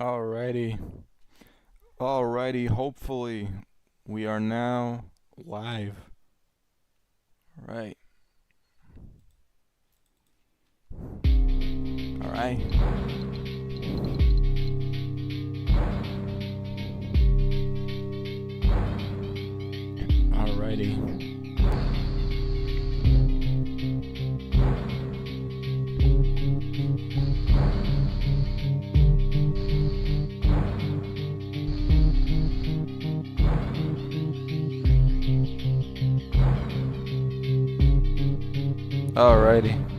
Alrighty. Alrighty. Hopefully, we are now live. Alright. Alright. Alrighty. Alrighty.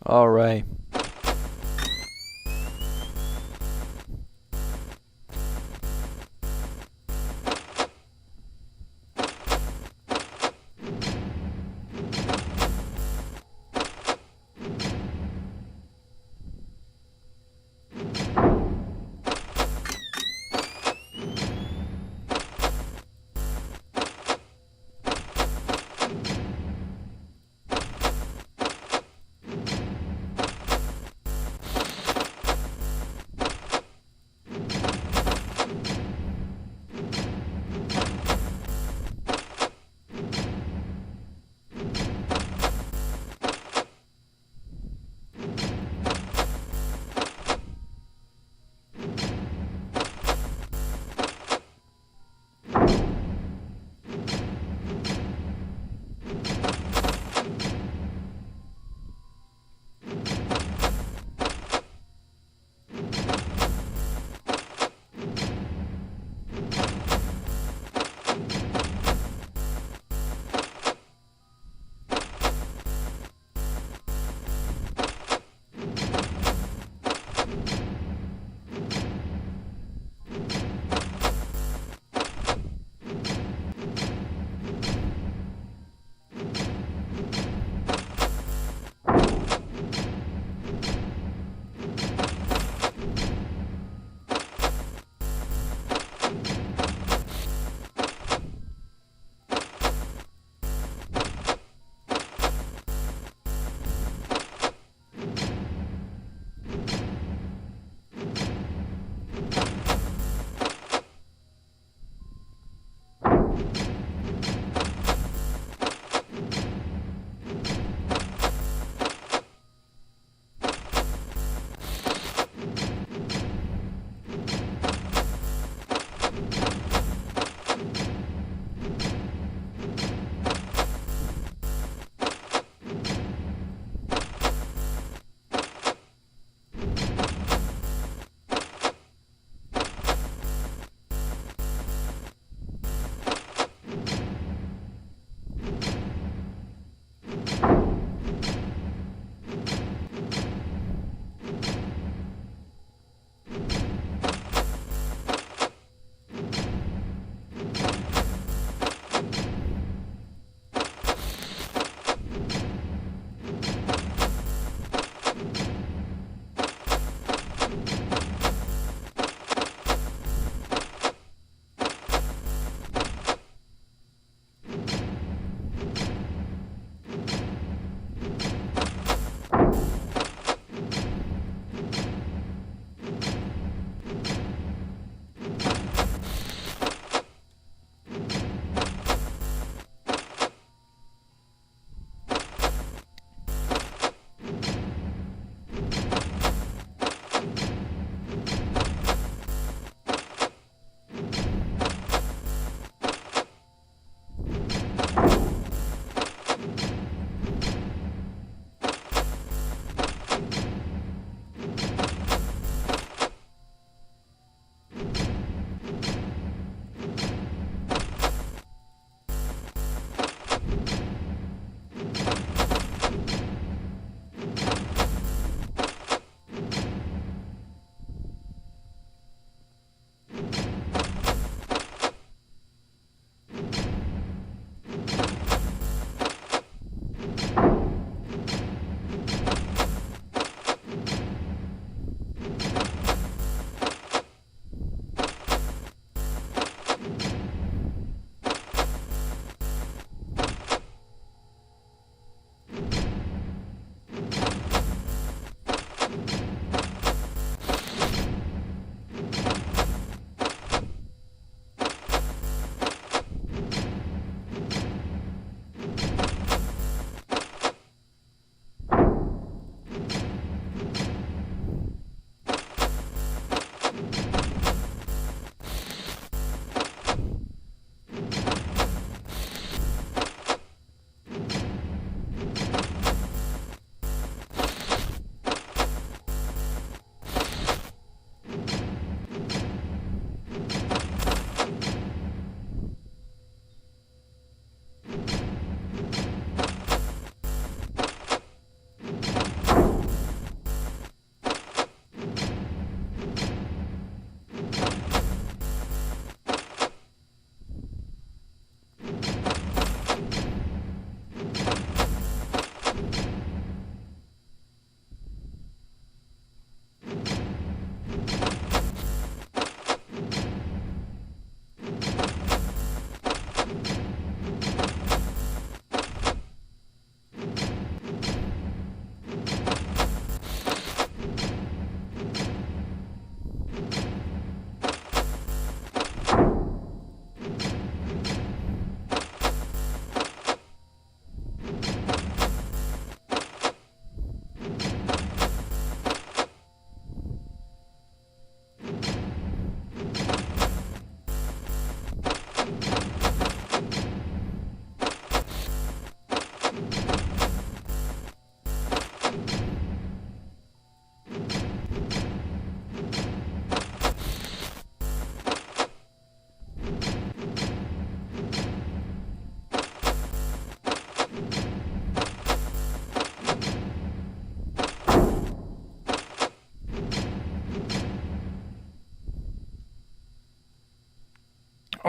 Alright.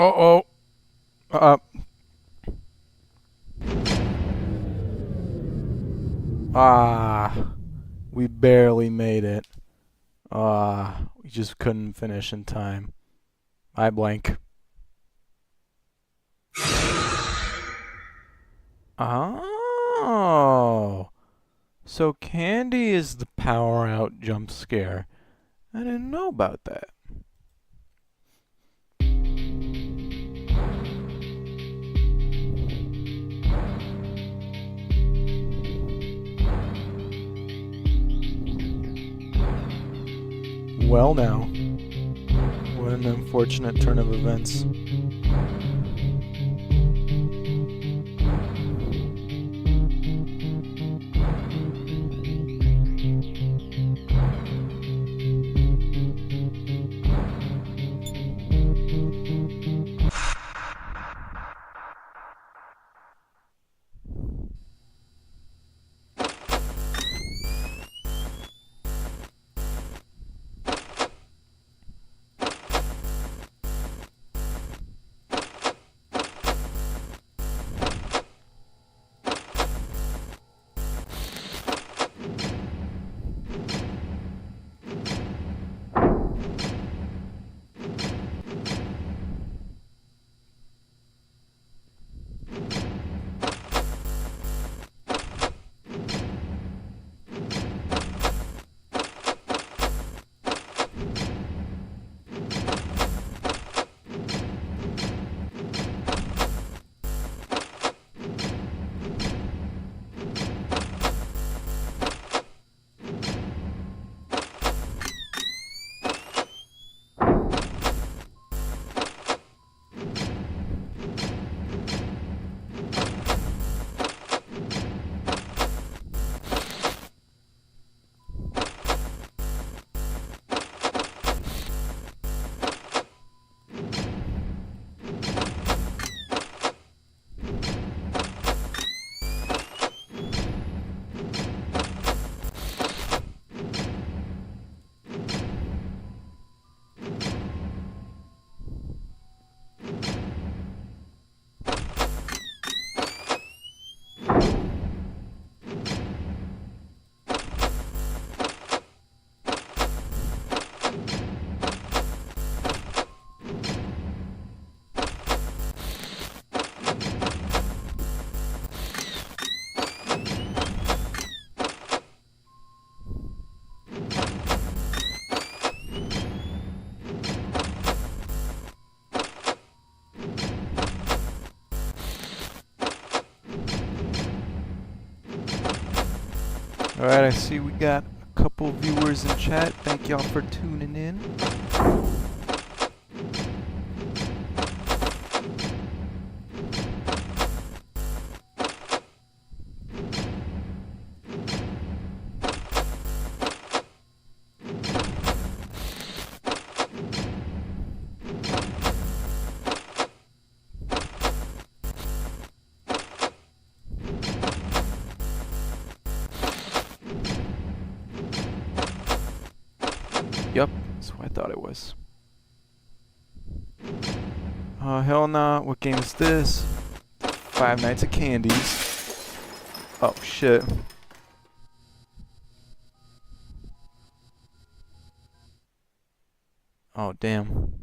Uh-oh. Uh, we barely made it. We just couldn't finish in time. I blank. Oh. So Candy is the power out jump scare. I didn't know about that. Well now. What an unfortunate turn of events. Alright, I see we got a couple viewers in chat. Thank y'all for tuning in. Yep, that's what I thought it was. Hell nah, what game is this? Five Nights at Candy's. Oh shit. Oh damn.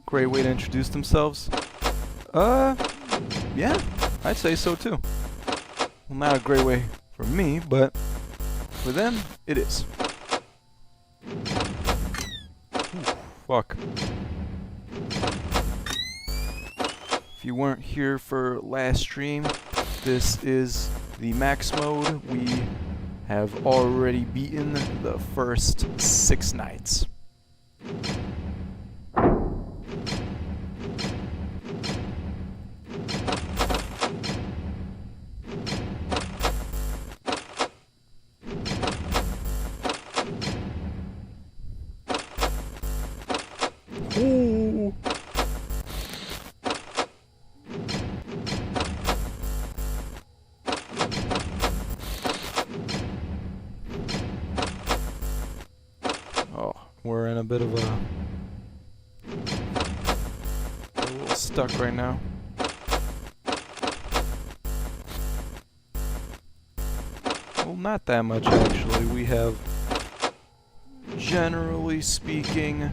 Great way to introduce themselves. Yeah, I'd say so too. Well, not a great way for me, but for them, it is. fuck. If you weren't here for last stream, this is the max mode. We have already beaten the first 6 nights. Ooh. Oh, we're in a bit of a little stuck right now. Well, not that much actually. We have, generally speaking,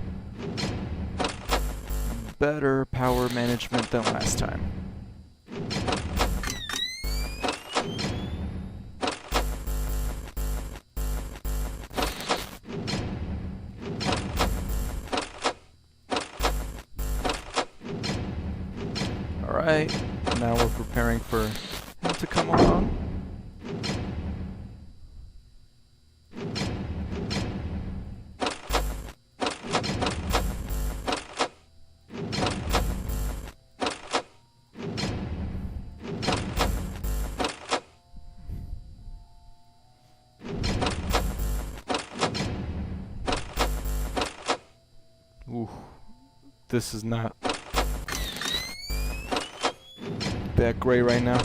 better power management than last time. Alright, now we're preparing for him to come along. Ooh, this is not that great right now.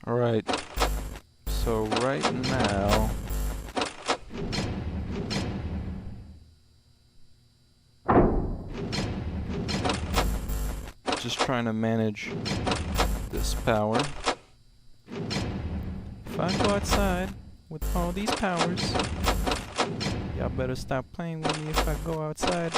Alright, so right now, just trying to manage this power. If I go outside with all these powers, y'all better stop playing with me if I go outside.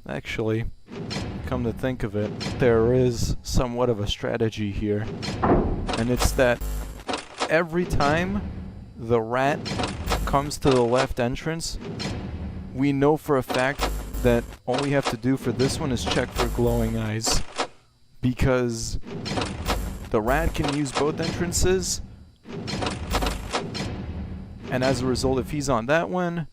Actually, come to think of it, there is somewhat of a strategy here. And it's that every time the rat comes to the left entrance, we know for a fact that all we have to do for this one is check for glowing eyes. Because the rat can use both entrances, and as a result, if he's on that one,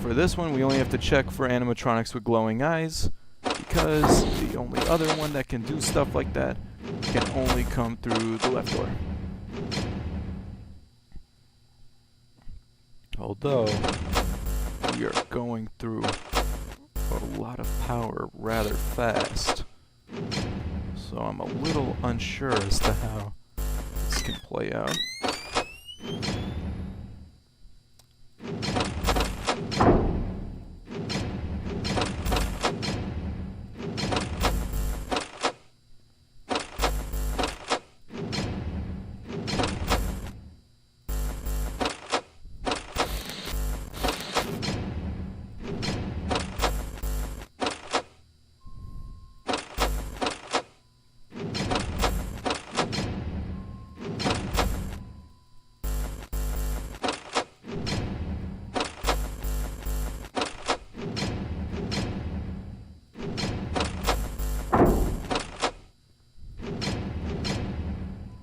for this one, we only have to check for animatronics with glowing eyes, because the only other one that can do stuff like that can only come through the left door. Although, we are going through a lot of power rather fast, so I'm a little unsure as to how this can play out.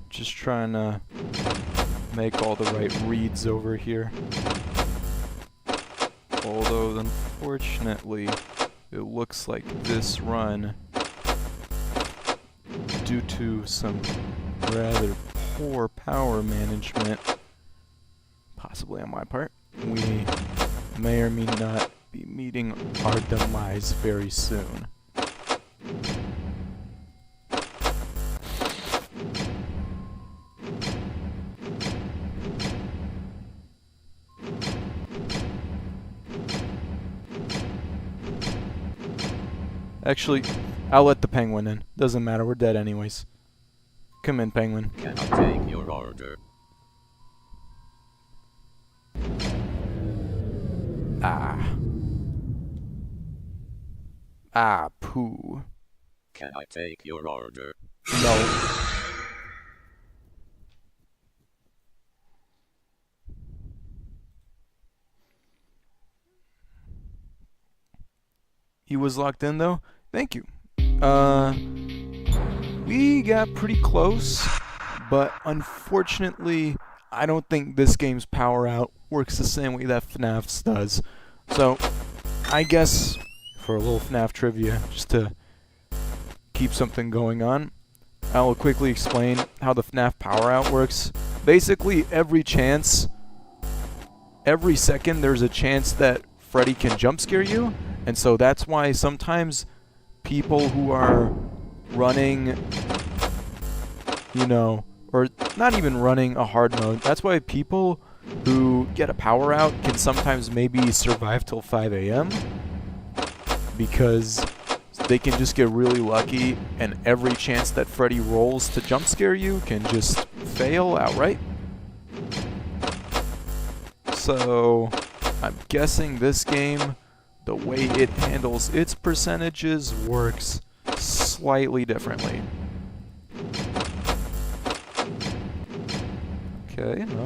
Just trying to make all the right reads over here. Although, unfortunately, it looks like this run, due to some rather poor power management, possibly on my part, we may or may not be meeting our demise very soon. Actually, I'll let the penguin in. Doesn't matter, we're dead anyways. Come in, penguin. Can I take your order? Poo. Can I take your order? No. He was locked in though? Thank you. We got pretty close, but unfortunately, I don't think this game's power out works the same way that FNAF's does. So, I guess, for a little FNAF trivia, just to keep something going on, I'll quickly explain how the FNAF power out works. Basically, every second, there's a chance that Freddy can jump scare you, and so that's why sometimes people who are running, you know, or not even running a hard mode, that's why people who get a power out can sometimes maybe survive till 5 AM, because they can just get really lucky and every chance that Freddy rolls to jump scare you can just fail outright. So I'm guessing this game, the way it handles its percentages, works slightly differently. Okay, no.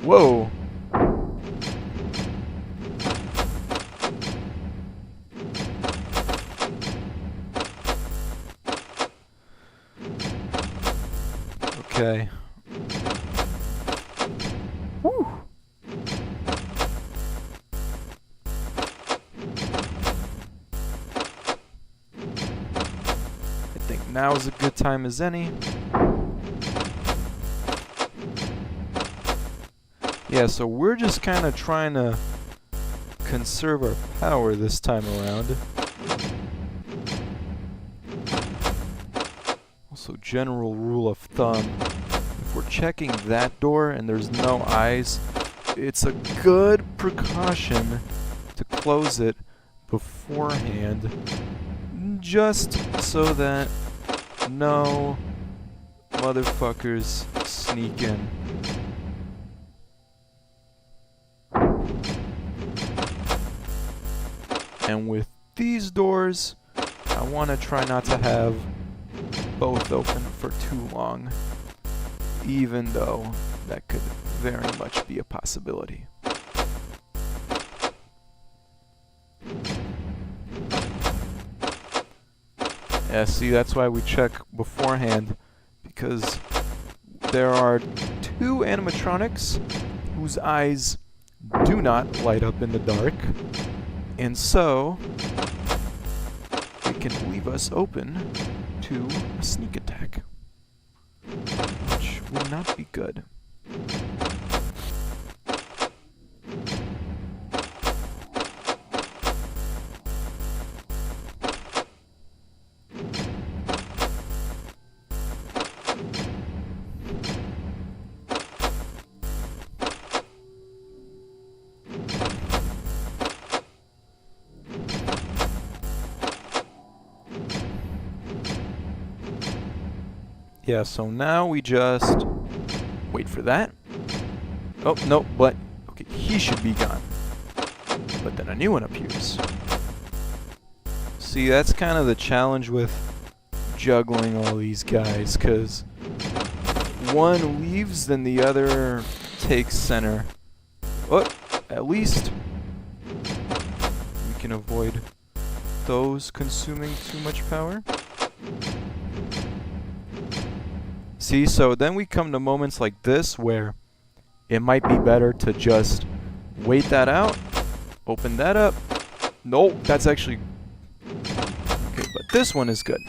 Whoa! Okay. Woo! I think now is a good time as any. Yeah, so we're just kind of trying to conserve our power this time around. Also, general rule of thumb, if we're checking that door and there's no eyes, it's a good precaution to close it beforehand, just so that no motherfuckers sneak in. And with these doors, I want to try not to have both open for too long, even though that could very much be a possibility. Yeah, see, that's why we check beforehand, because there are two animatronics whose eyes do not light up in the dark, and so it can leave us open to a sneak attack, which would not be good. Yeah, so now we just wait for that. Oh, no, but okay, he should be gone. But then a new one appears. See, that's kind of the challenge with juggling all these guys, because one leaves, then the other takes center. Oh, at least we can avoid those consuming too much power. See, so then we come to moments like this where it might be better to just wait that out, open that up. Nope, that's actually... Okay, but this one is good.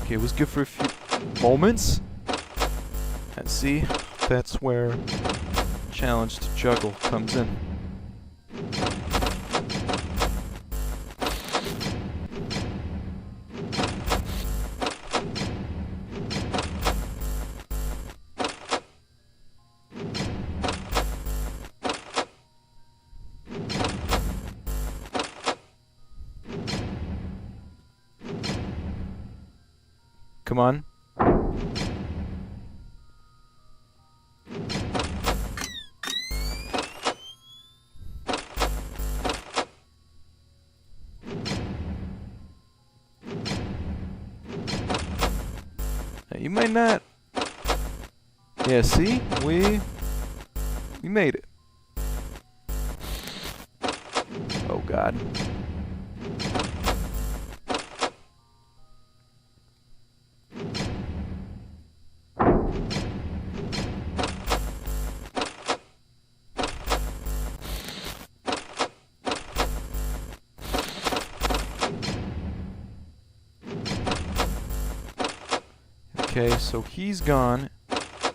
Okay, it was good for a few moments. And see, that's where challenge to juggle comes in. Come on. Now, you might not. Yeah, see? We made it. Oh God. Okay, so he's gone,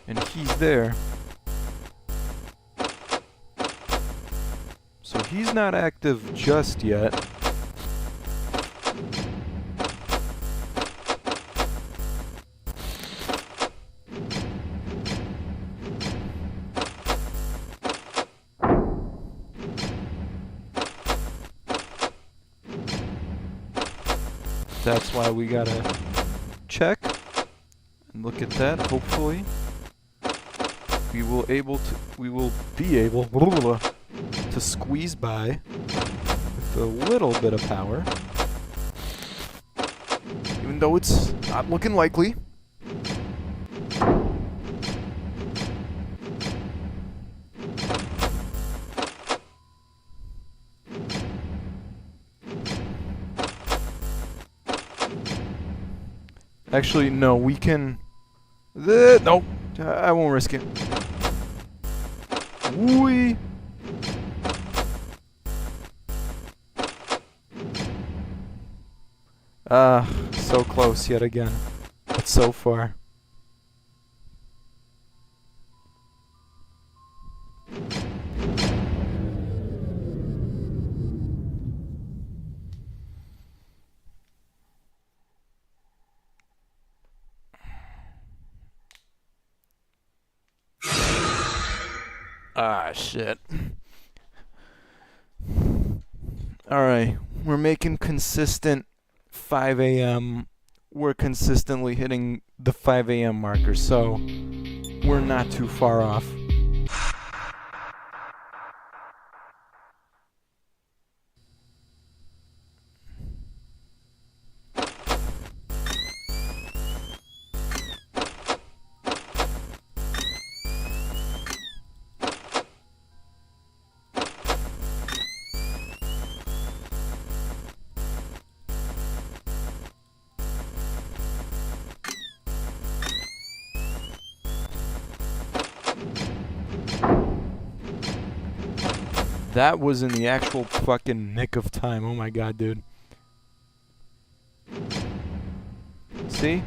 and he's there. So he's not active just yet. That's why we gotta check. And look at that. Hopefully, we will be able to squeeze by with a little bit of power, even though it's not looking likely. Actually, no, we can... Nope, I won't risk it. Whee! So close yet again. But so far. Ah, shit. Alright, we're making consistent 5 a.m. We're consistently hitting the 5 a.m. marker, so we're not too far off. That was in the actual fucking nick of time. Oh my god, dude. See?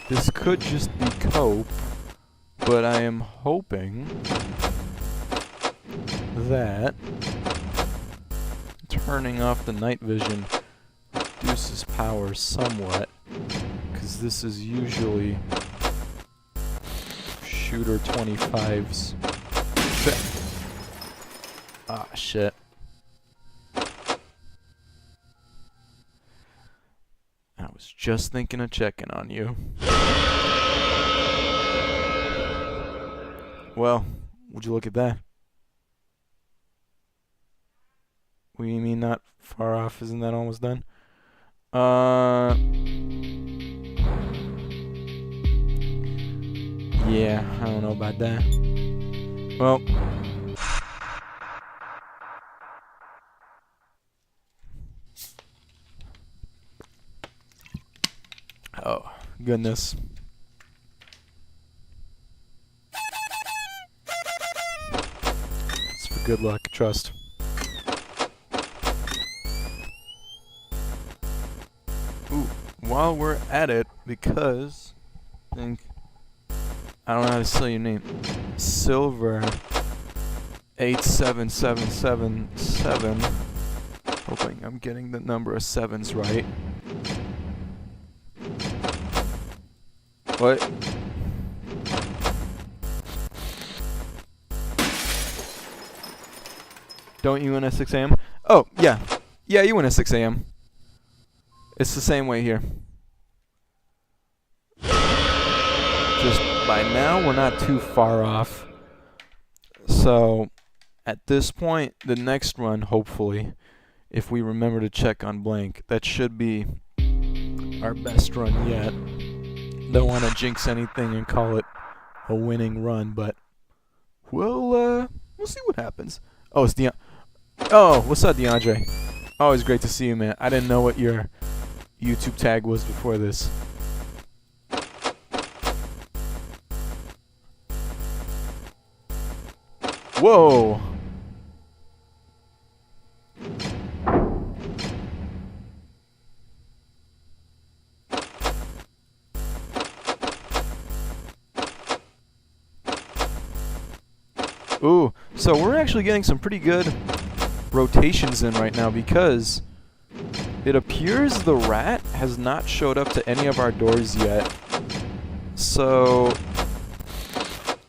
This could just be cope, but I am hoping that turning off the night vision reduces power somewhat, because this is usually shooter 25's. Ah, shit. I was just thinking of checking on you. Well, would you look at that? What do you mean not far off? Isn't that almost done? Yeah, I don't know about that. Well, goodness. It's for good luck, trust. Ooh, while we're at it, because I think I don't know how to say your name. Silver 87777. Hoping I'm getting the number of sevens right. What? Don't you win at 6 a.m.? Oh, yeah. Yeah, you win at 6 a.m. It's the same way here. Just by now, we're not too far off. So, at this point, the next run, hopefully, if we remember to check on blank, that should be our best run yet. Don't want to jinx anything and call it a winning run, but we'll see what happens. Oh, it's Oh, what's up, DeAndre? Always great to see you, man. I didn't know what your YouTube tag was before this. Whoa! Ooh, so we're actually getting some pretty good rotations in right now because it appears the rat has not showed up to any of our doors yet. So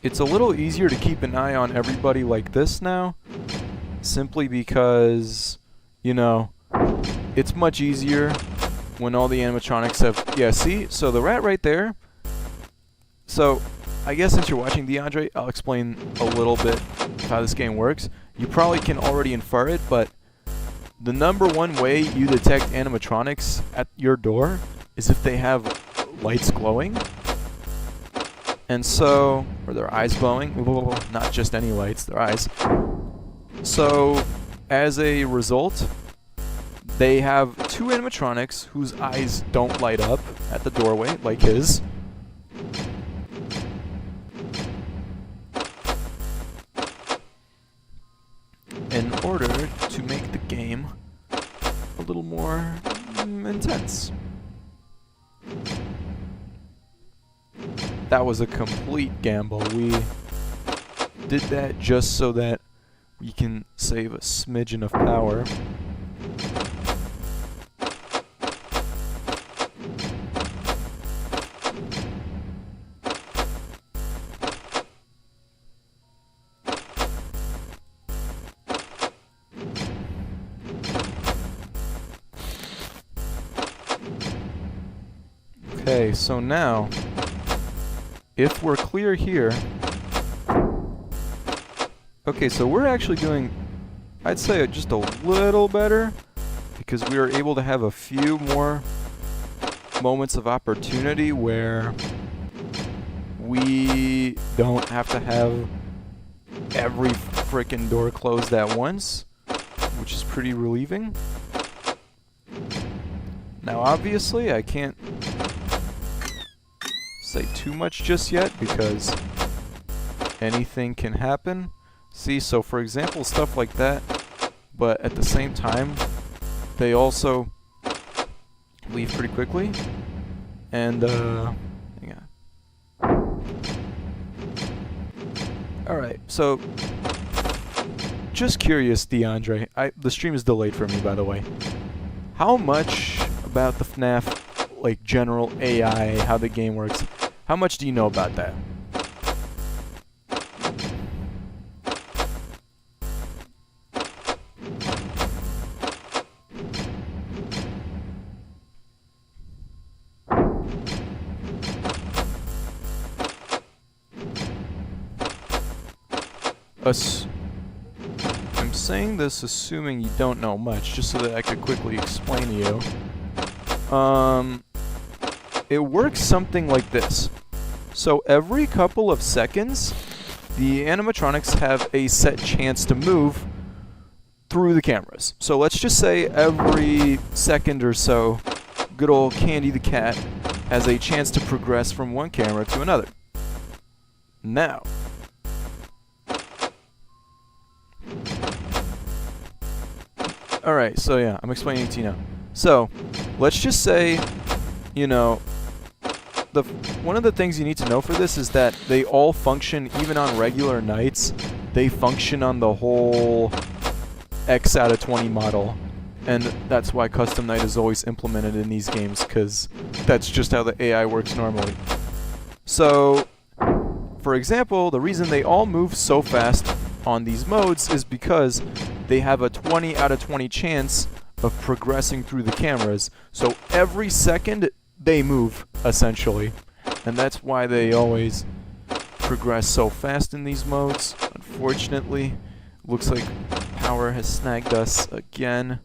it's a little easier to keep an eye on everybody like this now, simply because, you know, it's much easier when all the animatronics have... Yeah, see? So the rat right there. So I guess since you're watching, DeAndre, I'll explain a little bit how this game works. You probably can already infer it, but the number one way you detect animatronics at your door is if they have lights glowing. And so, or their eyes glowing, not just any lights, their eyes. So, as a result, they have two animatronics whose eyes don't light up at the doorway, like his. In order to make the game a little more intense. That was a complete gamble. We did that just so that we can save a smidgen of power. Okay, so now, if we're clear here... Okay, so we're actually doing, I'd say, just a little better, because we are able to have a few more moments of opportunity where we don't have to have every frickin' door closed at once, which is pretty relieving. Now, obviously, I can't say too much just yet because anything can happen. See, so for example, stuff like that, but at the same time, they also leave pretty quickly. And, hang on. Alright, so, just curious, DeAndre, the stream is delayed for me, by the way. How much about the FNAF, like, general AI, how the game works, how much do you know about that? I'm saying this assuming you don't know much, just so that I could quickly explain to you. It works something like this. So every couple of seconds, the animatronics have a set chance to move through the cameras. So let's just say every second or so, good old Candy the cat has a chance to progress from one camera to another. Now, alright, so yeah, I'm explaining to you now. So, let's just say, you know, one of the things you need to know for this is that they all function, even on regular nights, they function on the whole X out of 20 model. And that's why custom night is always implemented in these games, because that's just how the AI works normally. So, for example, the reason they all move so fast on these modes is because they have a 20 out of 20 chance of progressing through the cameras. So every second they move, essentially. And that's why they always progress so fast in these modes. Unfortunately, looks like power has snagged us again.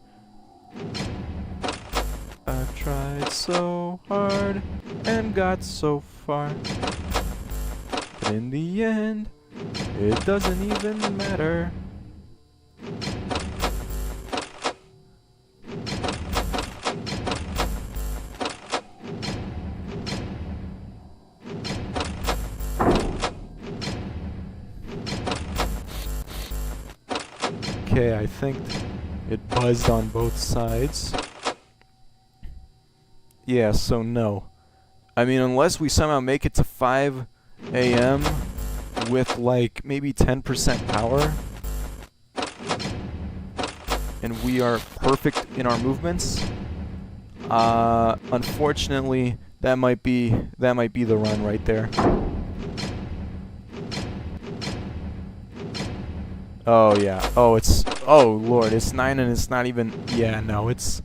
I've tried so hard and got so far, but in the end, it doesn't even matter. Okay, I think it buzzed on both sides. Yeah, so no. I mean, unless we somehow make it to 5 a.m. with like maybe 10% power, and we are perfect in our movements, unfortunately, that might be the run right there. Oh yeah. Oh, oh lord, it's 9 and it's not even. Yeah, no, it's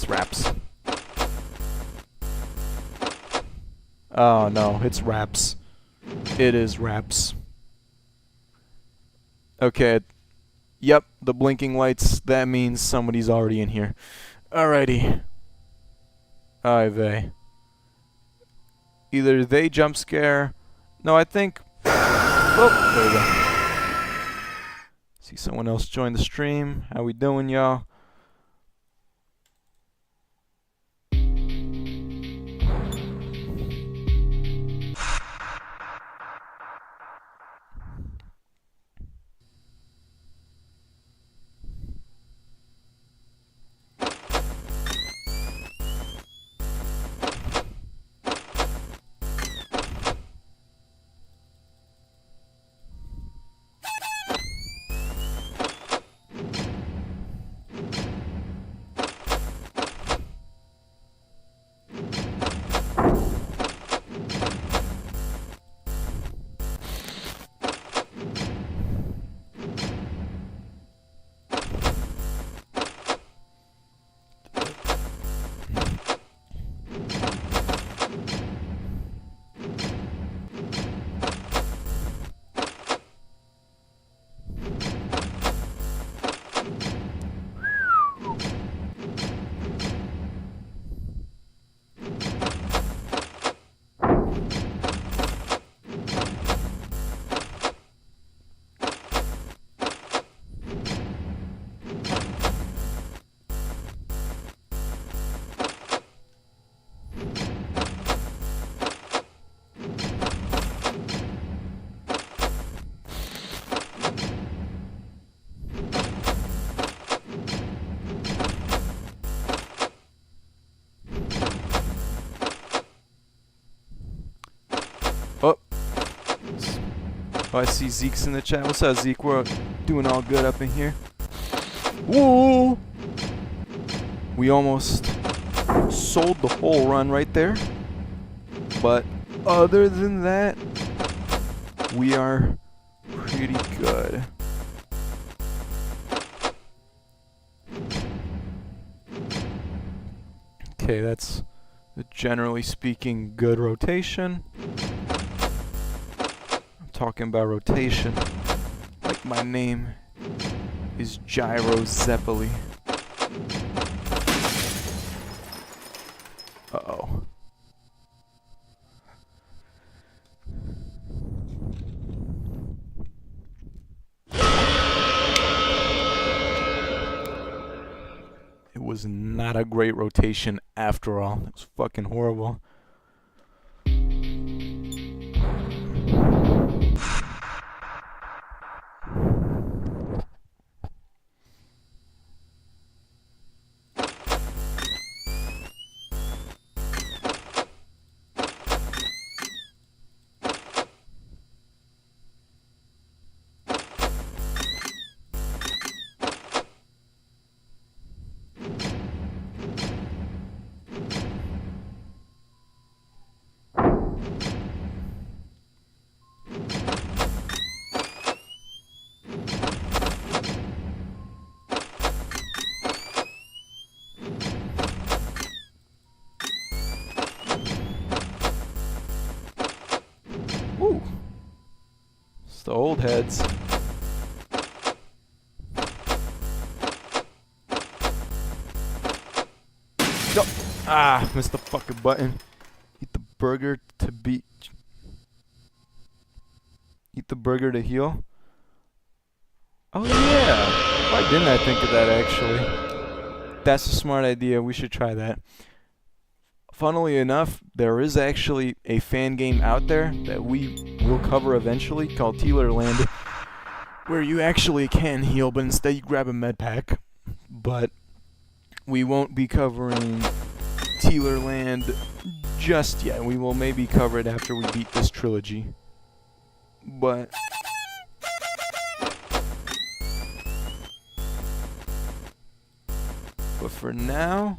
wraps. Oh no, it's wraps. It is wraps. Okay. Yep, the blinking lights. That means somebody's already in here. Alrighty. Ay vey. Either they jump scare. No, I think. Oh, there we go. See someone else join the stream. How we doing, y'all? Oh, I see Zeke's in the chat. What's up, Zeke? We're doing all good up in here. Whoa! We almost sold the whole run right there. But other than that, we are pretty good. Okay, that's a generally speaking good rotation. Talking about rotation, like my name is Gyro Zeppeli. Uh-oh. It was was not a great rotation after all. It was fucking horrible. Woo! It's the old heads. Go! Ah, missed the fucking button. Eat the burger to beat. Eat the burger to heal. Oh yeah! Why didn't I think of that actually? That's a smart idea. We should try that. Funnily enough, there is actually a fan game out there that we will cover eventually called Tealerland, where you actually can heal, but instead you grab a med pack. But we won't be covering Tealerland just yet. We will maybe cover it after we beat this trilogy. But for now,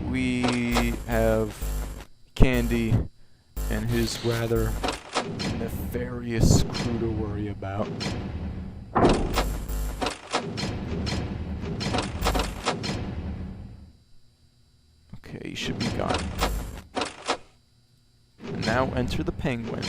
we have Candy and his rather nefarious crew to worry about. Okay, he should be gone. And now enter the penguin.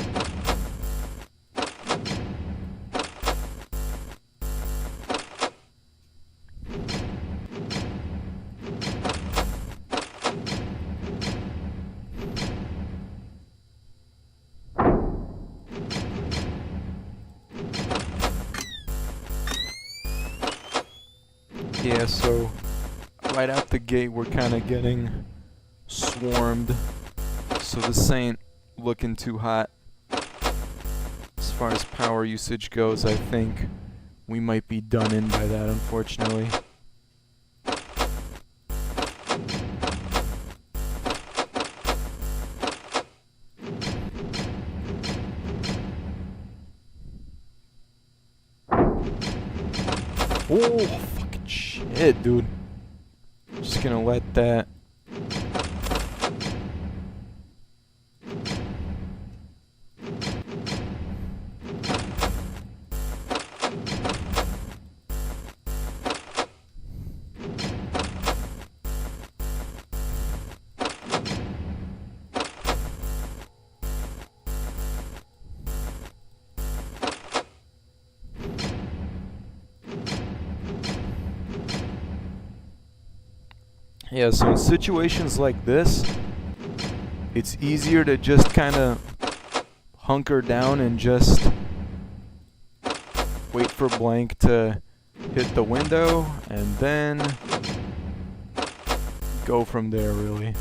Yeah, so right out the gate we're kind of getting swarmed, so this ain't looking too hot. As far as power usage goes, I think we might be done in by that, unfortunately. Oh, fucking shit, dude. Just gonna let that. Yeah, so in situations like this, it's easier to just kind of hunker down and just wait for blank to hit the window and then go from there, really.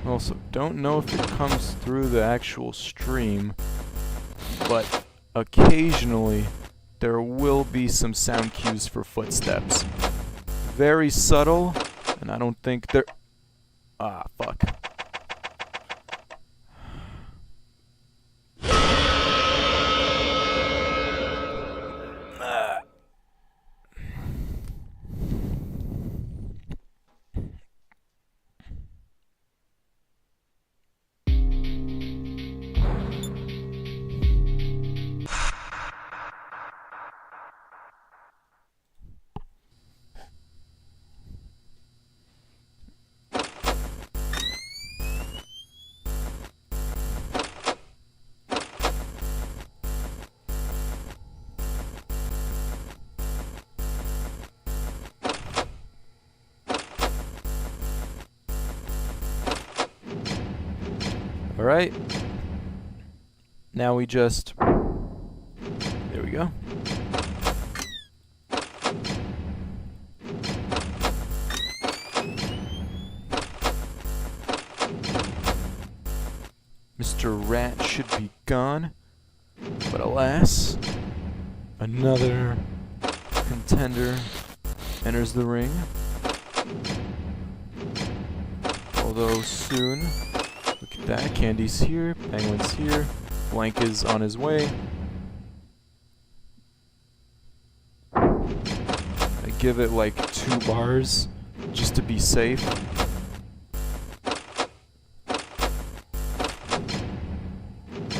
Also, don't know if it comes through the actual stream, but occasionally there will be some sound cues for footsteps. Very subtle, and I don't think they're... Ah, fuck. Alright. Now we just... There we go. Mr. Rat should be gone. But alas, another contender enters the ring. Although soon, look at that, Candy's here, Penguin's here, Blank is on his way. I give it like 2 bars, just to be safe.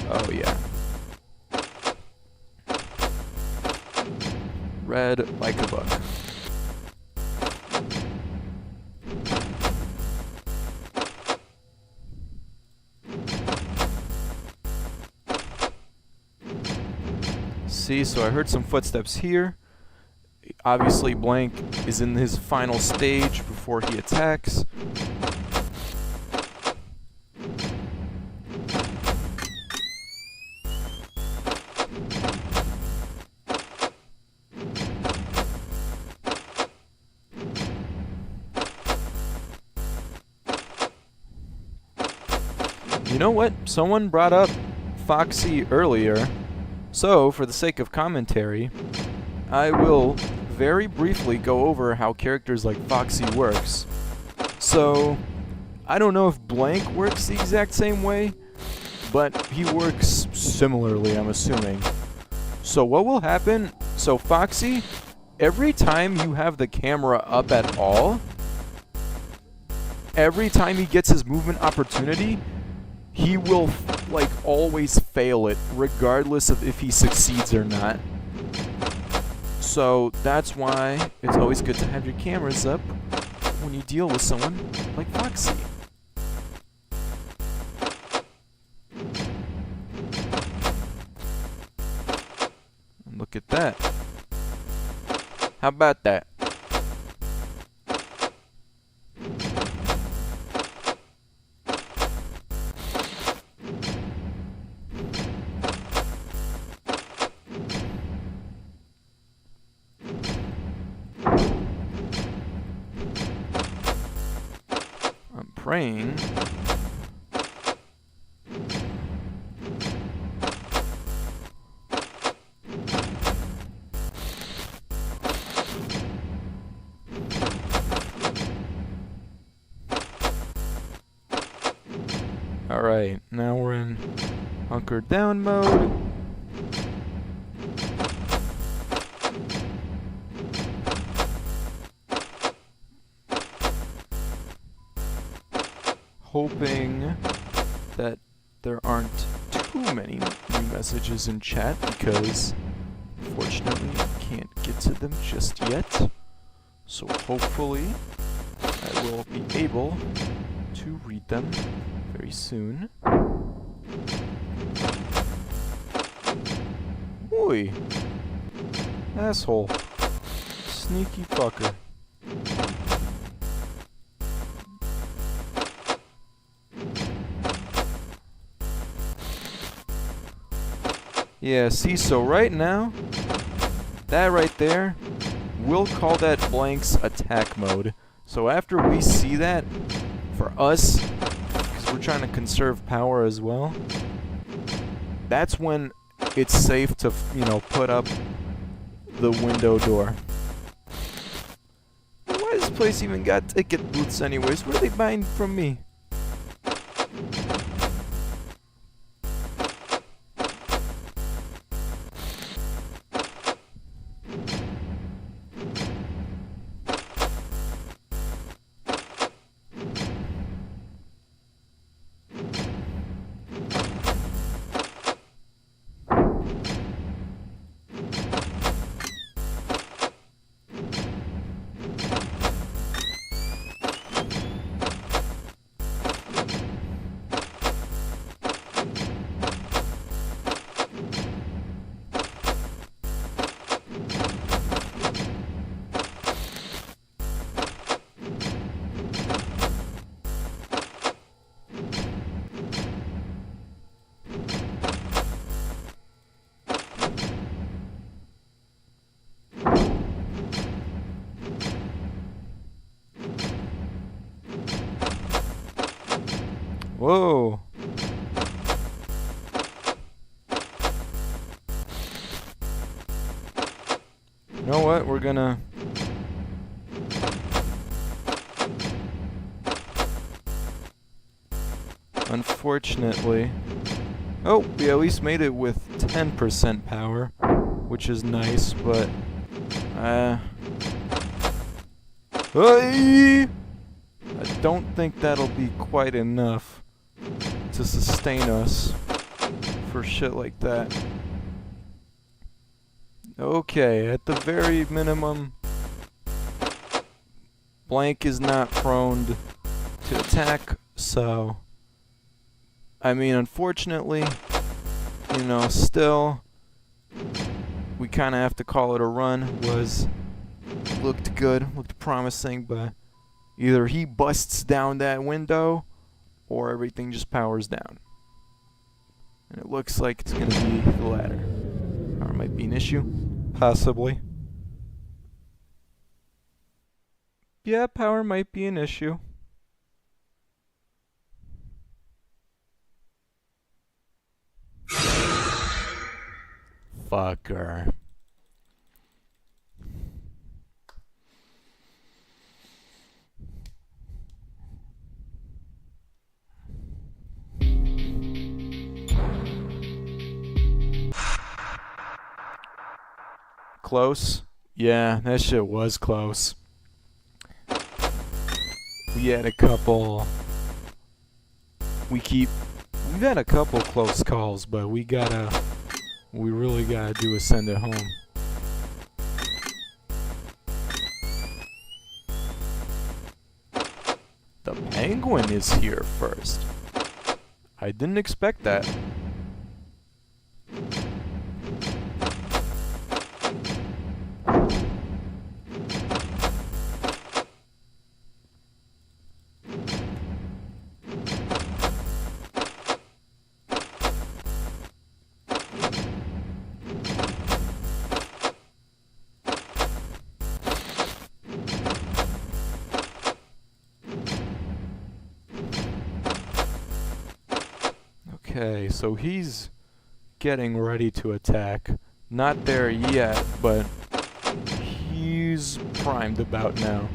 Oh yeah. Red like a bug. See, so I heard some footsteps here. Obviously, Blank is in his final stage before he attacks. You know what? Someone brought up Foxy earlier. So, for the sake of commentary, I will very briefly go over how characters like Foxy works. So, I don't know if Blank works the exact same way, but he works similarly, I'm assuming. So what will happen, so Foxy, every time you have the camera up at all, every time he gets his movement opportunity, he will, like, always fail it, regardless of if he succeeds or not. So that's why it's always good to have your cameras up when you deal with someone like Foxy. And look at that. How about that? Praying. Alright, now we're in hunkered down mode. Hoping that there aren't too many new messages in chat, because unfortunately I can't get to them just yet. So hopefully I will be able to read them very soon. Oi! Asshole. Sneaky fucker. Yeah, see, so right now, that right there, we'll call that Blank's attack mode. So after we see that, for us, because we're trying to conserve power as well, that's when it's safe to, you know, put up the window door. Why does this place even got ticket booths anyways? What are they buying from me? Whoa. You know what? We're gonna... Unfortunately... Oh, we at least made it with 10% power, which is nice, but... I don't think that'll be quite enough to sustain us for shit like that. Okay, at the very minimum, Blank is not prone to attack, so... I mean, unfortunately, you know, still, we kind of have to call it a run. Looked good, looked promising, but either he busts down that window, or everything just powers down. And it looks like it's going to be the latter. Power might be an issue. Possibly. Yeah, power might be an issue. Fucker. Close? Yeah, that shit was close. We had a couple... We've had a couple close calls, but we really gotta do is send it home. The penguin is here first. I didn't expect that. Okay, so he's getting ready to attack. Not there yet, but he's primed about now.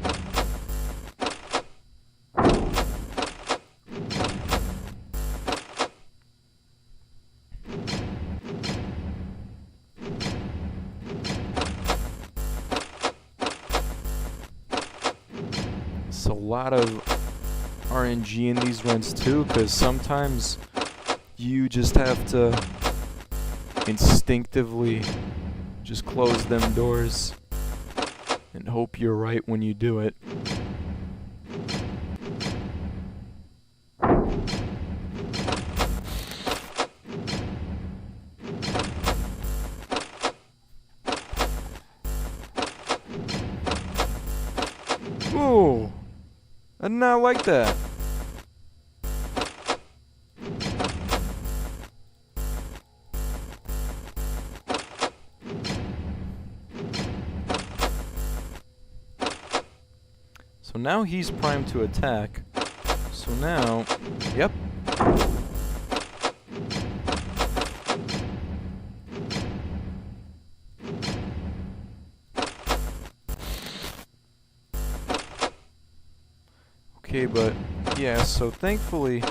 It's a lot of RNG in these runs too, because sometimes you just have to instinctively just close them doors and hope you're right when you do it. Ooh, I did not like that. So now he's primed to attack. So now, yep. Okay, but yeah, so thankfully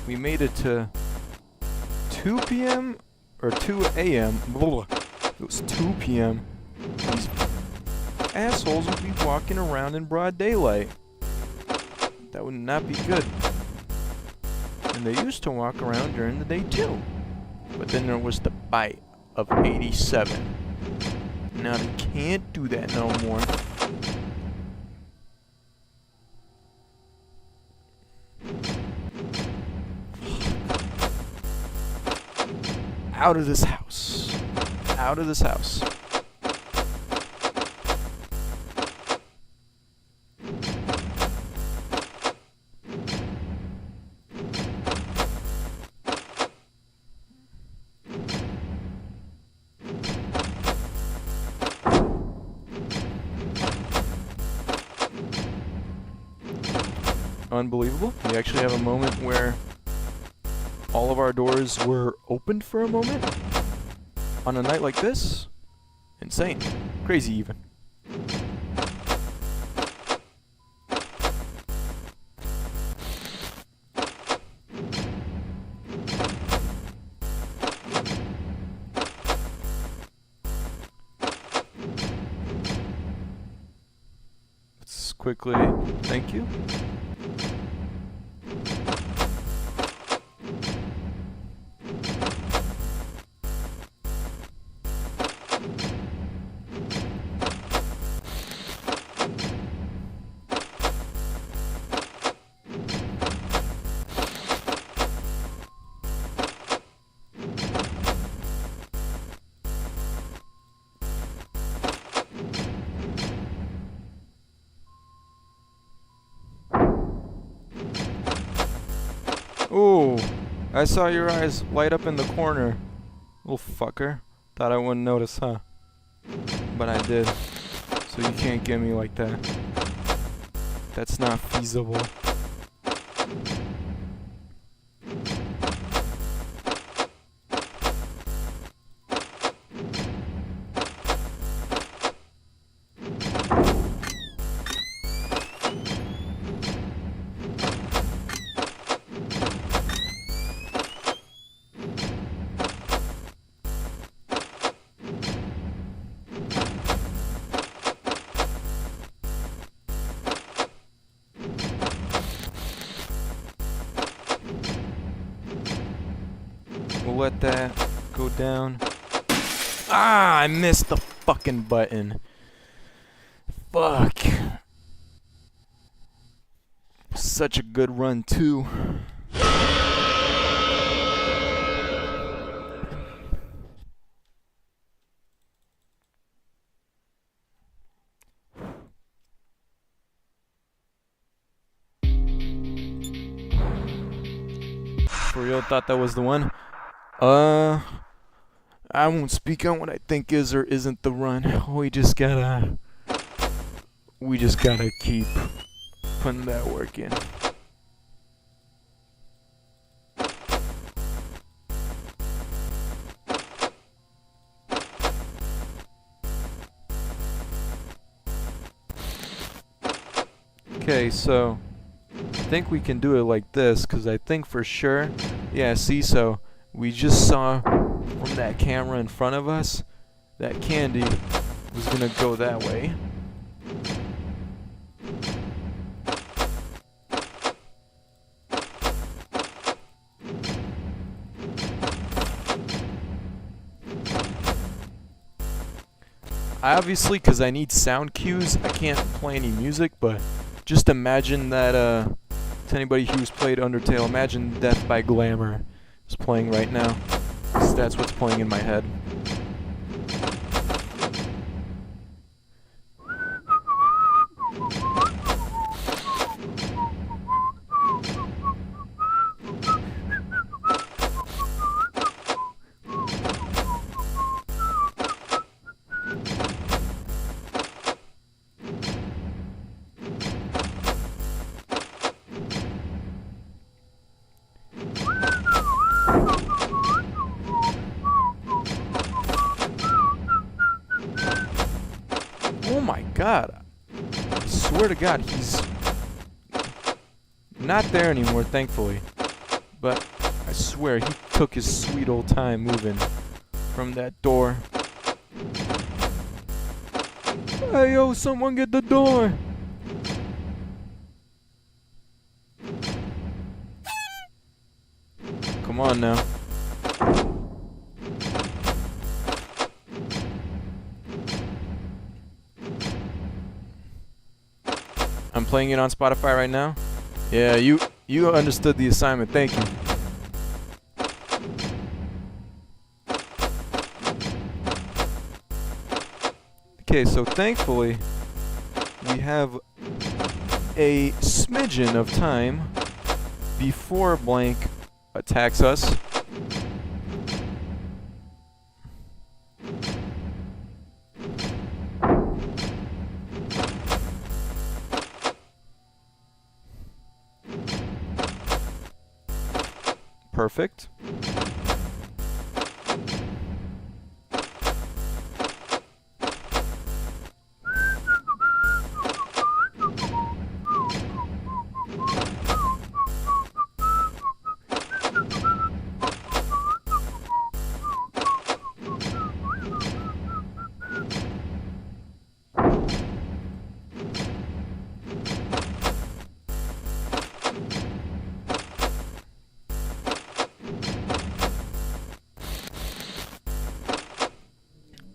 we made it to 2 p.m. or 2 a.m. It was 2 p.m. These assholes would be walking around in broad daylight. That would not be good. And they used to walk around during the day too. But then there was the bite of 87. Now they can't do that no more. Out of this house. Out of this house. unbelievable. We actually have a moment where all of our doors were opened for a moment on a night like this. Insane. Crazy even. Let's quickly, thank you. Ooh, I saw your eyes light up in the corner. Little fucker. Thought I wouldn't notice, huh? But I did. So you can't get me like that. That's not feasible. We'll let that go down. Ah, I missed the fucking button. Fuck. Such a good run, too. For real, thought that was the one. I won't speak on what I think is or isn't the run. We just gotta keep putting that work in. Okay, so I think we can do it like this, because I think for sure, yeah, see, so we just saw from that camera in front of us that candy was gonna go that way. Obviously, because I need sound cues, I can't play any music, but just imagine that, to anybody who's played Undertale, imagine Death by Glamour is playing right now. 'Cause that's what's playing in my head. Oh my god. I swear to god, he's not there anymore, thankfully. But I swear, he took his sweet old time moving from that door. Hey yo, someone get the door! Come on now. I'm playing it on Spotify right now. Yeah, you understood the assignment. Thank you. Okay, so thankfully we have a smidgen of time before blank attacks us. Perfect.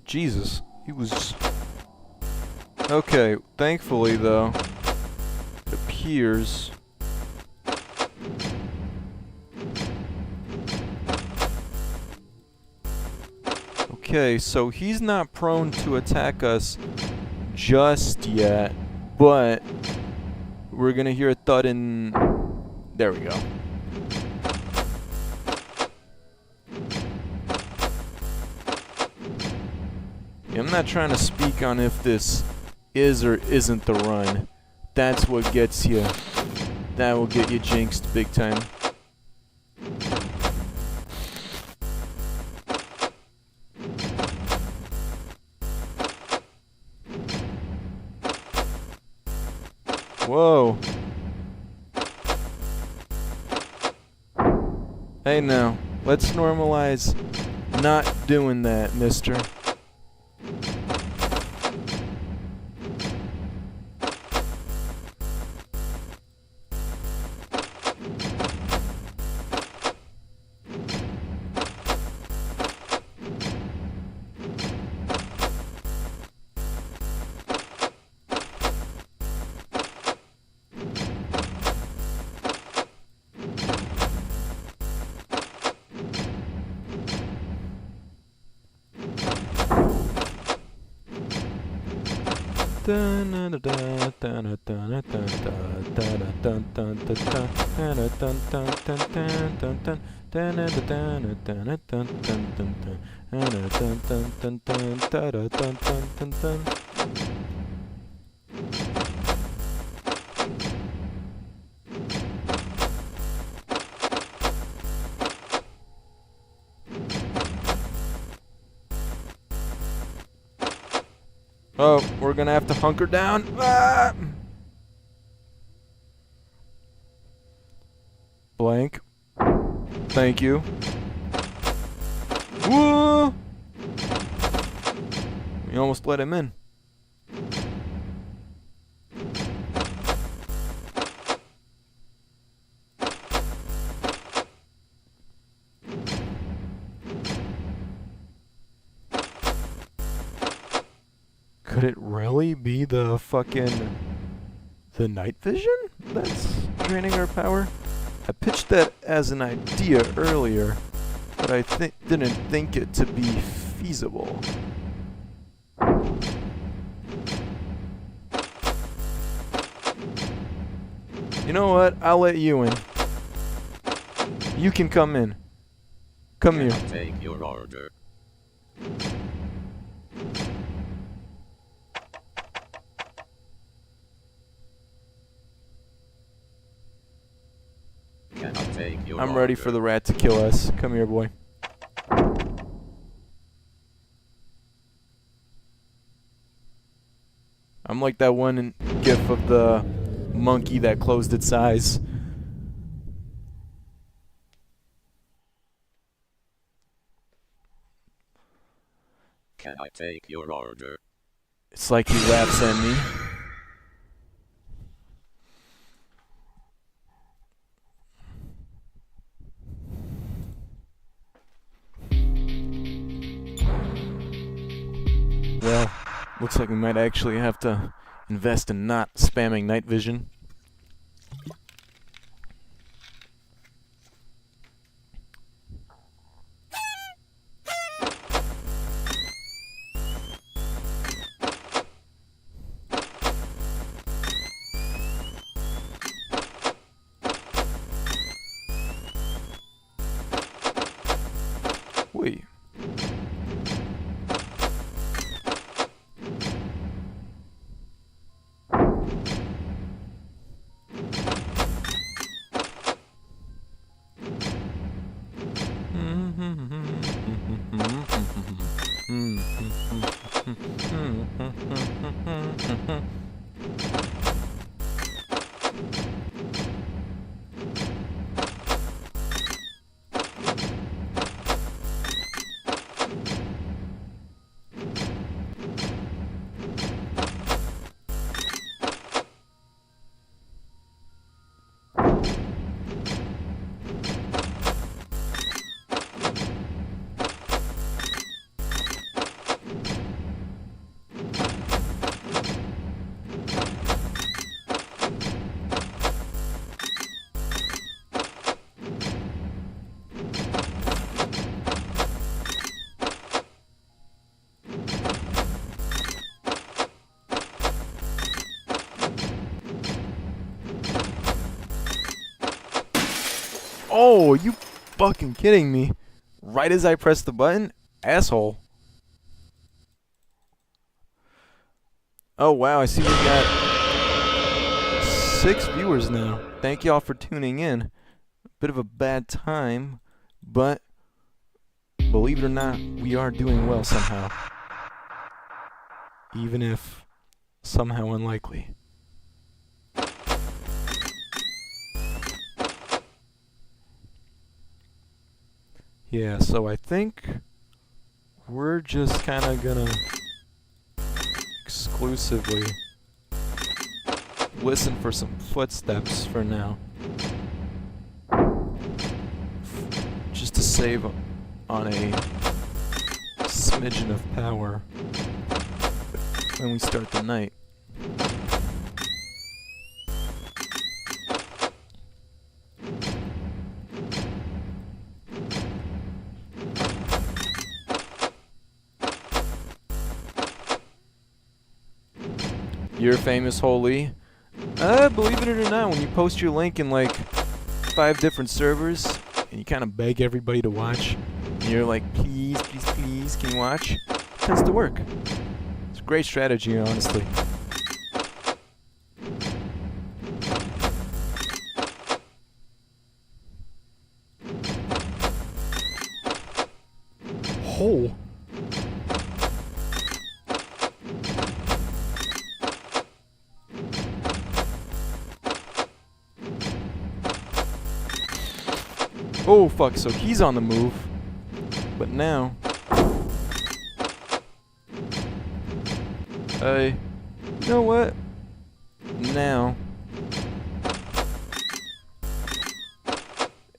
Jesus, he was... Okay, thankfully though, it appears... Okay, so he's not prone to attack us just yet, but we're gonna hear a thud in... There we go. I'm not trying to speak on if this is or isn't the run. That's what gets you. That will get you jinxed big time. Whoa. Hey now, let's normalize not doing that, mister. Oh, we're gonna have to hunker down. Ah! Blank. Thank you. Woo! We almost let him in. Could it really be the night vision that's draining our power? I pitched that as an idea earlier, but I didn't think it to be feasible. You know what? I'll let you in. You can come in. Come here. Take your order. I'm ready for the rat to kill us. Come here, boy. I'm like that one gif of the monkey that closed its eyes. Can I take your order? It's like he laughs at me. Well, looks like we might actually have to invest in not spamming night vision. Wait. Oh, are you fucking kidding me? Right as I press the button? Asshole. Oh, wow. I see we got 6 viewers now. Thank y'all for tuning in. Bit of a bad time, but believe it or not, we are doing well somehow. Even if somehow unlikely. Yeah, so I think we're just kind of gonna exclusively listen for some footsteps for now. Just to save on a smidgen of power when we start the night. You're famous, holy. Believe it or not, when you post your link in like 5 different servers and you kind of beg everybody to watch, and you're like, please, please, please, can you watch? It tends to work. It's a great strategy, honestly. Oh. Oh fuck, so he's on the move. But now... you know what? Now...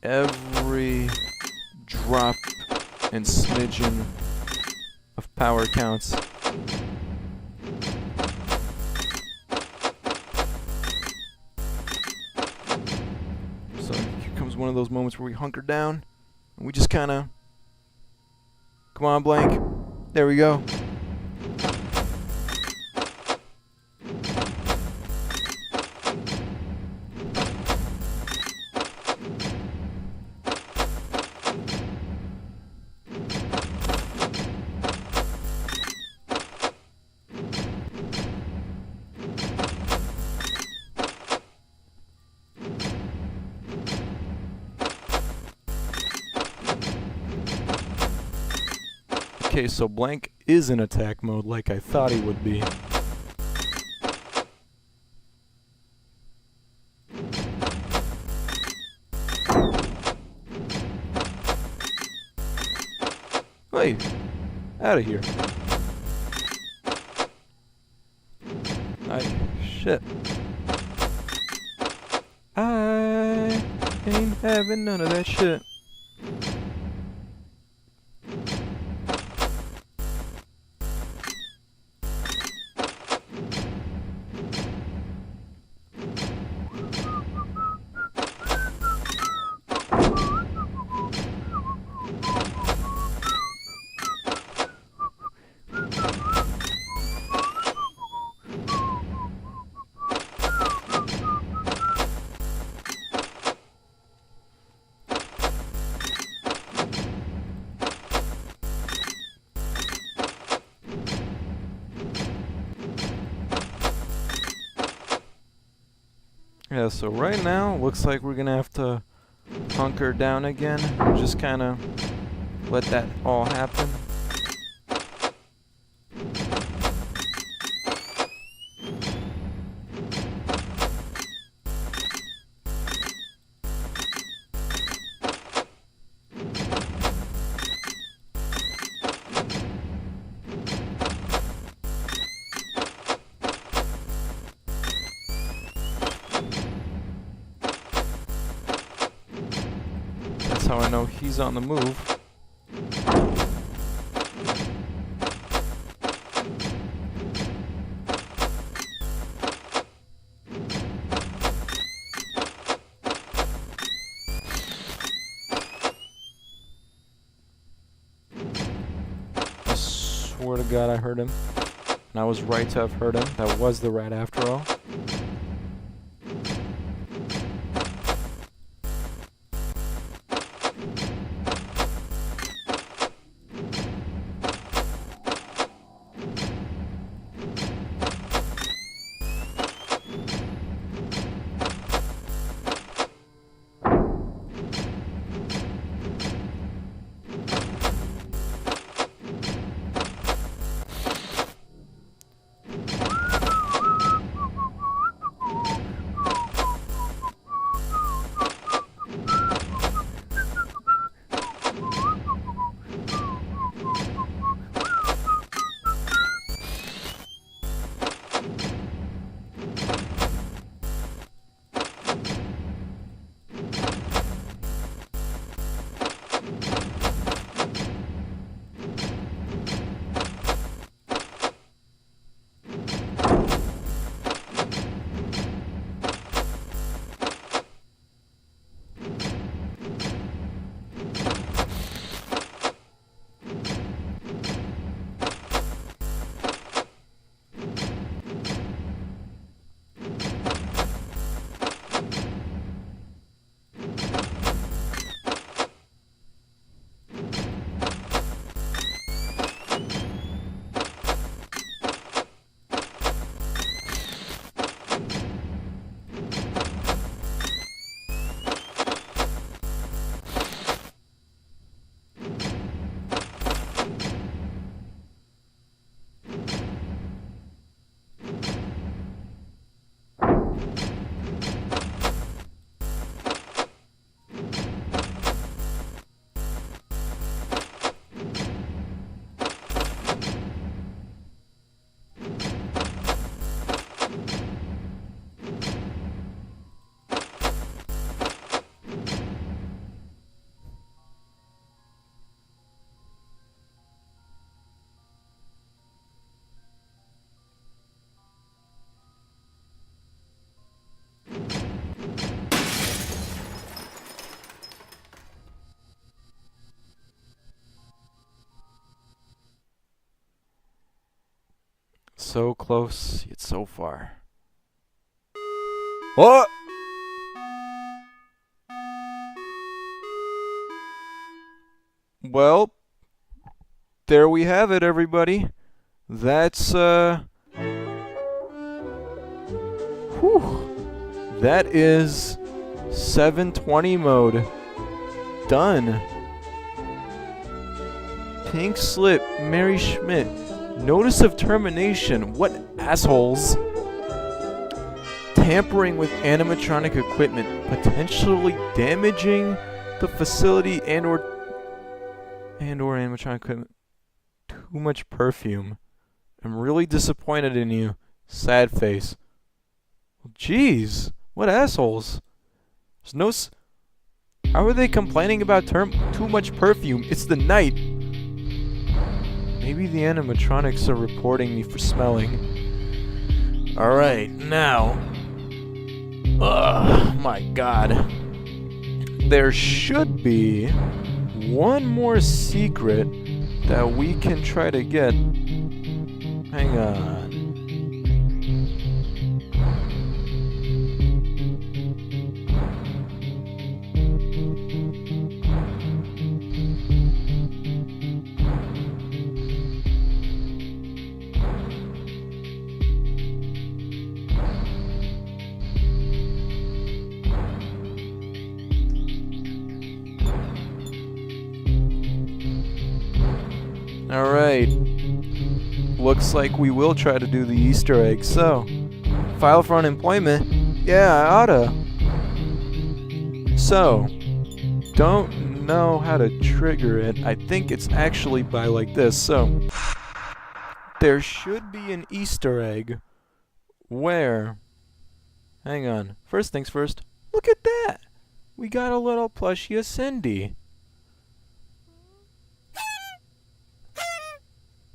every drop and smidgen of power counts. So here comes one of those moments where we hunker down and we just kind of... Come on, Blank. There we go. Okay, so Blank is in attack mode like I thought he would be. Wait, out of here. Shit. I ain't having none of that shit. Yeah, so right now, looks like we're gonna have to hunker down again. Just kind of let that all happen. That's how I know he's on the move. I swear to God I heard him. And I was right to have heard him. That was the rat after all. So close, yet so far. Oh! Well, there we have it, everybody. That's, whew. That is 720 mode. Done. Pink Slip, Mary Schmidt. Notice of termination. What assholes. Tampering with animatronic equipment, potentially damaging the facility and/or animatronic equipment. Too much perfume. I'm really disappointed in you. Sad face. Jeez, what assholes. There's no how are they complaining about too much perfume? It's the night. Maybe the animatronics are reporting me for smelling. Alright, now. Ugh, my god. There should be one more secret that we can try to get. Hang on. Alright. Looks like we will try to do the Easter egg. So, file for unemployment? Yeah, I oughta. So, don't know how to trigger it. I think it's actually by like this. So, there should be an Easter egg where... Hang on. First things first. Look at that! We got a little plushie of Cindy.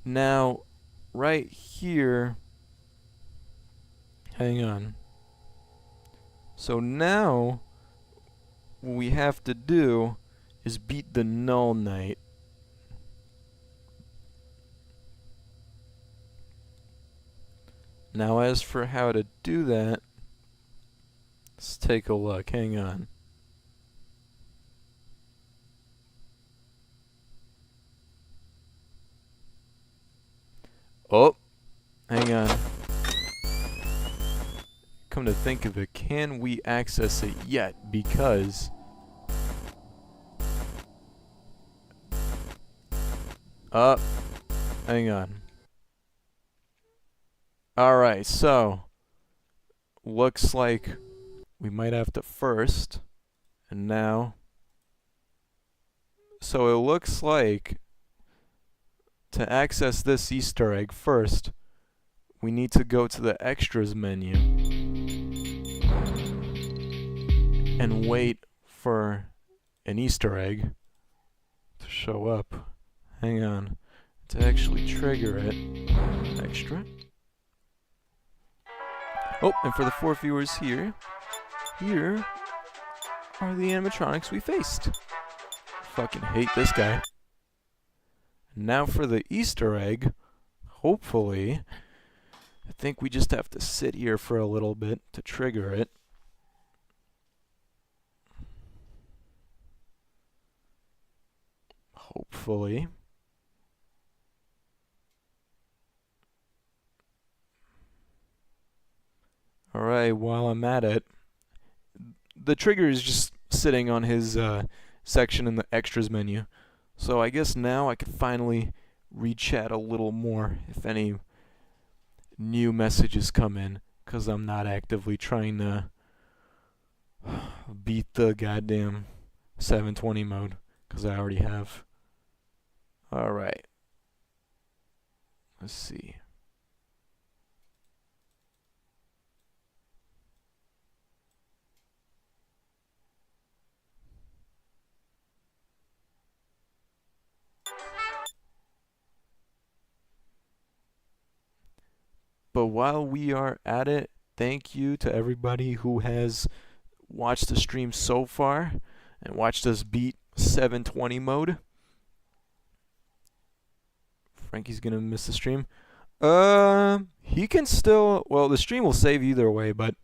Now, right here, hang on. So now, what we have to do is beat the Null Knight. Now, as for how to do that, let's take a look. Hang on. Oh, hang on. Come to think of it, can we access it yet? Because hang on. Alright, so looks like we might have to first, and now, so it looks like to access this Easter egg first, we need to go to the extras menu and wait for an Easter egg to show up. Hang on. To actually trigger it. Extra. Oh, and for the 4 viewers here are the animatronics we faced. Fucking hate this guy. Now for the Easter egg, hopefully, I think we just have to sit here for a little bit to trigger it. Hopefully. Alright, while I'm at it, the trigger is just sitting on his section in the extras menu. So I guess now I can finally read chat a little more if any new messages come in, because I'm not actively trying to beat the goddamn 720 mode, because I already have. Alright. Let's see. But while we are at it, thank you to everybody who has watched the stream so far and watched us beat 720 mode. Frankie's gonna miss the stream. He can still, well, the stream will save either way, but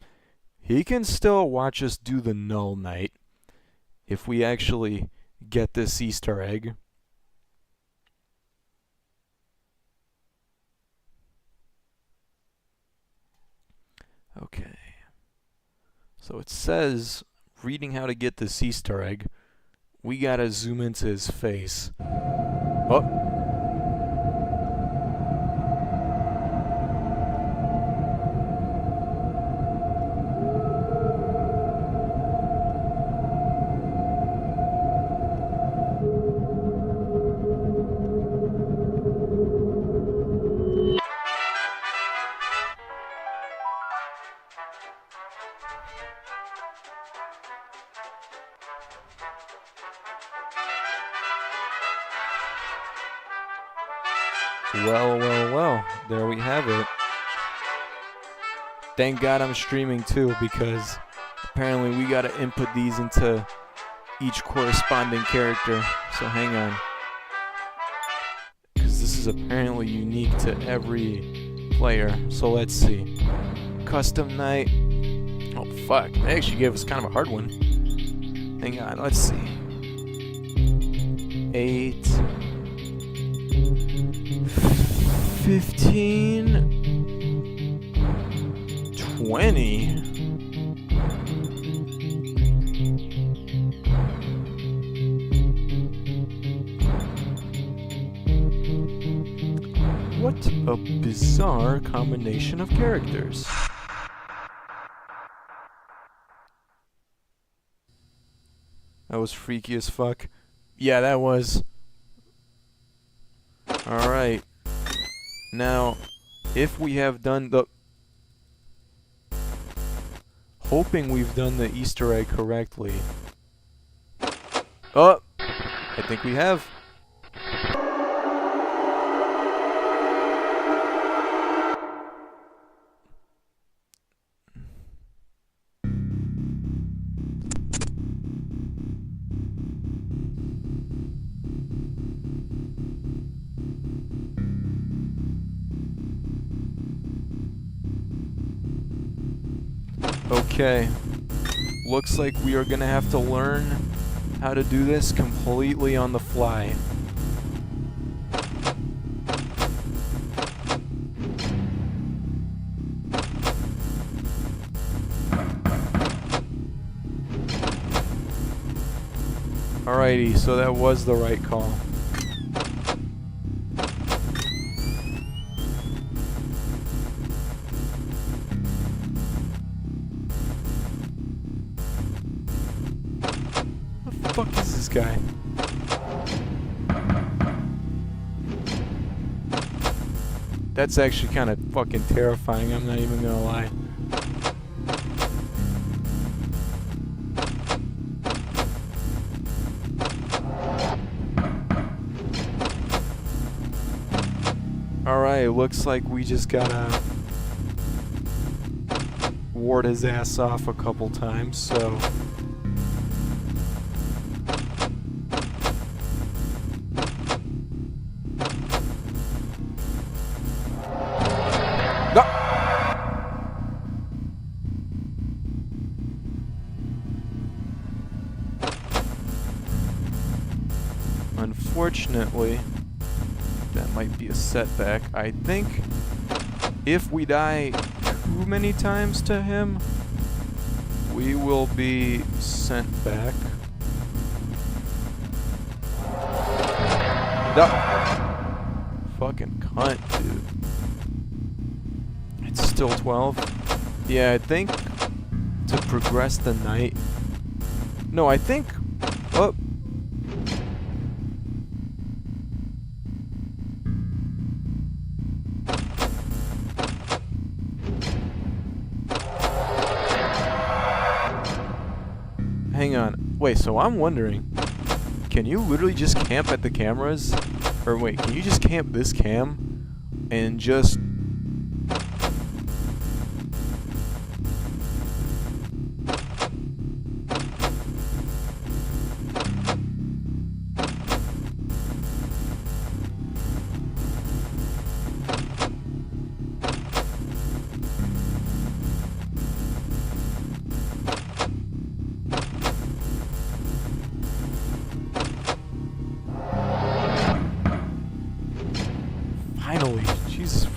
he can still watch us do the null night if we actually get this Easter egg. Okay. So it says, reading how to get this Easter egg, we gotta zoom into his face. Oh. Well, there we have it. Thank God I'm streaming too, because apparently we gotta input these into each corresponding character. So hang on. Because this is apparently unique to every player. So let's see. Custom night. Oh fuck, they actually gave us kind of a hard one. Hang on, let's see. 8 15 20 What a bizarre combination of characters. That was freaky as fuck. Yeah, that was. Alright. Now, if we have done the... Hoping we've done the Easter egg correctly. Oh! I think we have. Okay, looks like we are gonna have to learn how to do this completely on the fly. Alrighty, so that was the right call. What the fuck is this guy? That's actually kind of fucking terrifying, I'm not even gonna lie. Alright, looks like we just gotta ward his ass off a couple times, so... Unfortunately, that might be a setback. I think if we die too many times to him, we will be sent back. Fucking cunt, dude. It's still 12. Yeah, I think to progress the night. No, I think. Oh. Hang on. Wait, so I'm wondering, can you literally just camp at the cameras? Or wait, can you just camp this cam and just...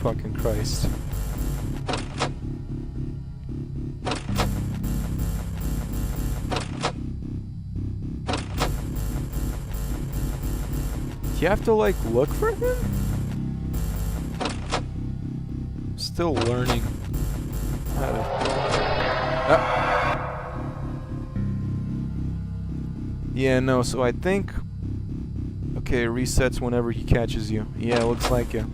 fucking Christ. Do you have to, like, look for him? Still learning how to... Yeah, no, so I think... Okay, it resets whenever he catches you. Yeah, looks like it.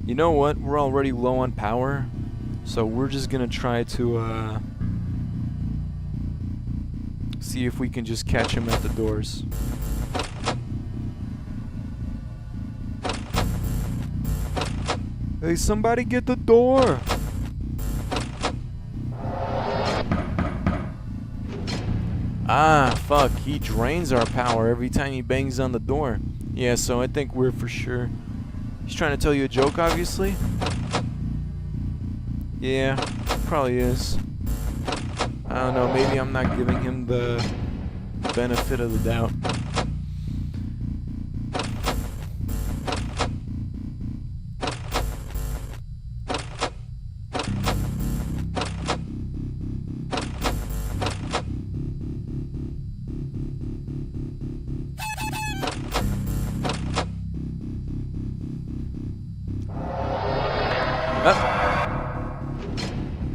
You know what? We're already low on power, so we're just gonna try to see if we can just catch him at the doors. Hey, somebody get the door! Ah, fuck, he drains our power every time he bangs on the door. Yeah, so I think we're for sure... He's trying to tell you a joke, obviously? Yeah, probably is. I don't know, maybe I'm not giving him the benefit of the doubt.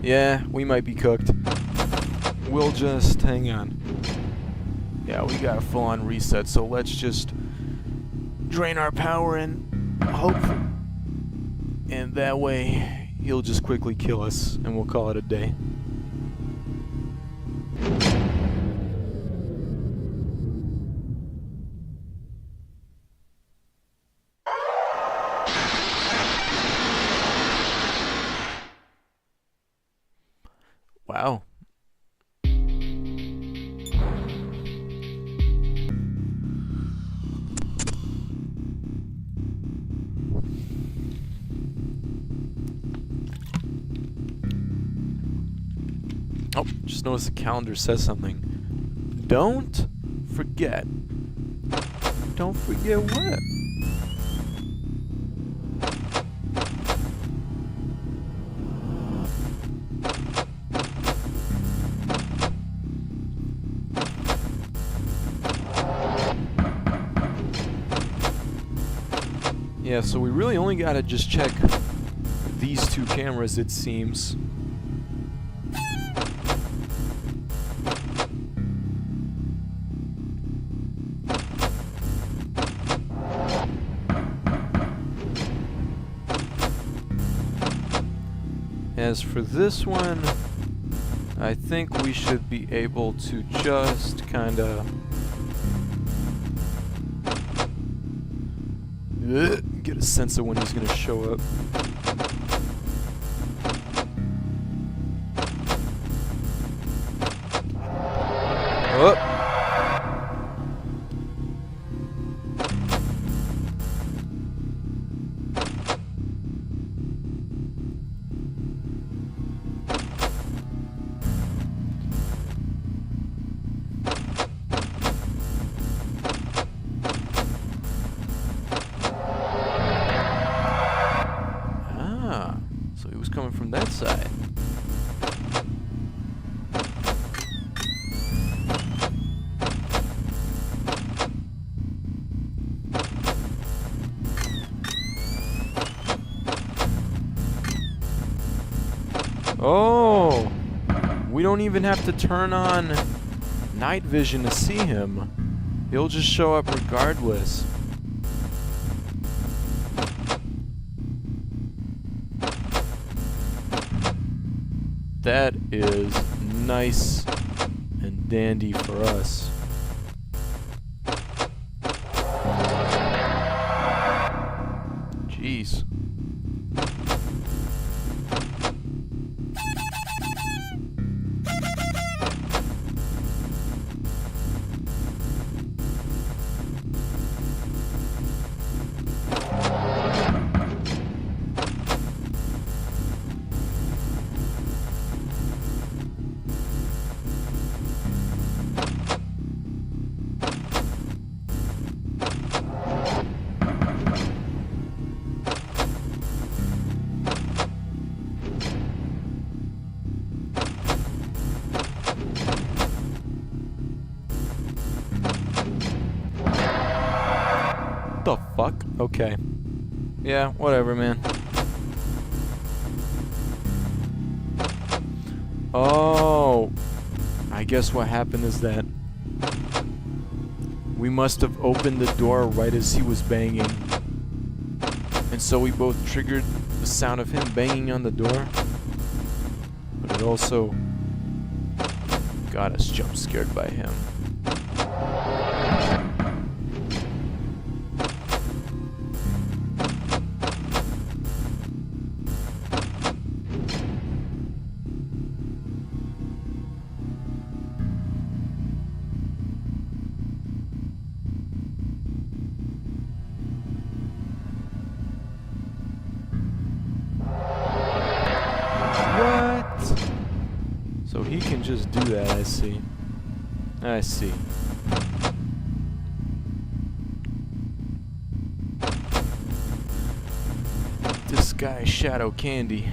Yeah, we might be cooked. We'll just hang on. Yeah, we got a full-on reset, so let's just drain our power and hope. And that way, he'll just quickly kill us, and we'll call it a day. Wow. Oh, just noticed the calendar says something. Don't forget. Don't forget what? Yeah, so we really only gotta just check these two cameras, it seems. As for this one, I think we should be able to just kinda get a sense of when he's gonna show up. Oh! So he was coming from that side. Oh! We don't even have to turn on night vision to see him. He'll just show up regardless. That is nice and dandy for us. Jeez. fuck? Okay. Yeah, whatever, man. Oh, I guess what happened is that we must have opened the door right as he was banging. And so we both triggered the sound of him banging on the door. But it also got us jump scared by him. What? So he can just do that, I see. I see. This guy, Shadow Candy.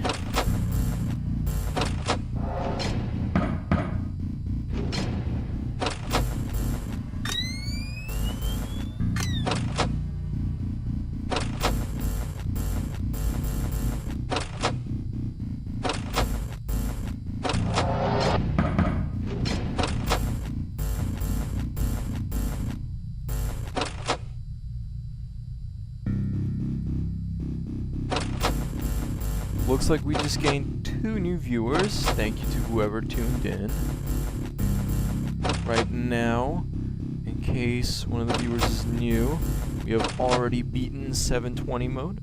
Looks like we just gained 2 new viewers. Thank you to whoever tuned in. Right now, in case one of the viewers is new, we have already beaten 720 mode.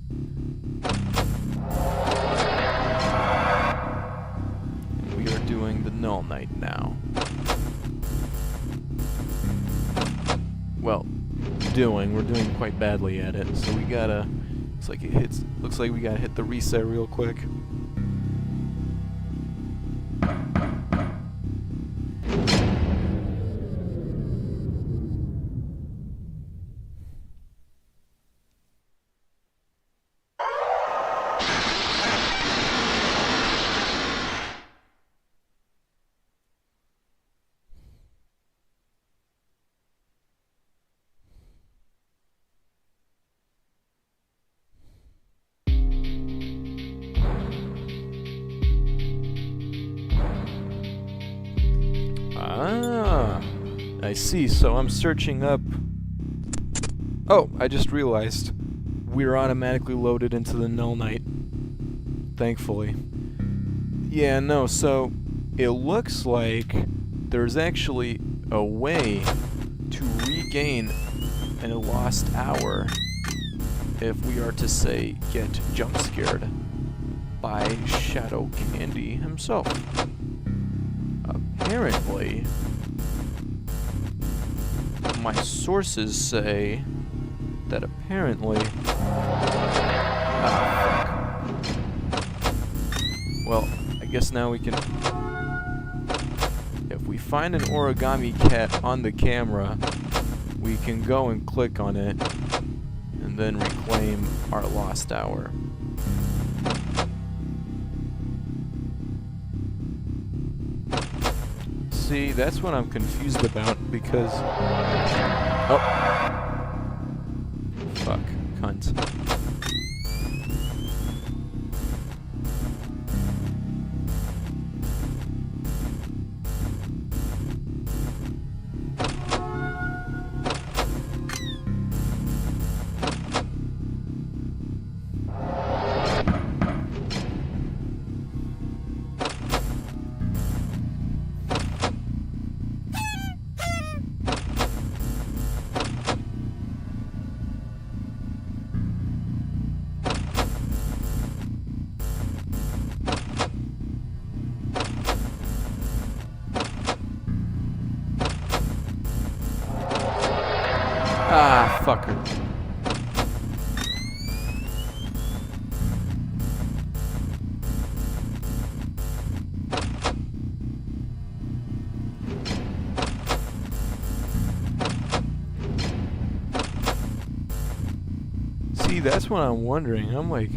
And we are doing the Null Knight now. Well, we're doing quite badly at it, so we gotta... Looks like we gotta hit the reset real quick. I see, so I'm searching up... Oh, I just realized we're automatically loaded into the Null Knight. Thankfully. Yeah, no, so it looks like there's actually a way to regain a lost hour if we are to, say, get jump scared by Shadow Candy himself. Apparently... my sources say that apparently... Well, I guess now we can... If we find an origami cat on the camera, we can go and click on it and then reclaim our lost hour. See, that's what I'm confused about, because... Oh. Fuck. Cunt. Ah, fucker. See, that's what I'm wondering. I'm like,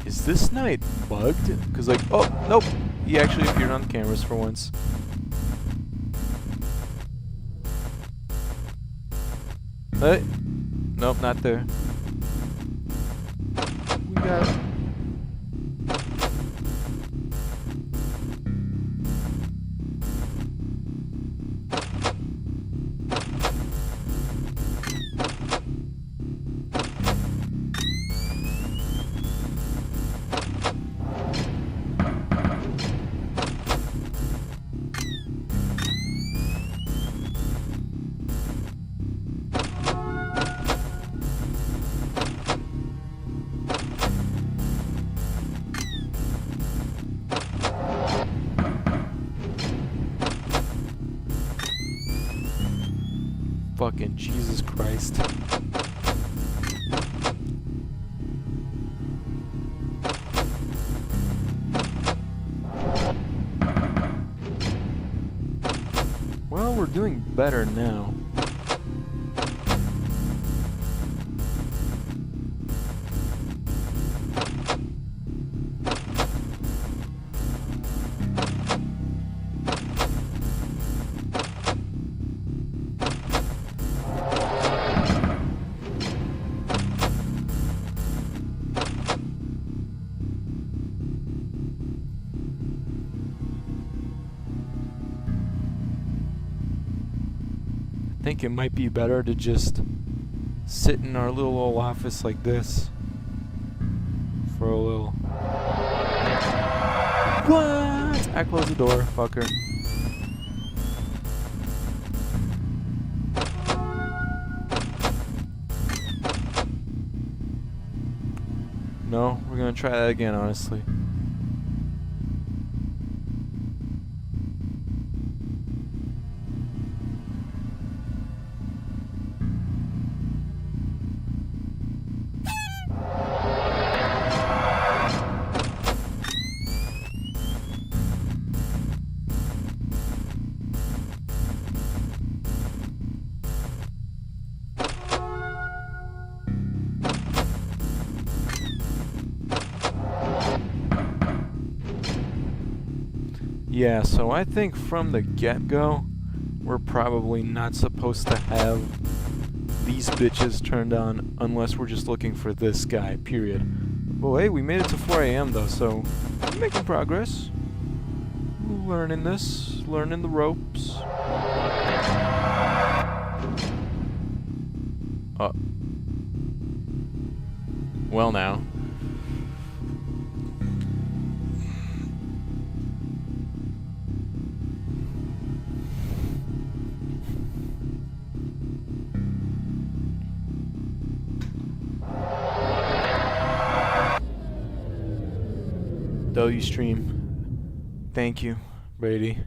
is this night bugged? Because, like, oh, nope. He actually appeared on the cameras for once. Nope, not there. got it. Fucking Jesus Christ. Well, we're doing better now. I think it might be better to just sit in our little old office like this for a little. What? I closed the door, fucker. No, we're gonna try that again, honestly. Yeah, so I think from the get-go, we're probably not supposed to have these bitches turned on unless we're just looking for this guy, period. Well, hey, we made it to 4 a.m. though, so we're making progress. Learning this, learning the ropes. Well now. W stream. Thank you, Brady.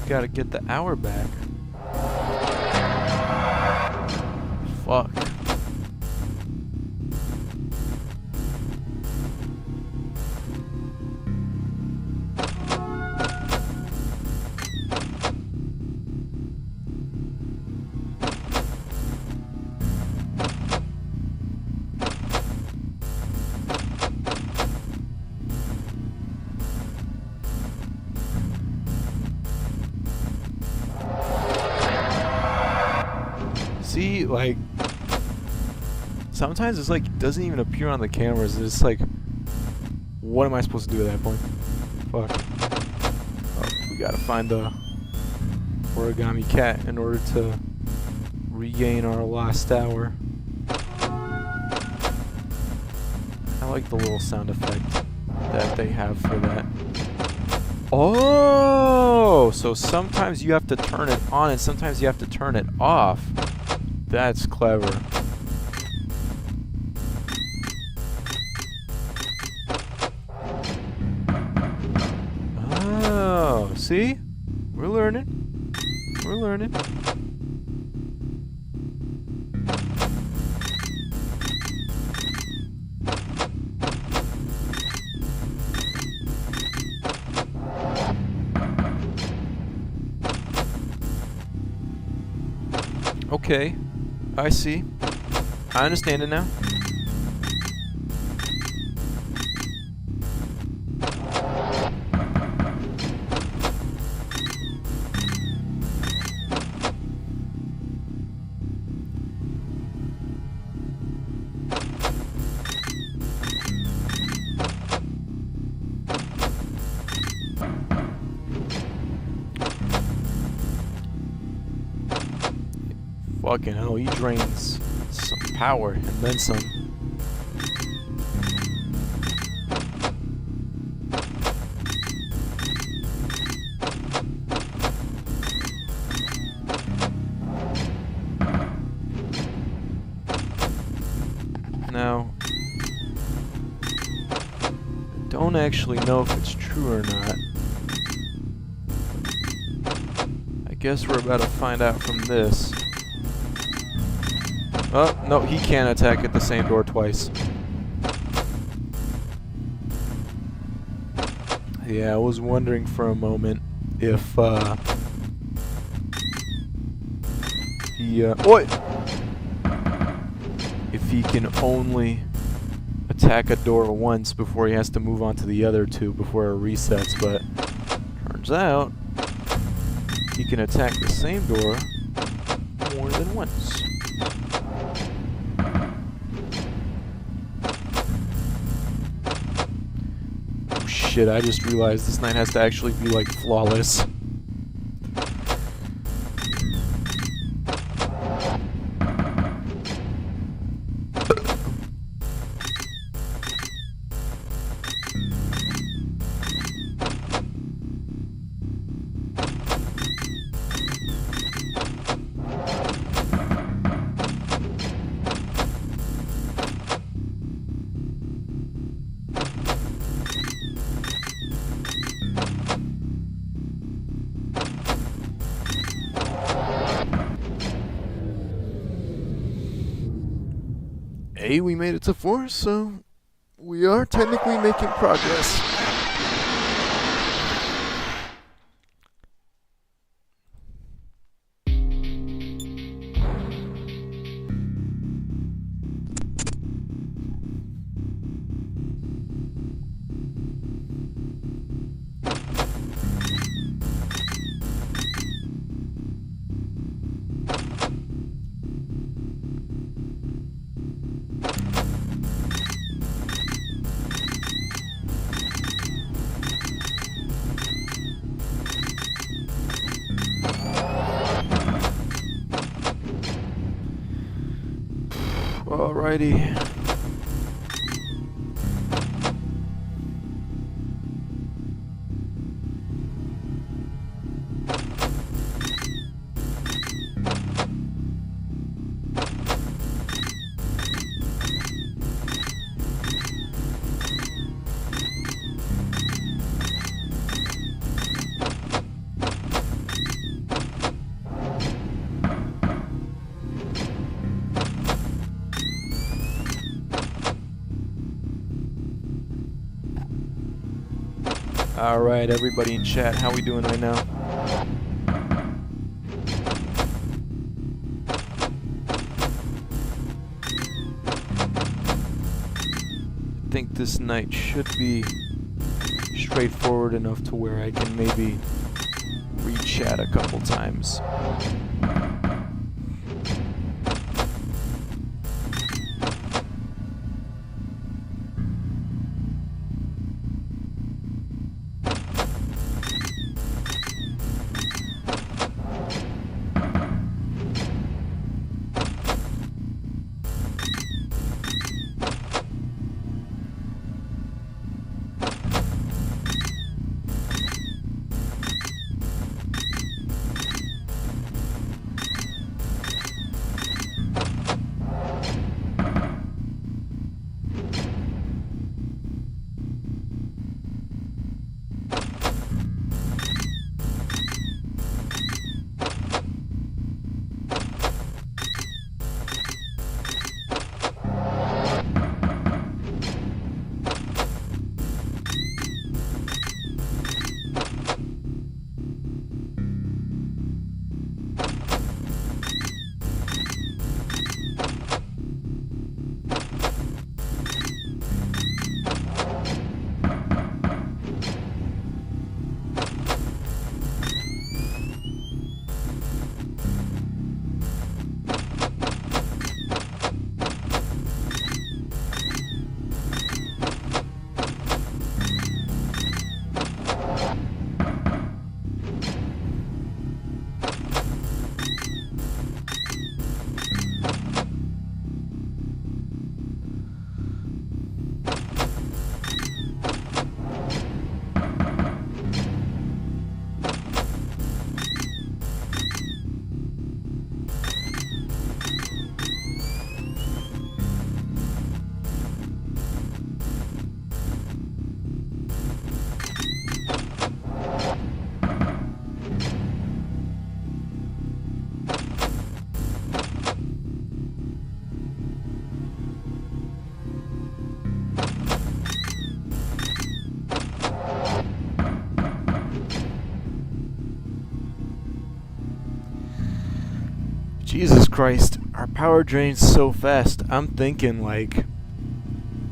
Gotta get the hour back. Fuck. See, like, sometimes it's like it doesn't even appear on the cameras. It's like, what am I supposed to do at that point? Fuck. Oh, we gotta find the origami cat in order to regain our lost hour. I like the little sound effect that they have for that. Oh, so sometimes you have to turn it on and sometimes you have to turn it off. That's clever. Oh, see? We're learning. We're learning. Okay, I see. I understand it now. Fucking hell, he drains some power and then some. Now, I don't actually know if it's true or not. I guess we're about to find out from this. Oh, no, he can't attack at the same door twice. Yeah, I was wondering for a moment if, if he can only attack a door once before he has to move on to the other two before it resets, but turns out he can attack the same door more than once. Shit, I just realized this night has to actually be like flawless. Hey, we made it to 4, so we are technically making progress. Alrighty. Alright, everybody in chat, how we doing right now? I think this night should be straightforward enough to where I can maybe read chat a couple times. Jesus Christ, our power drains so fast. I'm thinking, like,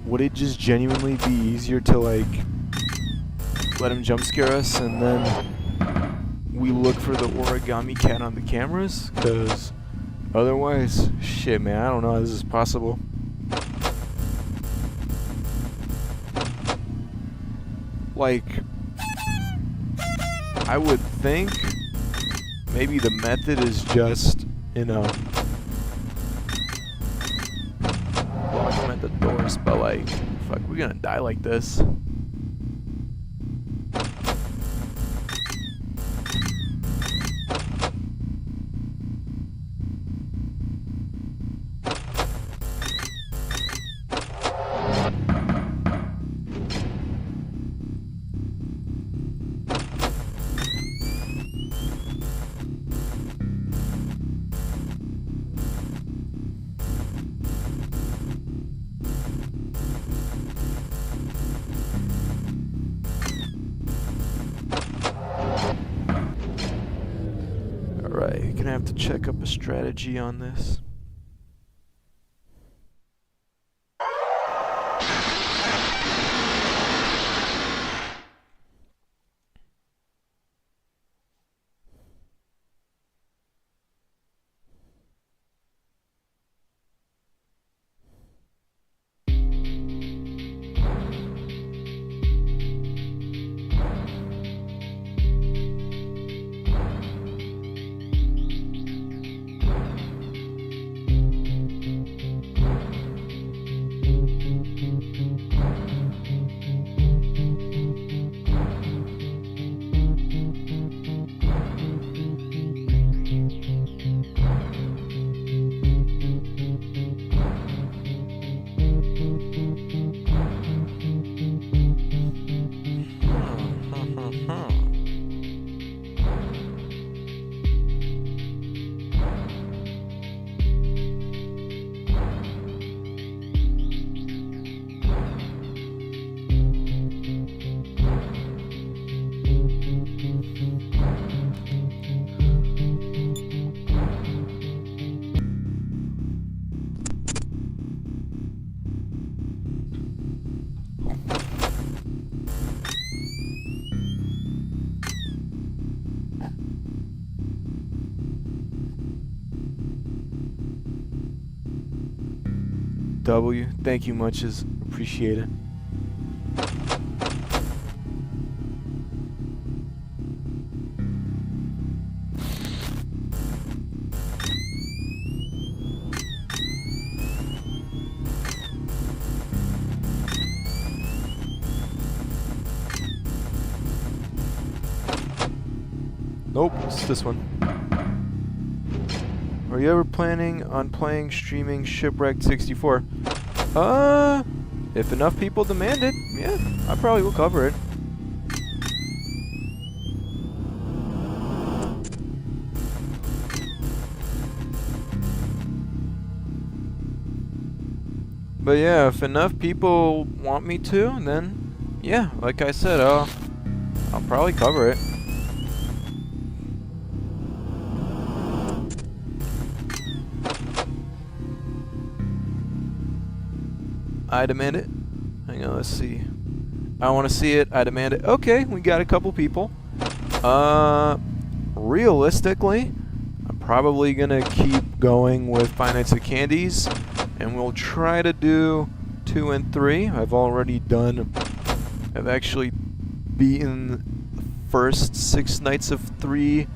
would it just genuinely be easier to, like, let him jump scare us and then we look for the origami cat on the cameras? Because otherwise, shit, man, I don't know how this is possible. Like, I would think maybe the method is just, you know, lock them at the doors, but like, fuck, we're gonna die like this. Alright, gonna have to check up a strategy on this. W, thank you much, is appreciated. Nope, it's this one. Are you ever planning on streaming Shipwrecked 64? If enough people demand it, yeah, I probably will cover it. But yeah, if enough people want me to, then yeah, like I said, I'll probably cover it. I demand it. Hang on, let's see. I want to see it. I demand it. Okay, we got a couple people. Realistically, I'm probably gonna keep going with Five Nights at Candy's, and we'll try to do 2 and 3. I've actually beaten the first 6 nights of 3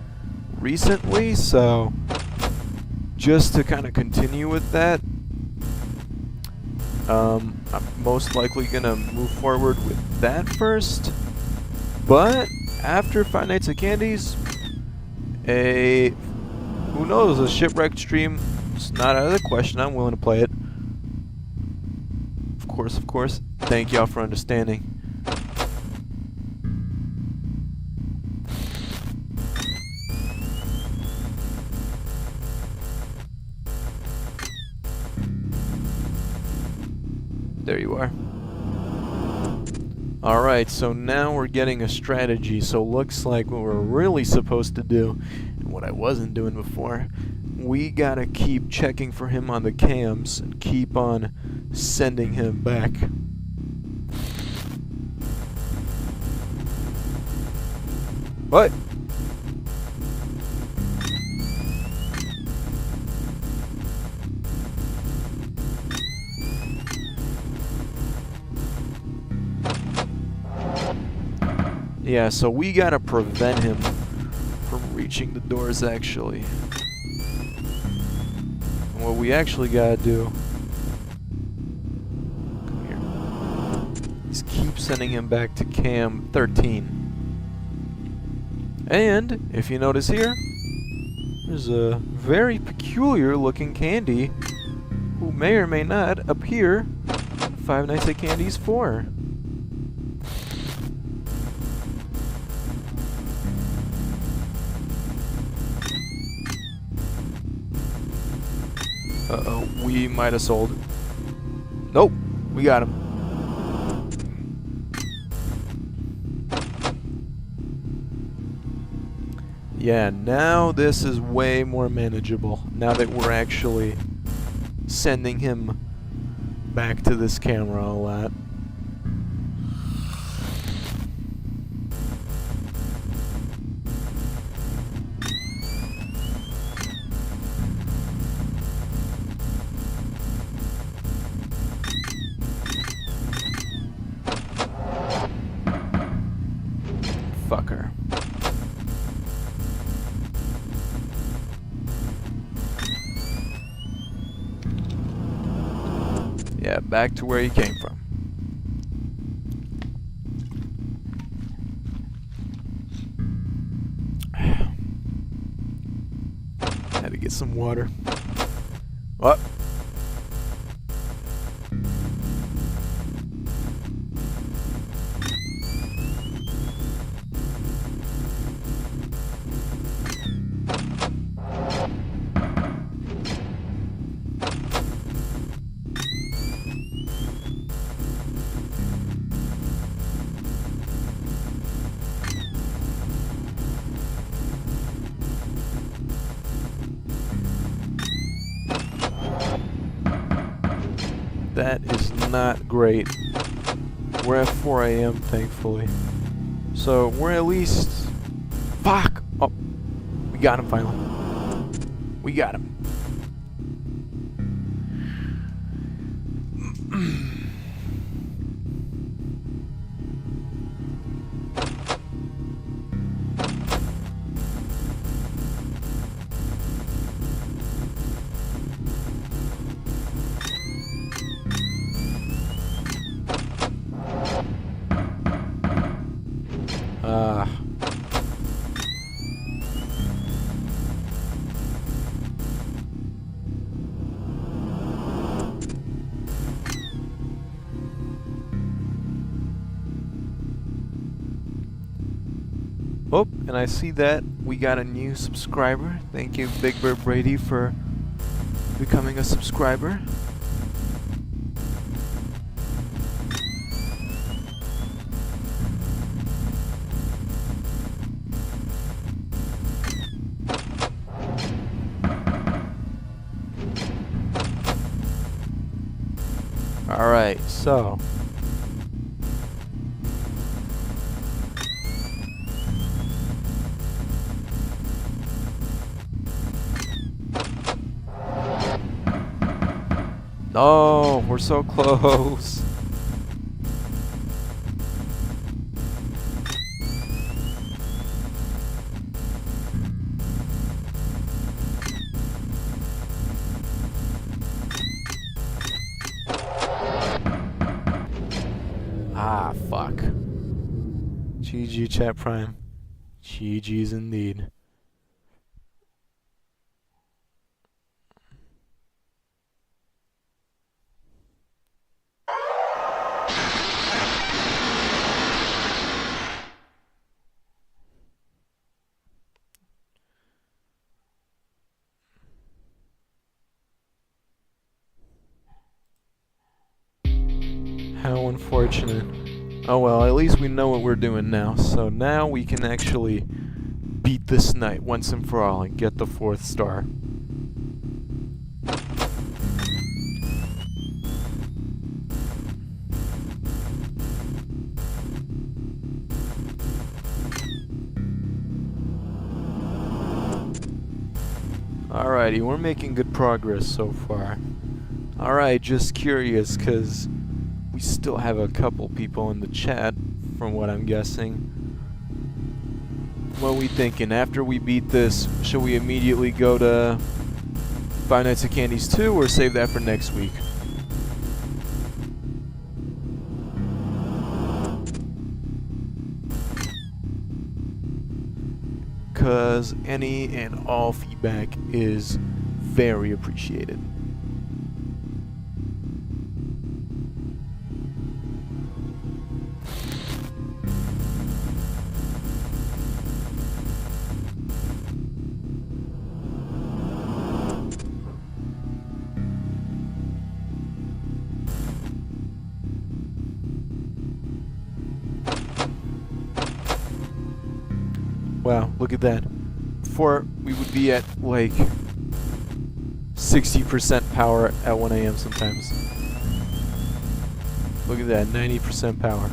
recently, so just to kind of continue with that, I'm most likely gonna move forward with that first. But after Five Nights at Candy's, who knows, a Shipwrecked stream is not out of the question. I'm willing to play it. Of course. Thank y'all for understanding. There you are. Alright, so now we're getting a strategy. So looks like what we're really supposed to do, and what I wasn't doing before, we gotta keep checking for him on the cams and keep on sending him back. What? Yeah, so we gotta prevent him from reaching the doors, actually. And what we actually gotta do... Come here. Is keep sending him back to cam 13. And, if you notice here, there's a very peculiar looking candy who may or may not appear in Five Nights at Candy's 4. Uh-oh, we might have sold. Nope, we got him. Yeah, now this is way more manageable. Now that we're actually sending him back to this camera a lot. Fucker. Yeah, back to where he came from. Had to get some water. What? That is not great. We're at 4 a.m. thankfully. So we're at least... Fuck! Oh, we got him finally. We got him. Oh, and I see that we got a new subscriber. Thank you, Big Bird Brady, for becoming a subscriber. Alright, so... No, we're so close. Ah, fuck. GG, Chat Prime. GG's indeed. How unfortunate. Oh well, at least we know what we're doing now. So now we can actually beat this night once and for all and get the 4th star. Alrighty, we're making good progress so far. Alright, just curious, because we still have a couple people in the chat, from what I'm guessing. What are we thinking? After we beat this, should we immediately go to Five Nights at Candy's 2, or save that for next week? Because any and all feedback is very appreciated. Wow, look at that. Before, we would be at, like, 60% power at 1 AM sometimes. Look at that, 90% power.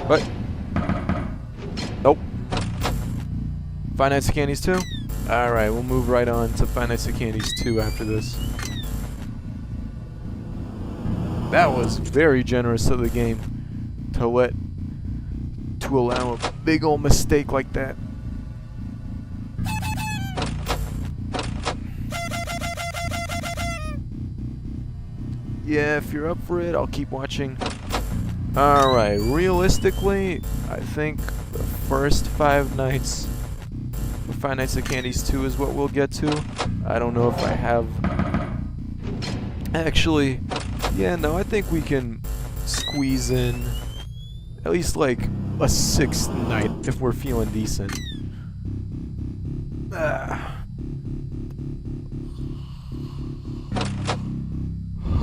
What? Nope. Five Nights at Candy's 2? Alright, we'll move right on to Five Nights at Candy's 2 after this. That was very generous of the game to allow a big old mistake like that. Yeah, if you're up for it, I'll keep watching. Alright, realistically, I think the first Five Nights at Candy's 2 is what we'll get to. I don't know if I have... Actually, yeah, no, I think we can squeeze in at least like a 6th night if we're feeling decent.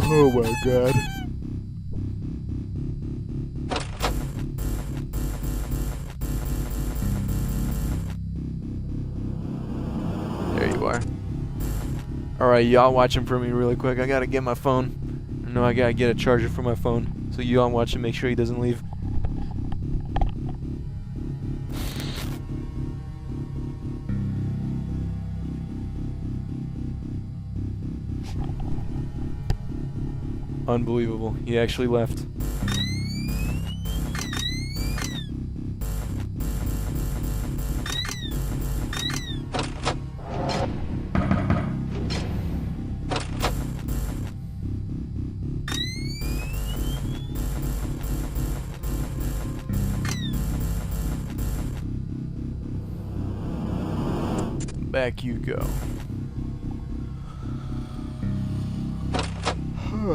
Oh my god. There you are. Alright, y'all watching for me really quick. I gotta get my phone. I gotta get a charger for my phone. So y'all watching, make sure he doesn't leave. Unbelievable. He actually left. Back you go. Ho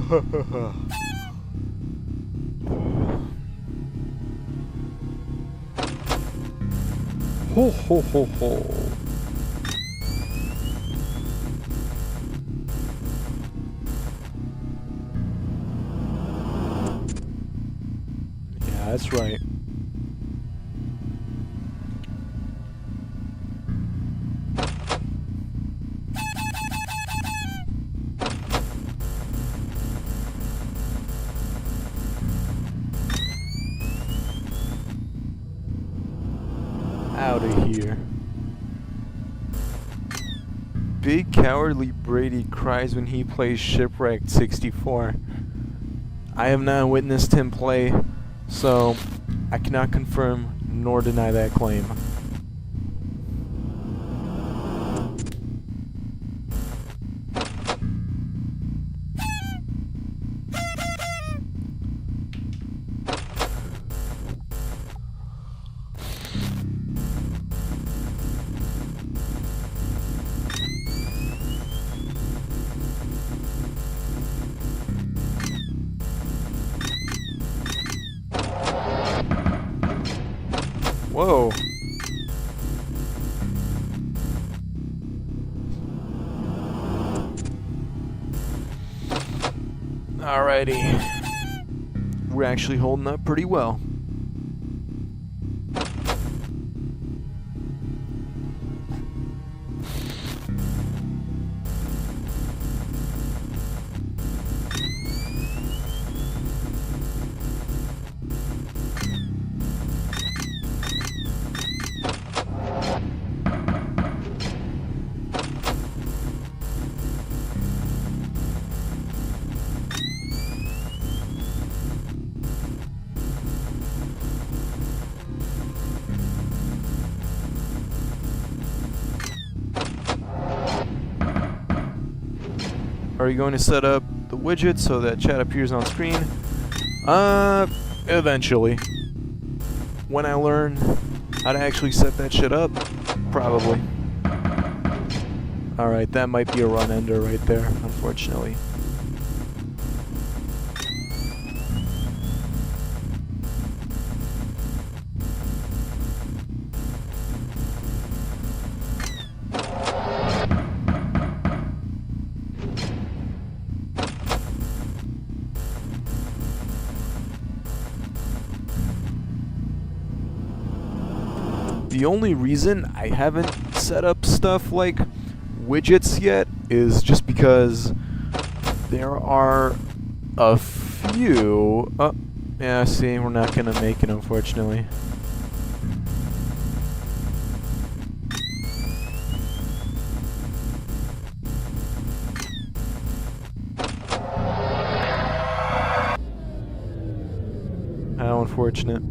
ho ho ho. Yeah, that's right. Out of here. Big Cowardly Brady cries when he plays Shipwrecked 64. I have not witnessed him play, so I cannot confirm nor deny that claim. Whoa. Alrighty. We're actually holding up pretty well. Are you going to set up the widget so that chat appears on screen? Eventually. When I learn how to actually set that shit up, probably. Alright, that might be a run ender right there, unfortunately. The only reason I haven't set up stuff like widgets yet is just because there are a few... Oh, yeah, see, we're not gonna make it, unfortunately. How unfortunate.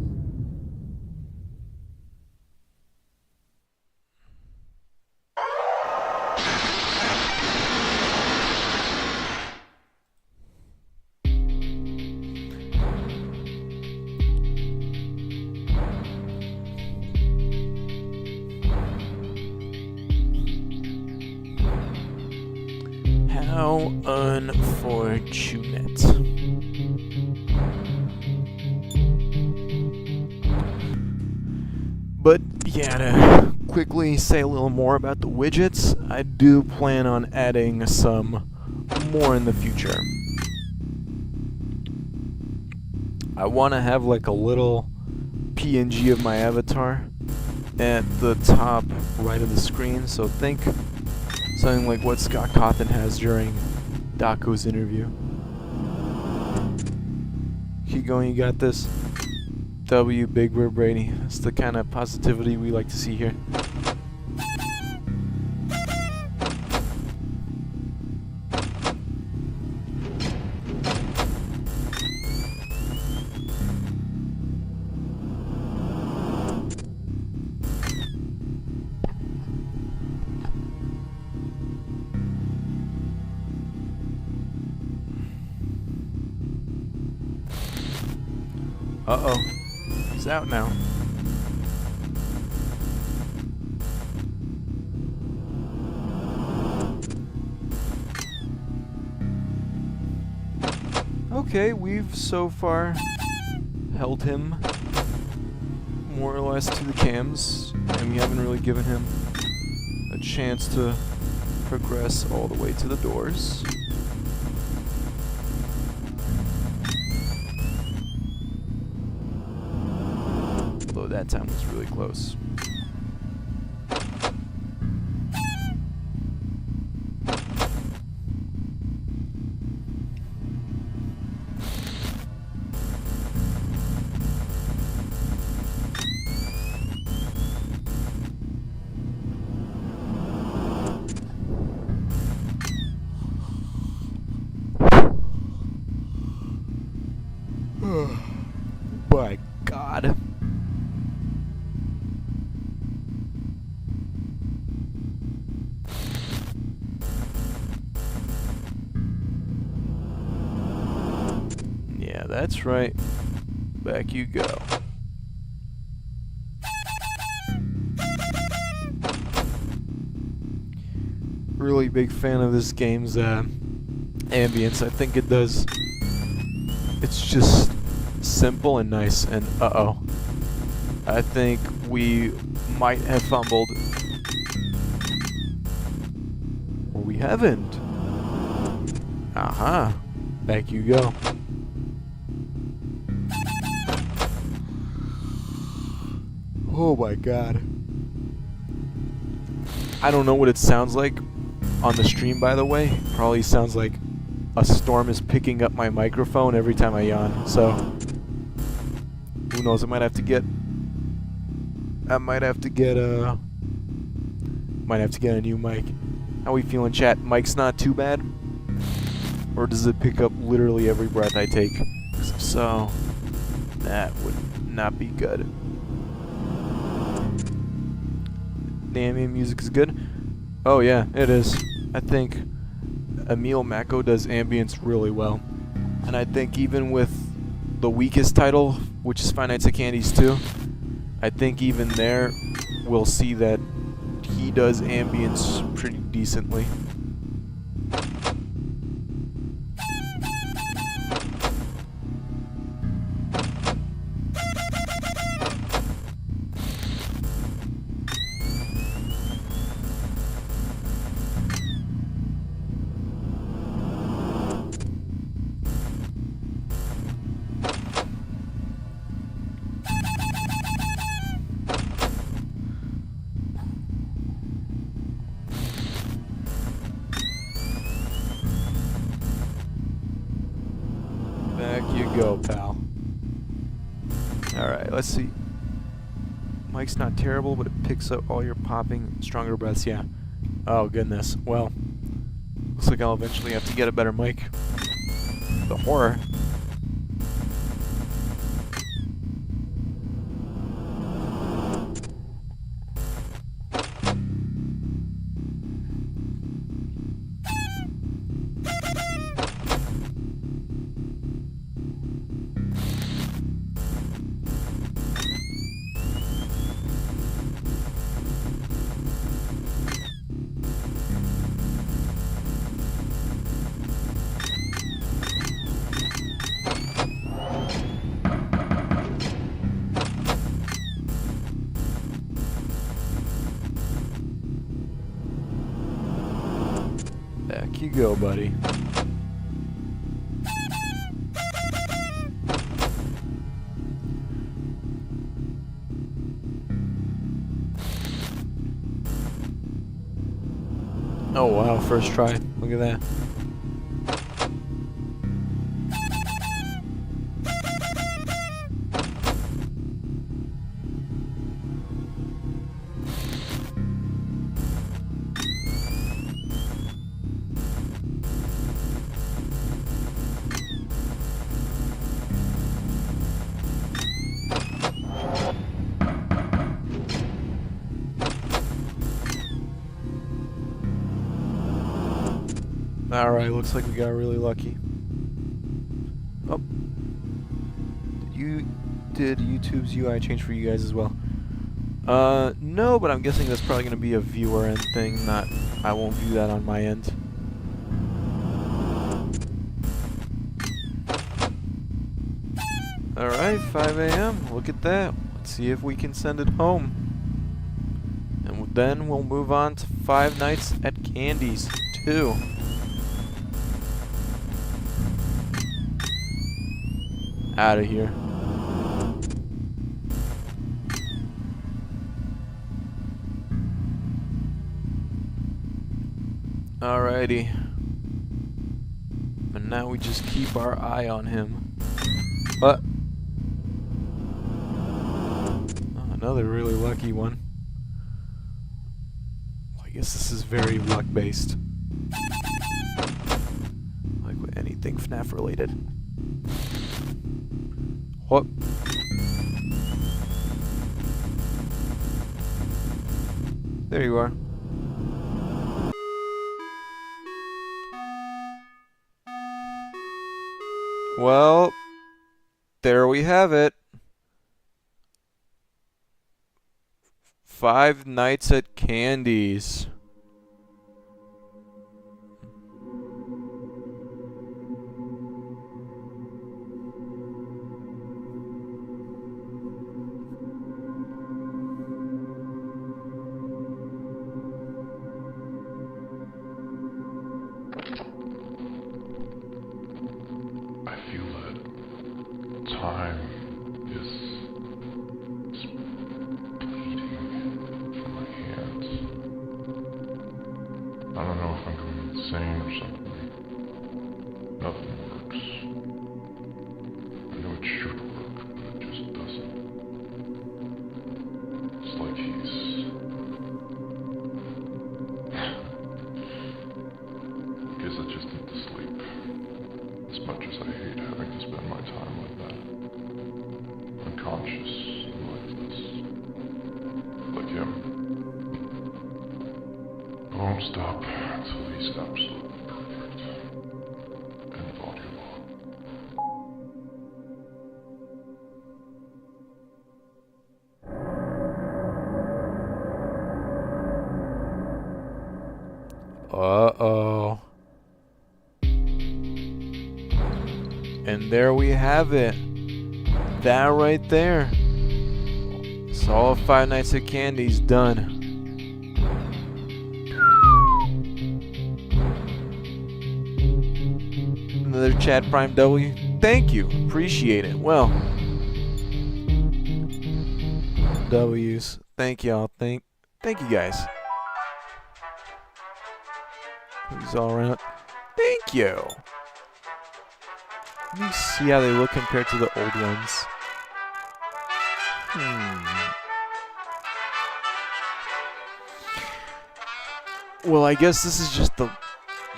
How unfortunate. But yeah, to quickly say a little more about the widgets, I do plan on adding some more in the future. I want to have like a little PNG of my avatar at the top right of the screen, so think something like what Scott Cawthon has during Dako's interview. Keep going, you got this. W, Big Bird Brady. That's the kind of positivity we like to see here. Uh-oh. He's out now. Okay, we've so far held him more or less to the cams, and we haven't really given him a chance to progress all the way to the doors. Although that time was really close. My God. Yeah, that's right. Back you go. Really big fan of this game's ambience. I think it does. It's just simple and nice, and uh-oh. I think we might have fumbled. Or we haven't. Aha. Back you go. Oh my God. I don't know what it sounds like on the stream, by the way. Probably sounds like a storm is picking up my microphone every time I yawn, so who knows, I might have to get a new mic. How we feeling, chat? Mic's not too bad? Or does it pick up literally every breath I take? 'Cause if so, that would not be good. The ambient music is good? Oh yeah, it is. I think Emil Mako does ambience really well. And I think even with the weakest title, which is Five Nights at Candy's 2, I think even there we'll see that he does ambience pretty decently. Back you go, pal. Alright, let's see. Mic's not terrible, but it picks up all your popping, stronger breaths, yeah. Oh, goodness. Well, looks like I'll eventually have to get a better mic. The horror. Back you go, buddy. Oh wow, first try. Look at that. Alright, looks like we got really lucky. Oh. Did YouTube's UI change for you guys as well? No, but I'm guessing that's probably going to be a viewer end thing, not... I won't view that on my end. Alright, 5 a.m. Look at that. Let's see if we can send it home. And then we'll move on to Five Nights at Candy's 2. Out of here. Alrighty. And now we just keep our eye on him. But oh, another really lucky one. Well, I guess this is very luck based. Like with anything FNAF related. What? There you are. Well, there we have it. Five Nights at Candy's. Time is bleeding from my hands. I don't know if I'm going insane or something. Nothing works. I know it should work, but it just doesn't. It's like I guess I just need to sleep. As much as I hate having to spend my time like that. Unconscious and lifeless. Like him. I won't stop until he's absolutely perfect. Uh-oh. And there we have it. That right there. So all of Five Nights at Candy's done. Another Chad Prime W. Thank you. Appreciate it. Well, W's. Thank y'all. Thank you guys. Who's all around? Thank you. Let me see how they look compared to the old ones. Well, I guess this is just the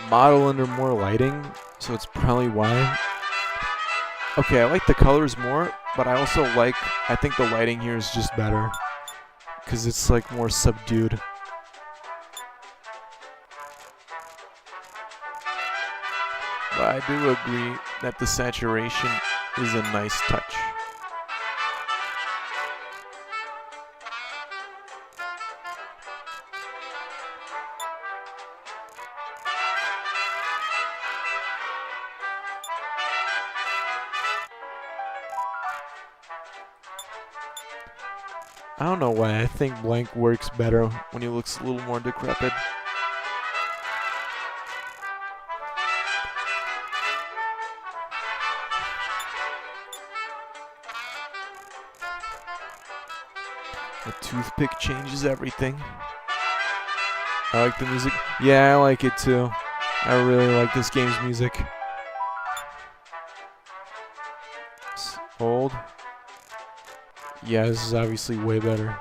model under more lighting, so it's probably why. Okay, I like the colors more, but I also like, I think the lighting here is just better, because it's like more subdued. But I do agree that the saturation is a nice touch. I don't know why, I think blank works better when he looks a little more decrepit. The toothpick changes everything. I like the music. Yeah, I like it too. I really like this game's music. It's old. Yeah, this is obviously way better.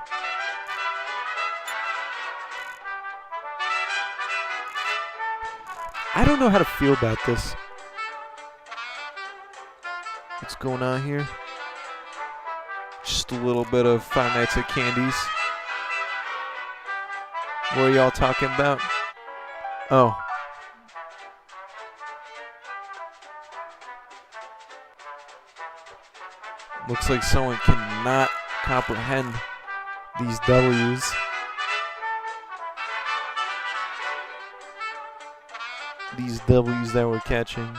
I don't know how to feel about this. What's going on here? Just a little bit of Five Nights at Candy's. What are y'all talking about? Oh. Looks like someone cannot comprehend these W's. These W's that we're catching.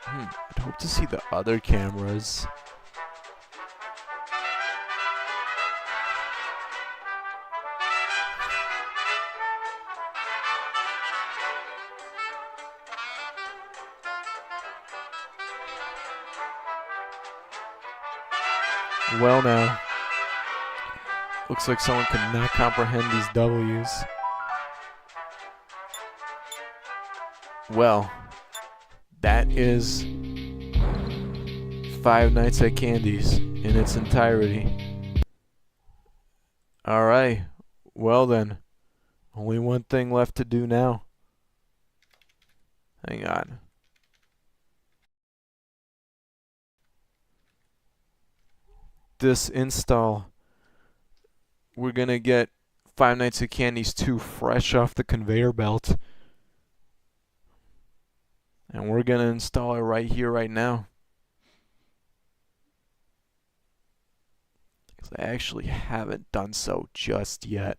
I'd hope to see the other cameras. Well now. Looks like someone could not comprehend these W's. Well, that is Five Nights at Candy's in its entirety. Alright, well then, only one thing left to do now. Hang on. This install, we're gonna get Five Nights at Candy's 2 fresh off the conveyor belt. And we're gonna install it right here, right now. Because I actually haven't done so just yet.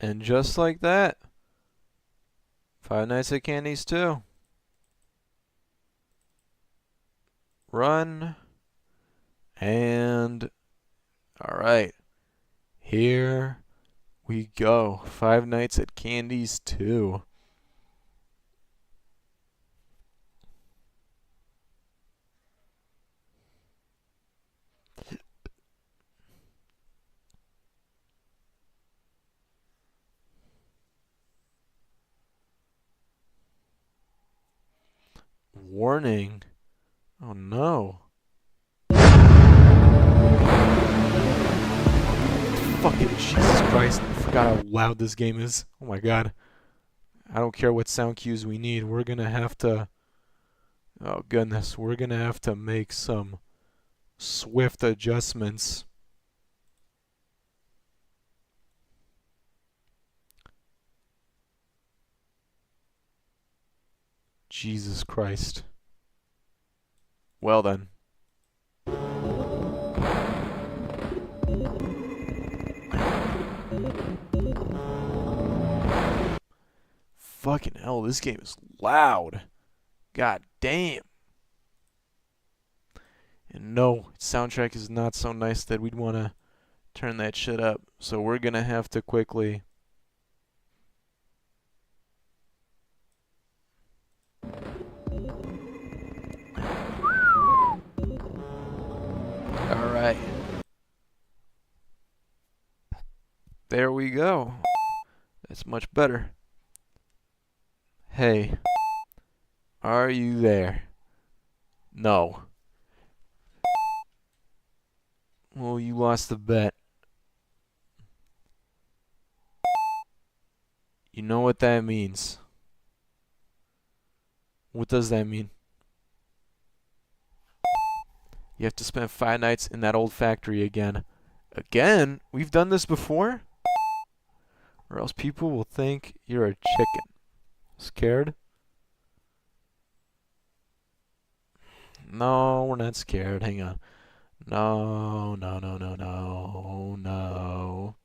And just like that, Five Nights at Candy's 2. Run. And alright. Here we go. Five Nights at Candy's 2. Warning. Oh no. Fucking Jesus Christ. I forgot how loud this game is. Oh my god. I don't care what sound cues we need. We're gonna have to... Oh goodness. We're gonna have to make some swift adjustments. Jesus Christ. Well then. Fucking hell, this game is loud. God damn. And no, its soundtrack is not so nice that we'd want to turn that shit up. So we're gonna have to quickly... Alright. There we go. That's much better. Hey. Are you there? No. Well, you lost the bet. You know what that means. What does that mean? You have to spend 5 nights in that old factory again. Again? We've done this before? Or else people will think you're a chicken. Scared? No, we're not scared. Hang on. No, no, no, no, no, no.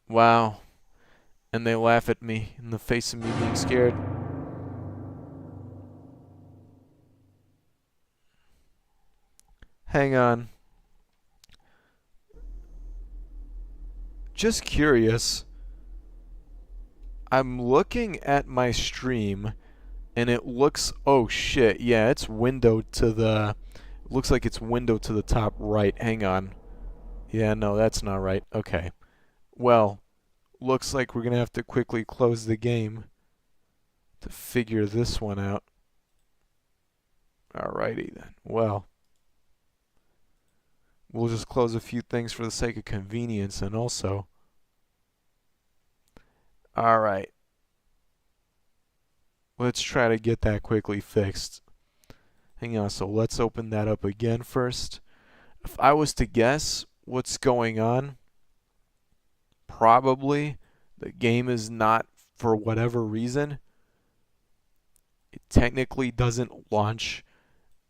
Wow. And they laugh at me in the face of me being scared. Hang on. Just curious. I'm looking at my stream and it looks, oh shit, yeah, it's windowed to the, looks like it's windowed to the top right. Hang on. Yeah, no, that's not right. Okay. Well, looks like we're gonna have to quickly close the game to figure this one out. Alrighty then. Well, we'll just close a few things for the sake of convenience and also... Alright. Let's try to get that quickly fixed. Hang on, so let's open that up again first. If I was to guess what's going on, probably the game is not, for whatever reason, it technically doesn't launch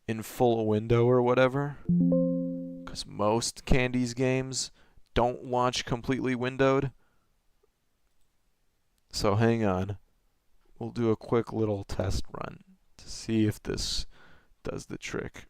in full window or whatever. Because most Candy's games don't launch completely windowed. So hang on. We'll do a quick little test run to see if this does the trick.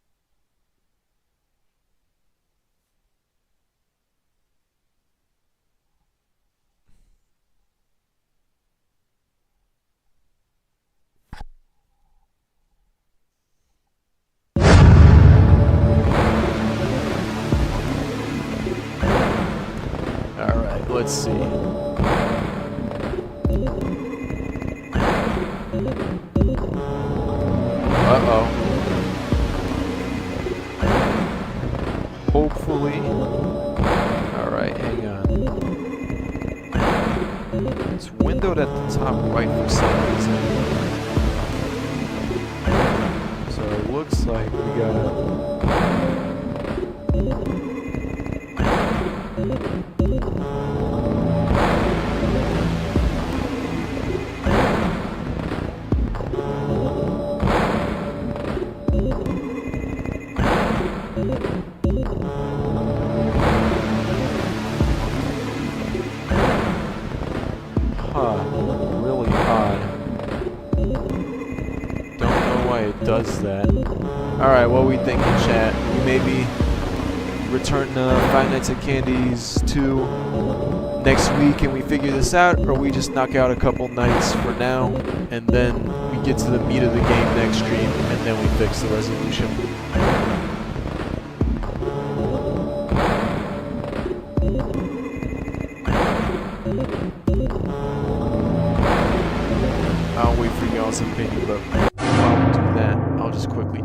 Alright, let's see. Uh-oh. Hopefully. Alright, hang on. It's windowed at the top right for some reason. So it looks like we gotta... Really odd. Don't know why it does that. Alright, what we thinking, chat? We maybe return to Five Nights at Candy's 2 next week and we figure this out, or we just knock out a couple nights for now and then we get to the meat of the game next stream and then we fix the resolution.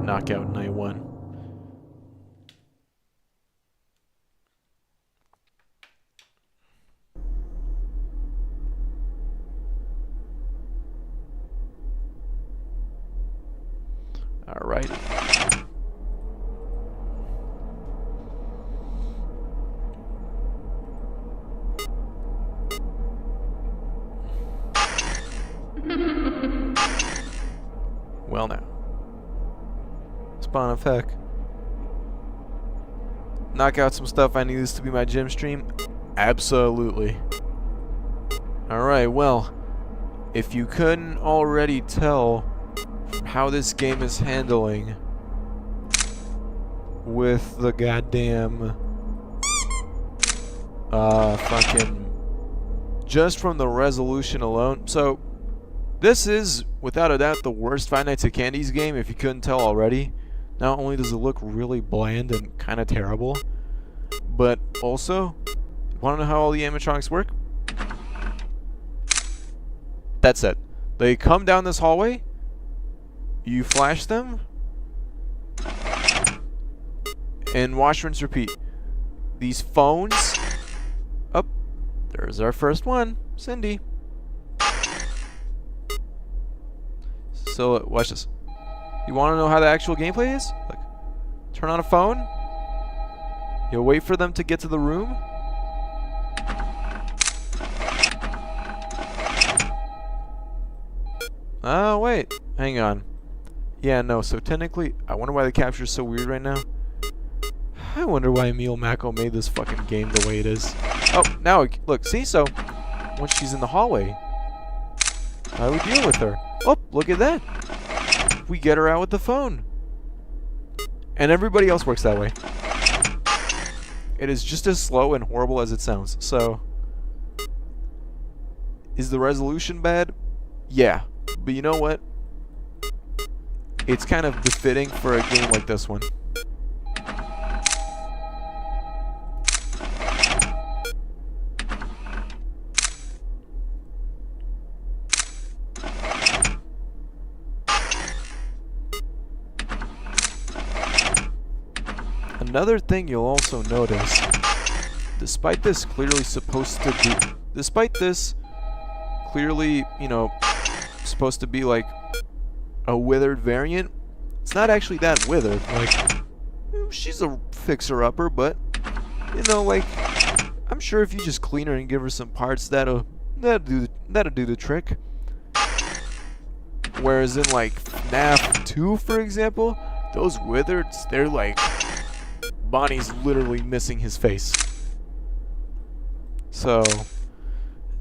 Knockout Night 1. Alright. Well now. Spawn FNAC. Knock out some stuff. I need this to be my gym stream. Absolutely. Alright, well, if you couldn't already tell from how this game is handling with the goddamn fucking just from the resolution alone. So this is without a doubt the worst Five Nights at Candy's game, if you couldn't tell already. Not only does it look really bland and kind of terrible, but also, want to know how all the animatronics work? That's it. They come down this hallway, you flash them, and wash, rinse, repeat. These phones... Oh, there's our first one. Cindy. So, watch this. You want to know how the actual gameplay is? Like, turn on a phone. You'll wait for them to get to the room. Oh, wait. Hang on. Yeah, no, so technically, I wonder why the capture is so weird right now. I wonder why Emil Mako made this fucking game the way it is. Oh, now, look, see? So, once she's in the hallway, how do we deal with her? Oh, look at that. We get her out with the phone. And everybody else works that way. It is just as slow and horrible as it sounds. So, is the resolution bad? Yeah. But you know what? It's kind of befitting for a game like this one. Another thing you'll also notice, despite this clearly, you know, supposed to be like a withered variant, it's not actually that withered. Like, she's a fixer-upper, but, you know, like, I'm sure if you just clean her and give her some parts, that'll do the trick. Whereas in like FNAF 2, for example, those withereds, they're like, Bonnie's literally missing his face. So,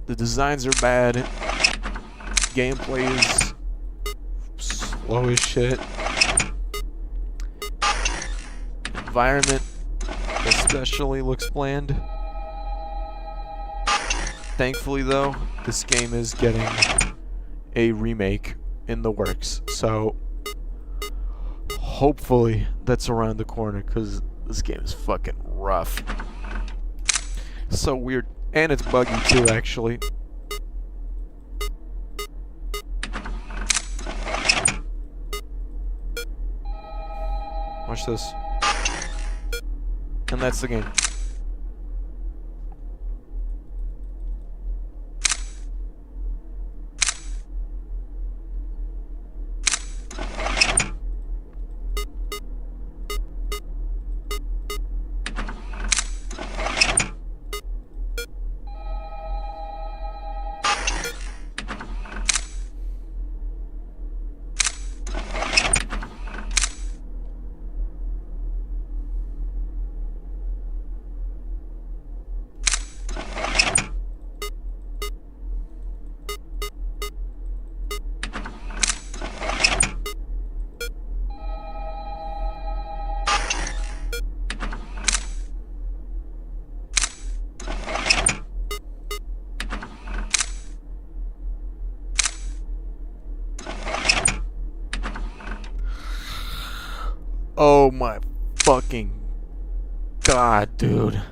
the designs are bad. Gameplay is slow as shit. Environment especially looks bland. Thankfully though, this game is getting a remake in the works. So, hopefully that's around the corner, because this game is fucking rough. So weird. And it's buggy too, actually. Watch this. And that's the game. Oh my fucking god, dude.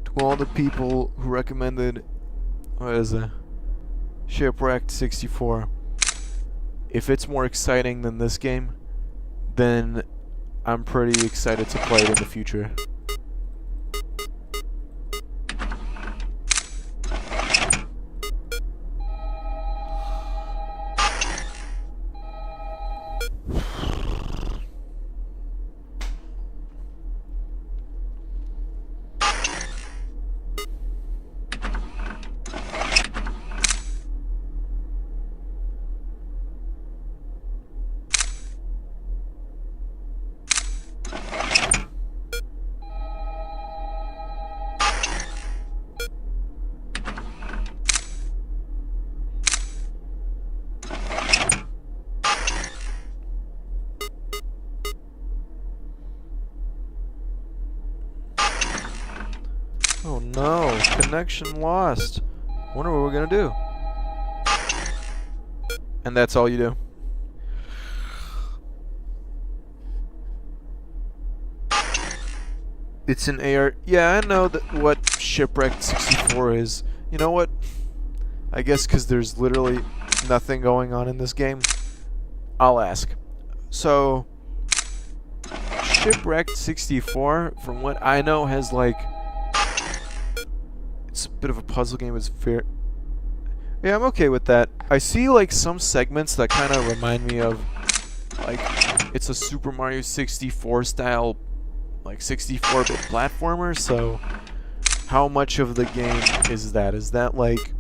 To all the people who recommended, what is it? Shipwrecked 64. If it's more exciting than this game, then I'm pretty excited to play it in the future. Oh no, connection lost. Wonder what we're gonna do. And that's all you do. It's an AR. Yeah, I know that what Shipwrecked 64 is. You know what? I guess because there's literally nothing going on in this game, I'll ask. So, Shipwrecked 64, from what I know, has like, it's a bit of a puzzle game. It's fair. Yeah, I'm okay with that. I see like some segments that kind of remind me of, like, it's a Super Mario 64 style, like 64-bit platformer. So, how much of the game is that? Is that like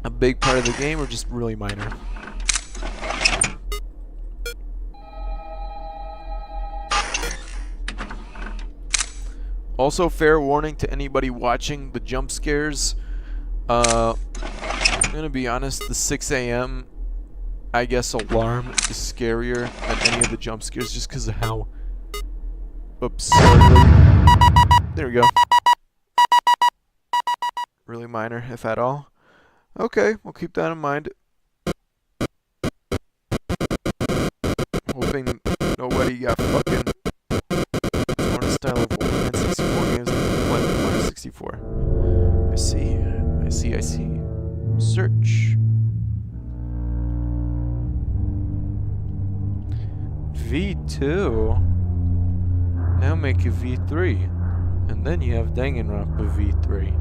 a big part of the game or just really minor? Also, fair warning to anybody watching the jump scares. I'm gonna be honest, the 6 a.m. I guess alarm is scarier than any of the jump scares just because of how absurdly. There we go. Really minor, if at all. Okay, we'll keep that in mind. Hoping nobody got fucking torn style of old N64 games and playing Mario 64. I see. I see. Search. V2. Now make it V3. And then you have Danganronpa V3.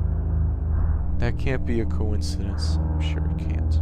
That can't be a coincidence. I'm sure it can't.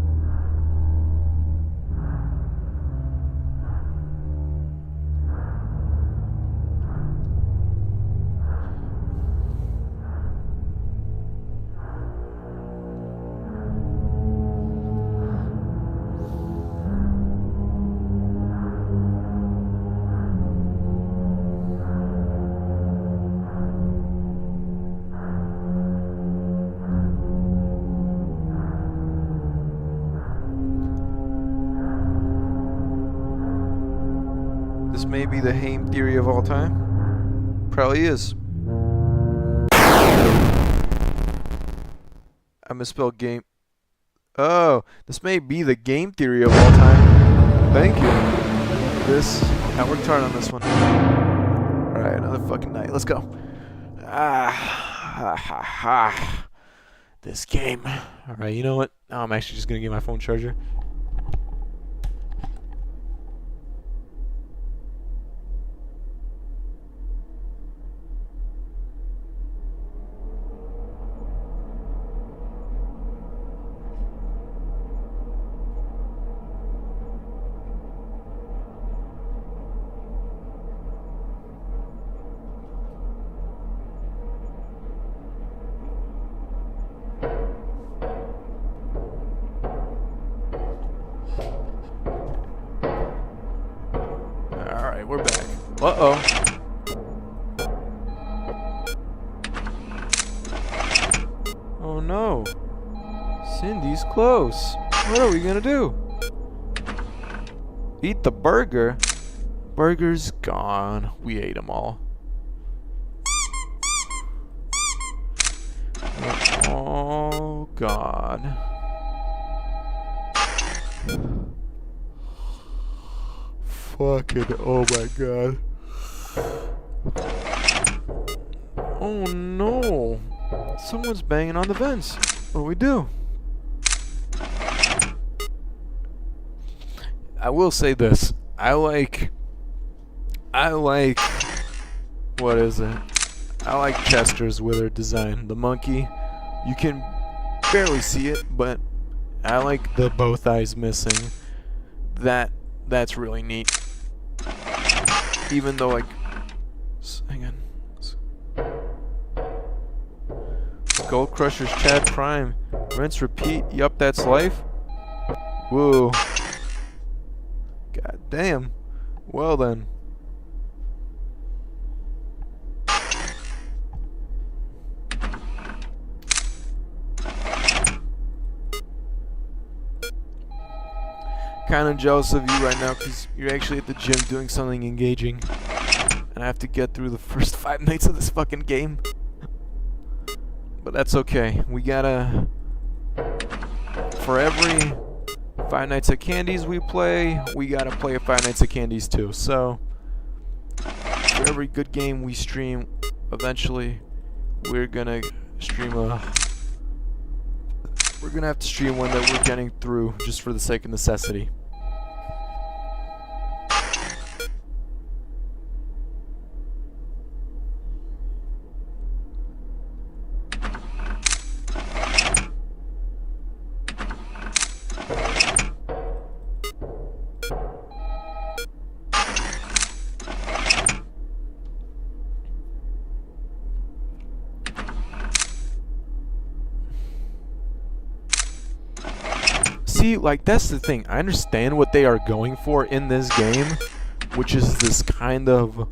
This may be the Haim theory of all time. Probably is. I misspelled game. Oh, this may be the game theory of all time. Thank you. I worked hard on this one. Alright, another fucking night. Let's go. This game. Alright, you know what? Now I'm actually just gonna get my phone charger. Alright, we're back. Uh-oh. Oh no. Cindy's close. What are we gonna do? Eat the burger? Burger's gone. We ate them all. They're all gone. Fucking, oh my god. Oh no. Someone's banging on the vents. What do we do? I will say this. I like what is it? I like Chester's Wither design. The monkey, you can barely see it, but I like the both eyes missing. That's really neat. Even though, like, hang on. Gold Crushers Chad Prime. Rinse, repeat. Yup, that's life. Whoa. God damn. Well then. Kind of jealous of you right now because you're actually at the gym doing something engaging. And I have to get through the first 5 nights of this fucking game. But that's okay. We gotta... For every 5 Nights at Candy's we play, we gotta play a 5 Nights at Candy's too. So, for every good game we stream, eventually, we're gonna stream a... We're gonna have to stream one that we're getting through just for the sake of necessity. See, like, that's the thing. I understand what they are going for in this game, which is this kind of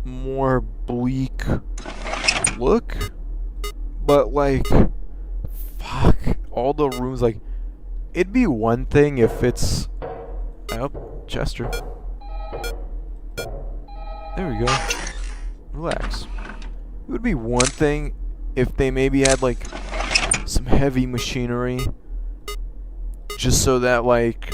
more bleak look. But, like, fuck, all the rooms, like, it'd be one thing if it's... Oh, Chester. There we go. Relax. It would be one thing if they maybe had, like, some heavy machinery, just so that, like,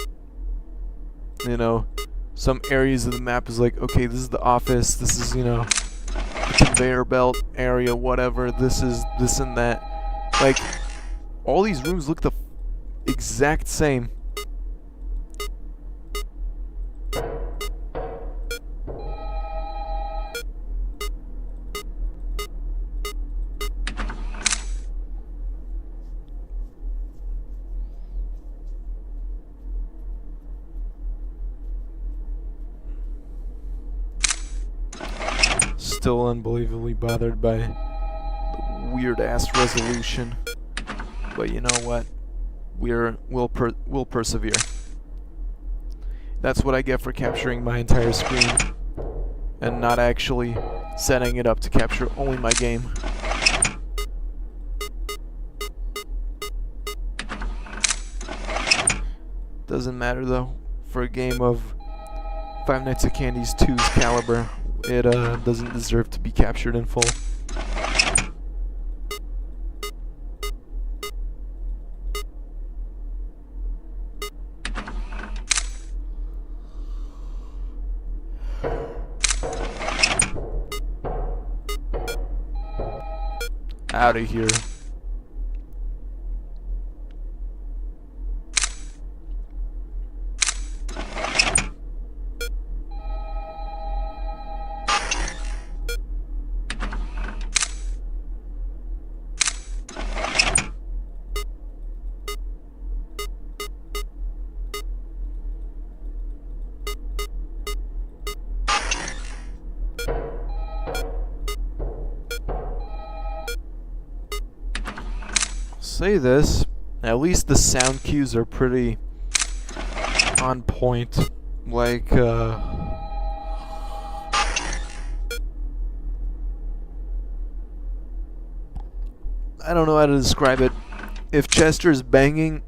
you know, some areas of the map is like, okay, this is the office, this is, you know, the conveyor belt area, whatever, this is this and that. Like, all these rooms look the exact same. Still unbelievably bothered by the weird ass resolution, but you know what? We'll persevere. That's what I get for capturing my entire screen and not actually setting it up to capture only my game. Doesn't matter though. For a game of Five Nights at Candy's 2's caliber, it doesn't deserve to be captured in full. Out of here. Say this, at least the sound cues are pretty on point. Like, I don't know how to describe it. If Chester's banging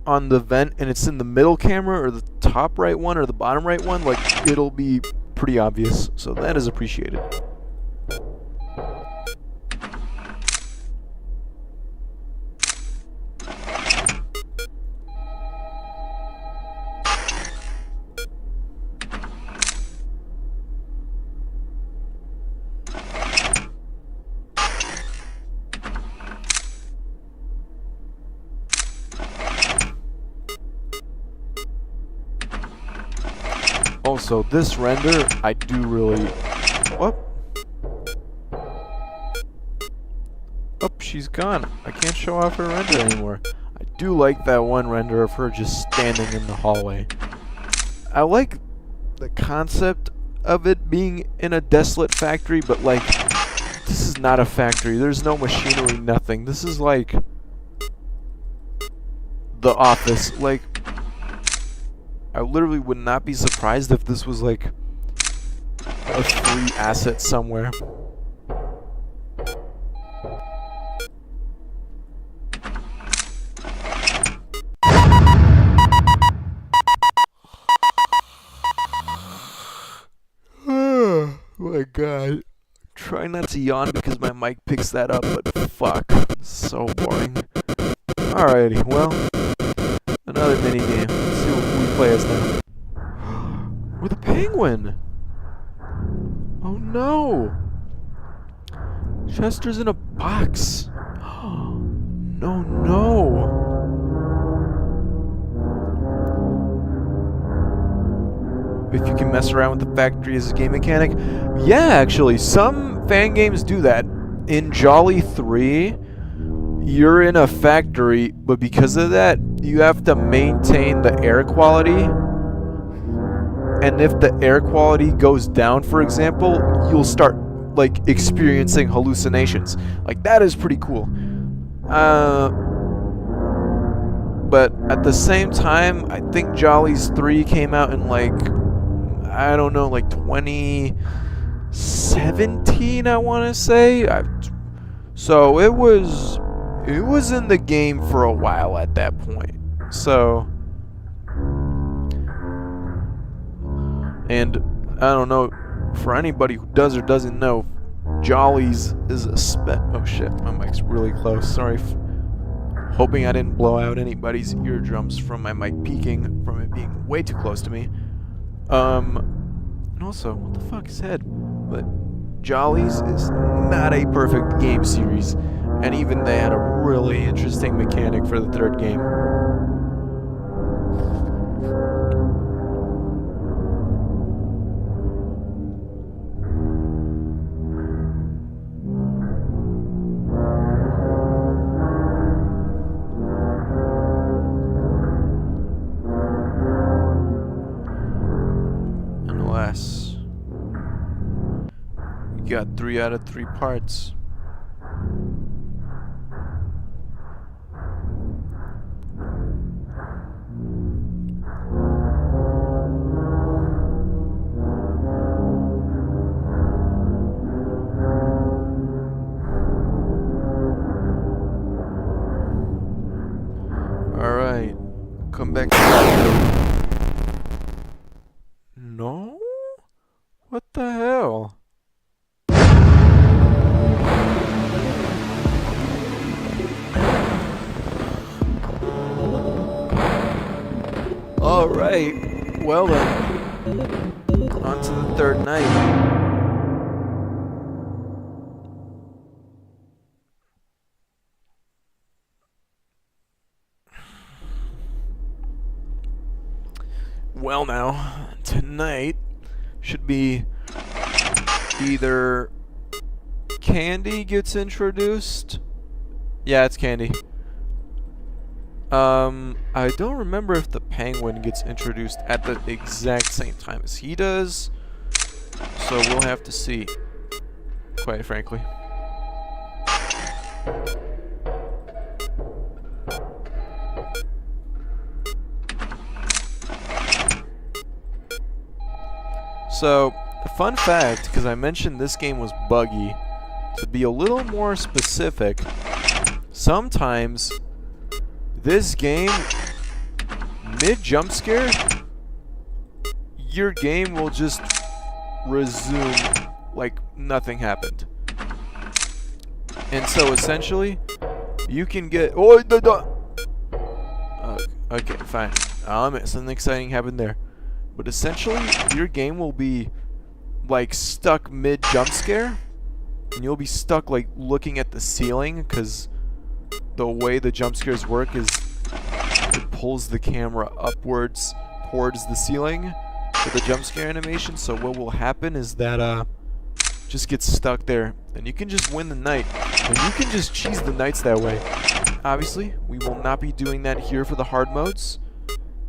on the vent and it's in the middle camera or the top right one or the bottom right one, like, it'll be pretty obvious. So that is appreciated. Also, this render, I do really... What? Oh, she's gone. I can't show off her render anymore. I do like that one render of her just standing in the hallway. I like the concept of it being in a desolate factory, but like, this is not a factory. There's no machinery, nothing. This is like the office. Like, I literally would not be surprised if this was like a free asset somewhere. Oh my god. Try not to yawn because my mic picks that up, but fuck. So boring. Alrighty, well, another minigame. Let's see what we play as now. We're the penguin! Oh no! Chester's in a box! No, no! If you can mess around with the factory as a game mechanic. Yeah, actually, some fan games do that. In Jolly 3, you're in a factory, but because of that, you have to maintain the air quality. And if the air quality goes down, for example, you'll start, like, experiencing hallucinations. Like, that is pretty cool. But at the same time, I think Jolly's 3 came out in, like, I don't know, like 2017, I want to say. So it was in the game for a while at that point. So, and I don't know, for anybody who does or doesn't know, Jolly's is a oh shit, my mic's really close. Sorry. Hoping I didn't blow out anybody's eardrums from my mic peaking from it being way too close to me. And also, what the fuck is head? But Jolly's is not a perfect game series, and even they had a really interesting mechanic for the third game. We got 3 out of 3 parts. Alright, come back to No? What the hell? Alright, well then, on to the third night. Well now, tonight should be either Candy gets introduced. Yeah, it's Candy. I don't remember if the penguin gets introduced at the exact same time as he does. So we'll have to see, quite frankly. So, a fun fact, because I mentioned this game was buggy, to be a little more specific, sometimes this game, mid-jump scare, your game will just resume like nothing happened. And so essentially, you can get... okay, fine. Something exciting happened there. But essentially, your game will be like stuck mid-jump scare, and you'll be stuck like looking at the ceiling, because the way the jump scares work is it pulls the camera upwards towards the ceiling, for the jump scare animation. So what will happen is that just gets stuck there, and you can just win the night, and you can just cheese the nights that way. Obviously, we will not be doing that here for the hard modes.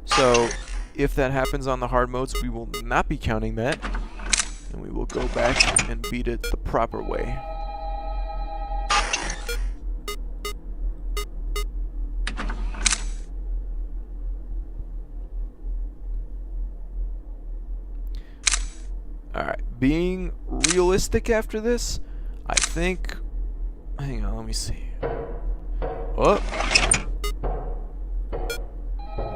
So if that happens on the hard modes, we will not be counting that, and we will go back and beat it the proper way. Alright, being realistic after this, I think... Hang on, let me see. Oh!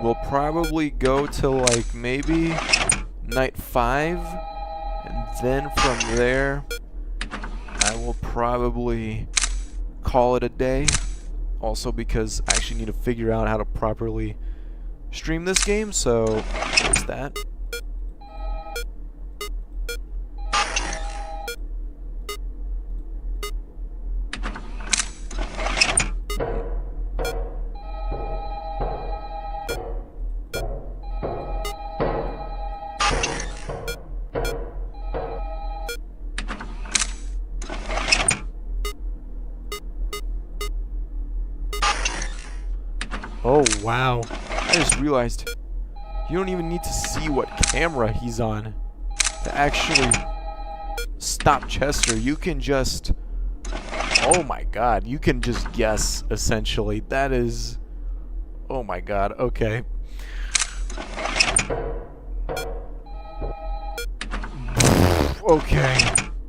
We'll probably go to like maybe night 5, and then from there I will probably call it a day. Also because I actually need to figure out how to properly stream this game, so there's that. Oh wow, I just realized you don't even need to see what camera he's on to actually stop Chester. You can just, oh my god, you can just guess essentially. That is, oh my god, okay.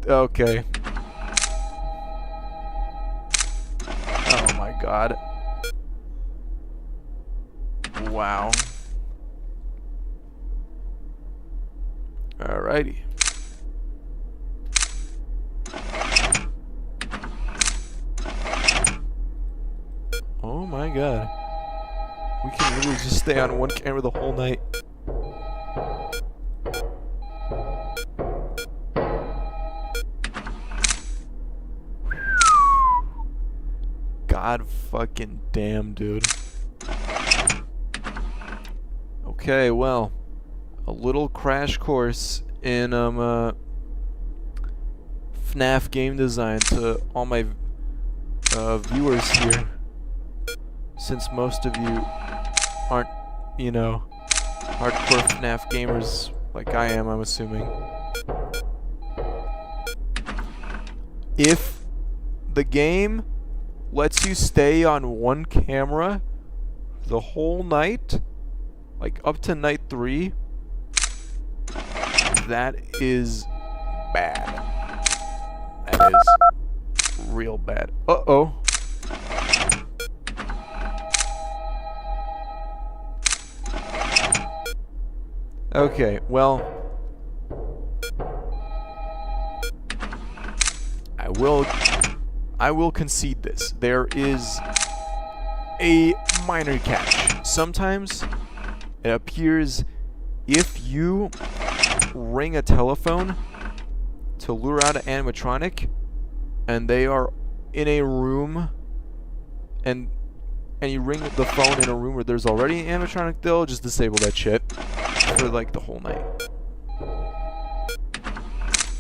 Okay. Oh my god. Wow. Alrighty. Oh my god. We can literally just stay on one camera the whole night. God fucking damn, dude. Okay, well, a little crash course in FNAF game design to all my viewers here, since most of you aren't, you know, hardcore FNAF gamers like I am, I'm assuming. If the game lets you stay on one camera the whole night, like up to night 3, that is bad. That is real bad. Uh-oh. Okay, well, I will concede this. There is a minor catch. Sometimes it appears if you ring a telephone to lure out an animatronic and they are in a room and you ring the phone in a room where there's already an animatronic, they'll just disable that shit for like the whole night.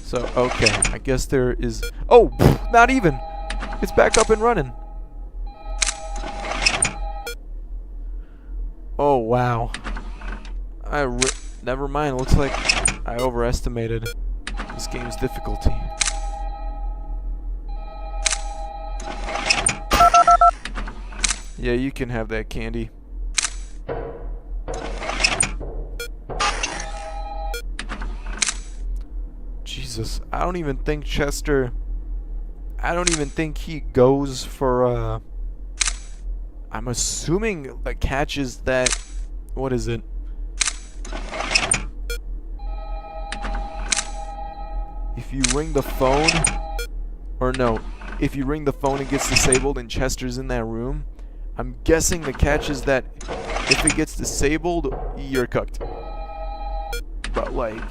So, okay, I guess there is... Oh, not even! It's back up and running. Oh, wow. Never mind, looks like I overestimated this game's difficulty. Yeah, you can have that candy. Jesus, I don't even think Chester... I don't even think he goes for, I'm assuming the catch is that... What is it? If you ring the phone... Or no, if you ring the phone and gets disabled and Chester's in that room, I'm guessing the catch is that if it gets disabled, you're cooked. But like...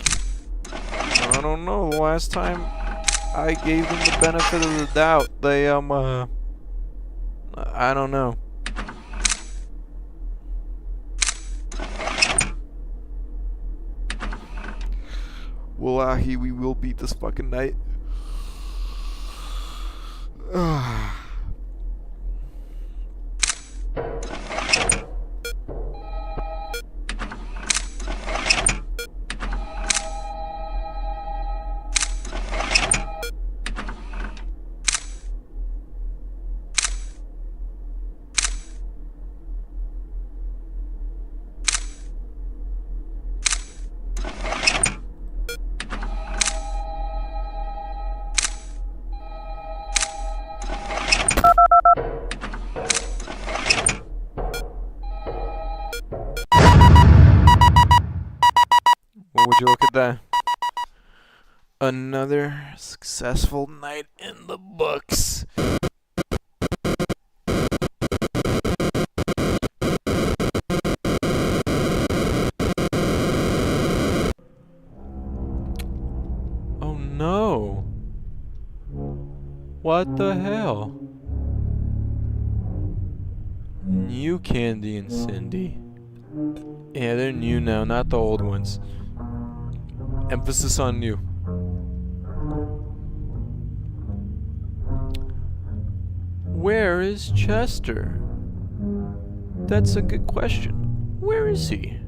I don't know, the last time I gave them the benefit of the doubt, they, I don't know. Wallahi, we will beat this fucking night. Well, would you look at that? Another successful night in the books. Oh no. What the hell? New Candy and Cindy. Yeah, they're new now, not the old ones. Emphasis on new. Where is Chester? That's a good question. Where is he?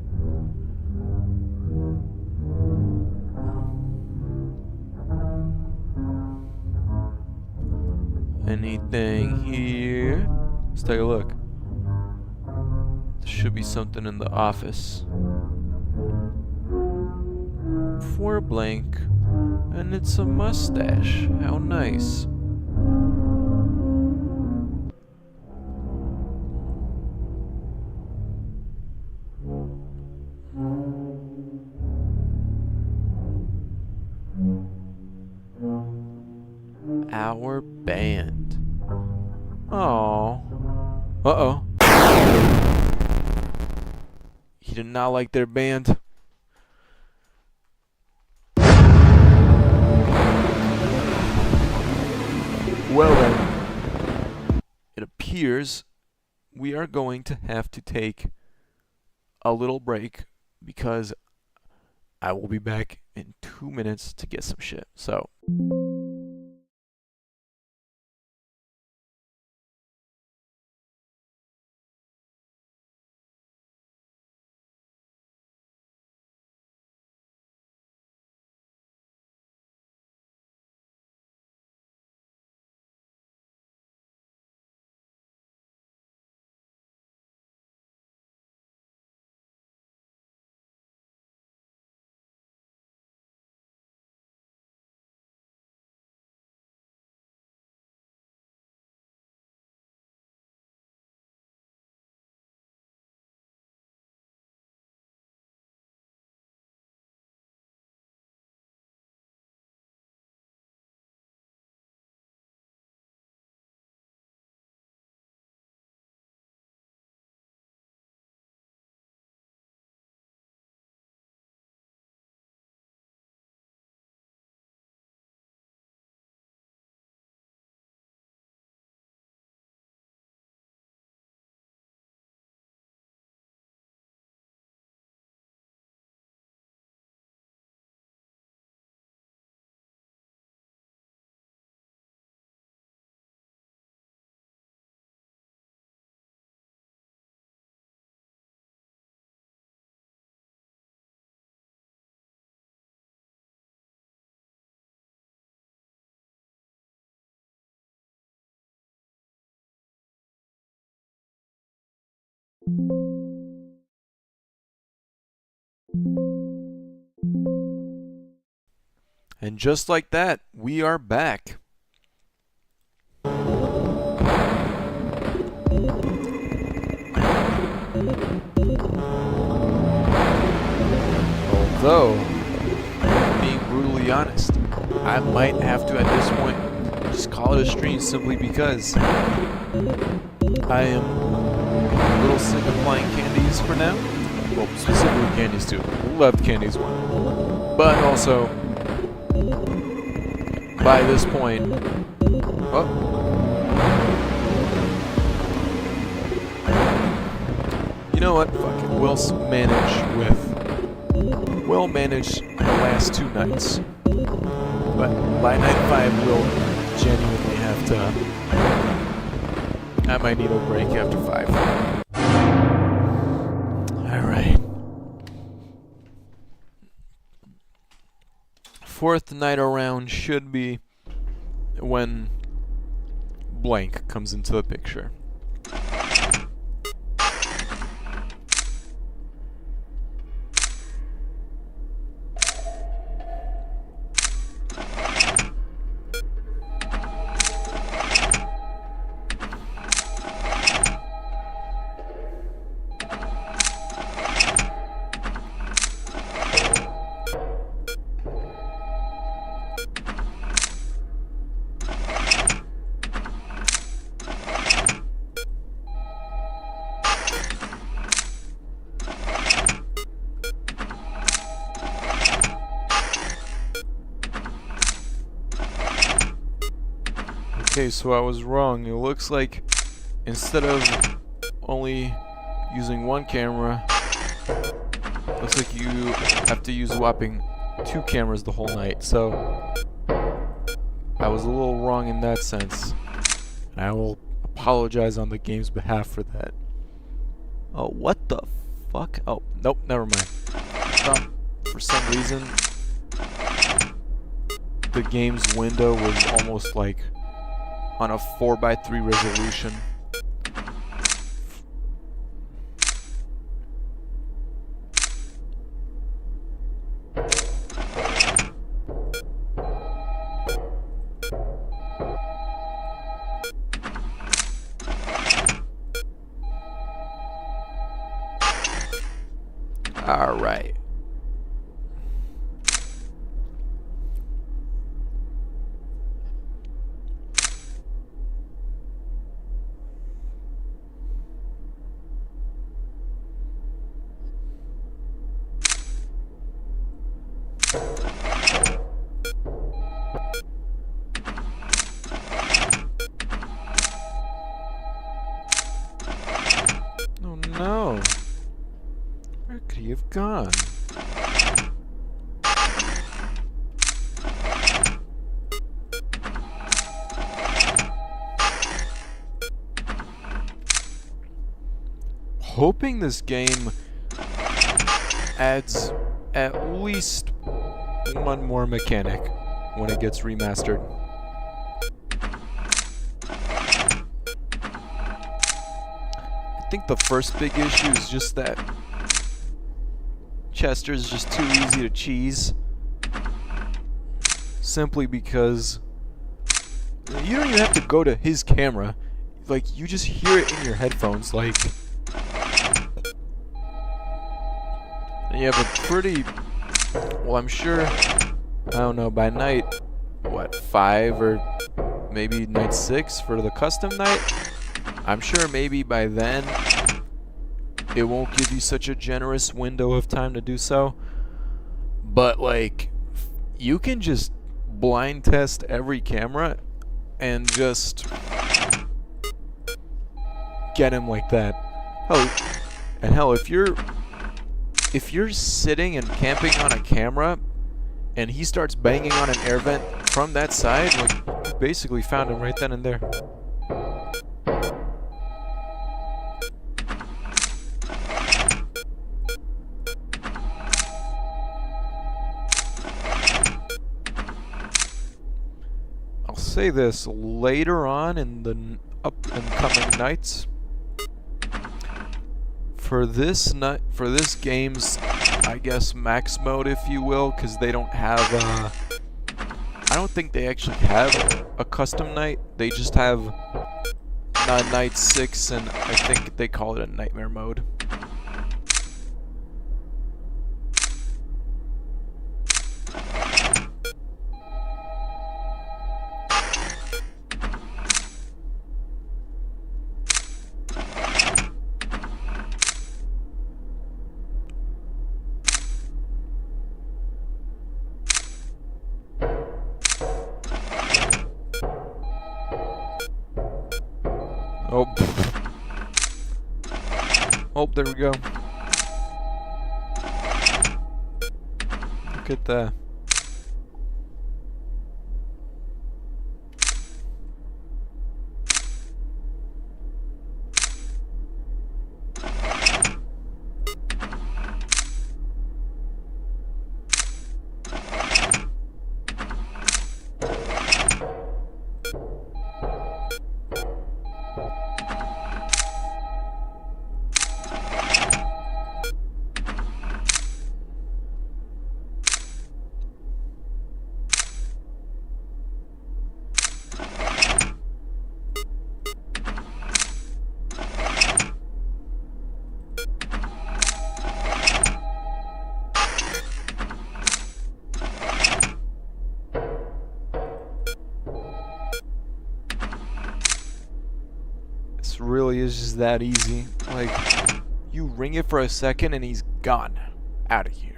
Anything here? Let's take a look. There should be something in the office. For a blank, and it's a mustache. How nice. Our band. Oh. Uh-oh. He did not like their band. Well then, it appears we are going to have to take a little break because I will be back in 2 minutes to get some shit. So. And just like that, we are back. Although, being brutally honest, I might have to at this point just call it a stream simply because I am a little sick of playing candies for now. Well, specifically candies too. Loved candies one. But also, by this point, you know what? Fuck it. We'll manage with will manage the last 2 nights. But by night 5, we'll genuinely have to... I might need a break after 5. Alright. 4th night around should be when blank comes into the picture. Okay, so I was wrong. It looks like instead of only using 1 camera, looks like you have to use a whopping 2 cameras the whole night. So I was a little wrong in that sense. And I will apologize on the game's behalf for that. Oh, what the fuck? Oh, nope, never mind. I thought for some reason the game's window was almost like on a 4:3 resolution. All right. Oh no. Where could he have gone? Hoping this game adds at least 1 more mechanic when it gets remastered. I think the first big issue is just that Chester's just too easy to cheese. Simply because you don't even have to go to his camera. Like, you just hear it in your headphones, like... And you have a pretty... Well, I'm sure... I don't know, by night... What, 5 or maybe night 6 for the custom night? I'm sure maybe by then it won't give you such a generous window of time to do so. But, like, you can just blind test every camera and just get him like that. Oh, and hell, if you're sitting and camping on a camera and he starts banging on an air vent from that side, like, you basically found him right then and there. I'll say this, later on in the up and coming nights, for this game's, I guess, max mode, if you will, because they don't have I don't think they actually have a custom night. They just have night 6, and I think they call it a nightmare mode. Oh. Oh, there we go. Look at that. This really is just that easy. Like, you ring it for a second and he's gone. Out of here.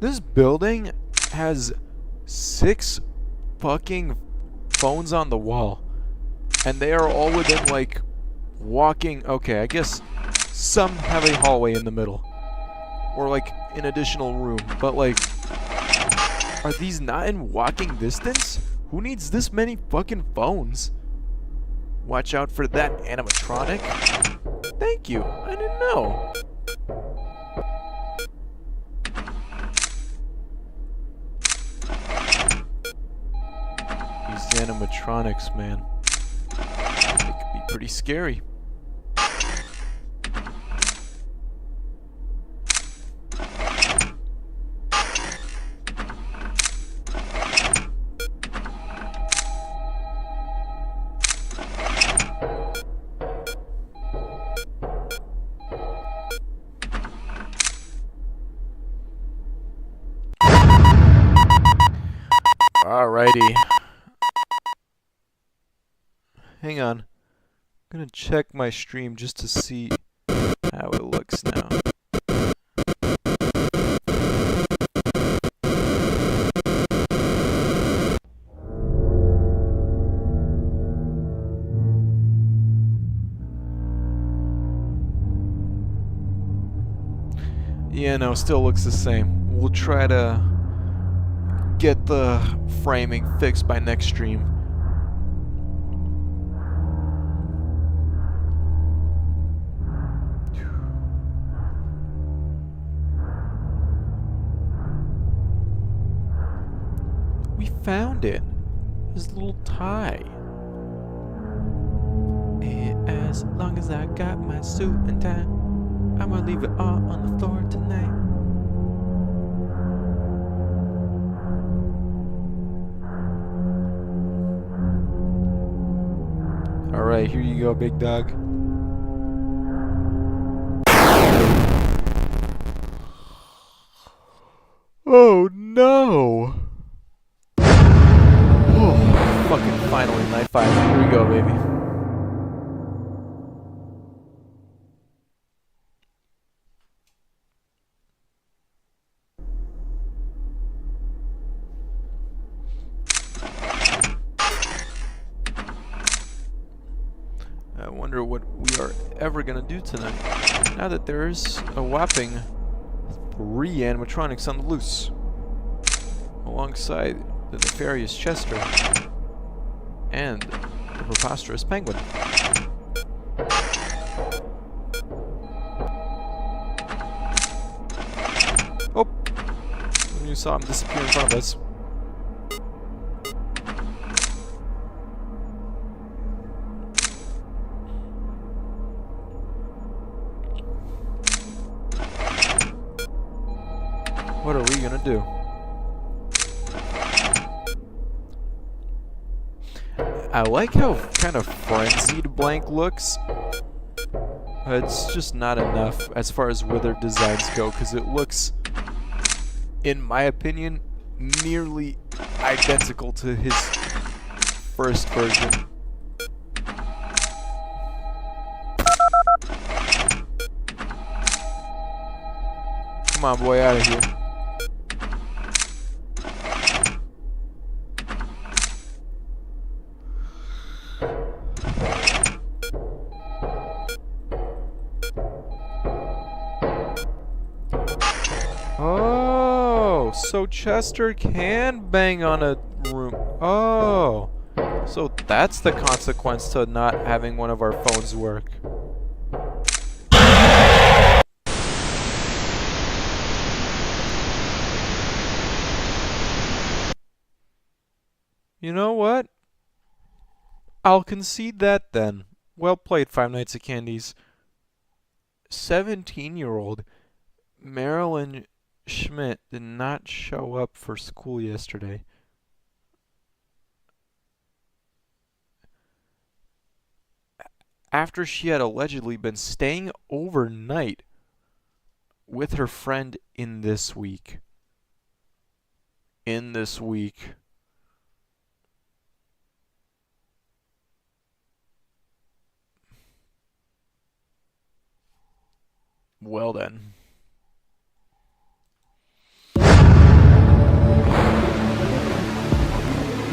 This building has 6 fucking phones on the wall, and they are all within like walking. Okay, I guess some have a hallway in the middle or like an additional room, but like, are these not in walking distance? Who needs this many fucking phones? Watch out for that animatronic. Thank you, I didn't know. These animatronics, man, they could be pretty scary. Alrighty. Hang on. I'm gonna check my stream just to see how it looks now. Yeah, no, still looks the same. We'll try to get the framing fixed by next stream. We found it. His little tie. And as long as I got my suit and tie, I'm gonna leave it all on the floor tonight. Alright, here you go, big dog. Oh no! Oh, fucking finally, night 5. Here we go, baby. I wonder what we are ever gonna do tonight, now that there's a whopping 3 animatronics on the loose, alongside the nefarious Chester and the preposterous Penguin. Oh! You saw him disappear in front of us. What are we gonna do? I like how kind of frenzied Blank looks. It's just not enough as far as where their designs go, because it looks, in my opinion, nearly identical to his first version. Come on, boy, out of here. Oh, so Chester can bang on a room. Oh, so that's the consequence to not having one of our phones work. You know what? I'll concede that then. Well played, Five Nights at Candy's. 17-year-old Marilyn Schmidt did not show up for school yesterday. After she had allegedly been staying overnight with her friend in this week. Well then.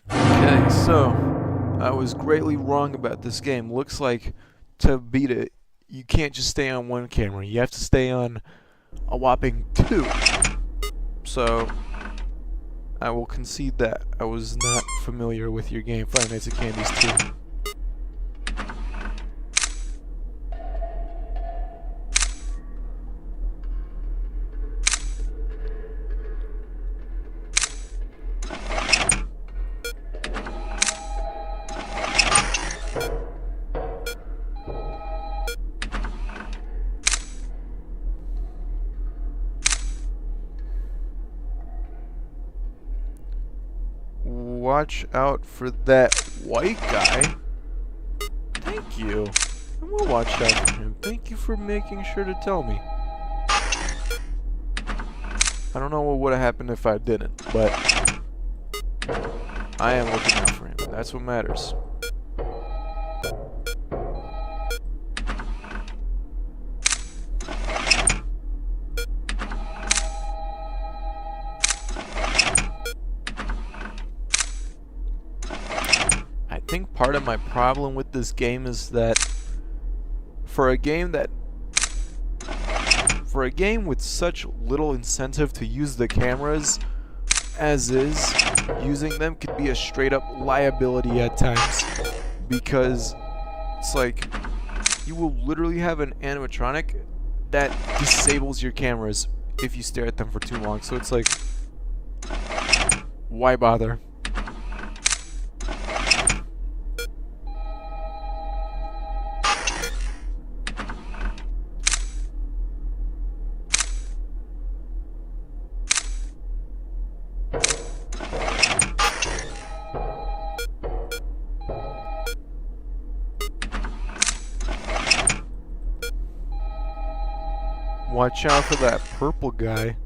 Okay, so I was greatly wrong about this game. Looks like to beat it, you can't just stay on one camera. You have to stay on a whopping 2. So I will concede that I was not familiar with your game, Five Nights at Candy's 2. Watch out for that white guy. Thank you. I will watch out for him. Thank you for making sure to tell me. I don't know what would have happened if I didn't, but I am looking out for him. That's what matters. I think part of my problem with this game is that for a game with such little incentive to use the cameras as is, using them could be a straight up liability at times, because it's like you will literally have an animatronic that disables your cameras if you stare at them for too long. So it's like, why bother? Watch out for that purple guy.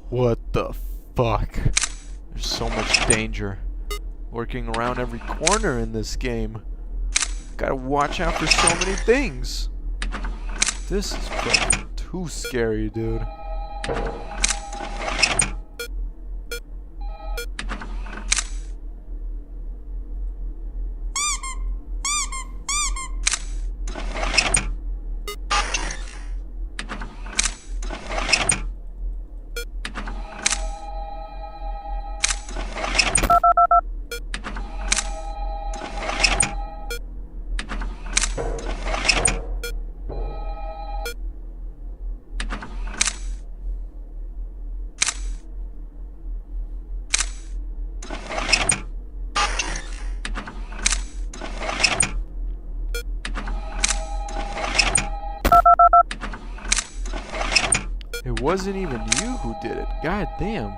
What the fuck? There's so much danger lurking around every corner in this game. Gotta watch out for so many things. This is fucking too scary, dude. It wasn't even you who did it. God damn.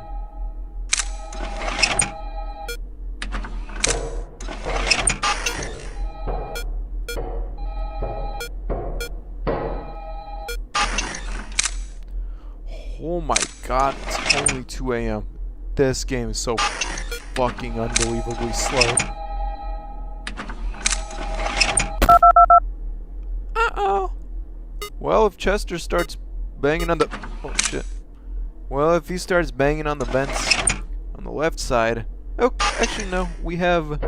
Oh my god, it's only 2 a.m. This game is so fucking unbelievably slow. Uh-oh. Well, if Chester starts banging on the... Oh, shit. Well, if he starts banging on the vents on the left side... Oh, actually, no. We have...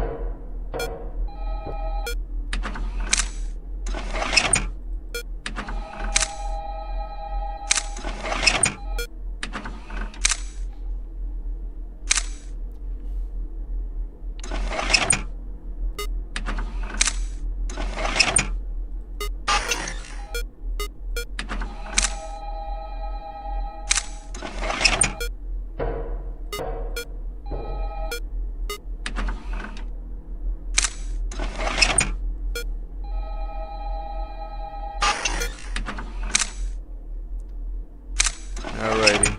Alrighty.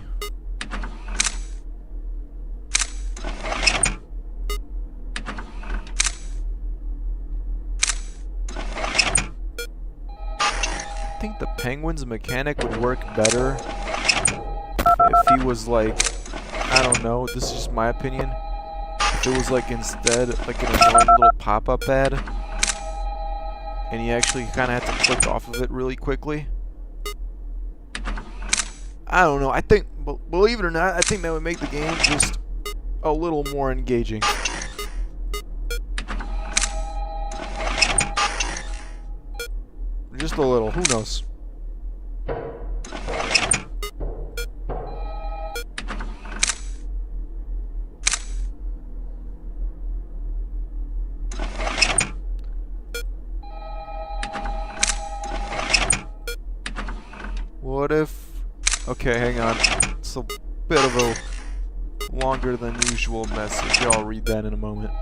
I think the Penguin's mechanic would work better if he was like, I don't know, this is just my opinion. If it was like instead like an annoying little pop-up ad and you actually kind of had to click off of it really quickly. I don't know. I think, believe it or not, I think that would make the game just a little more engaging. Just a little. Who knows? What if... Okay, hang on. It's a bit of a longer than usual message. I'll read that in a moment.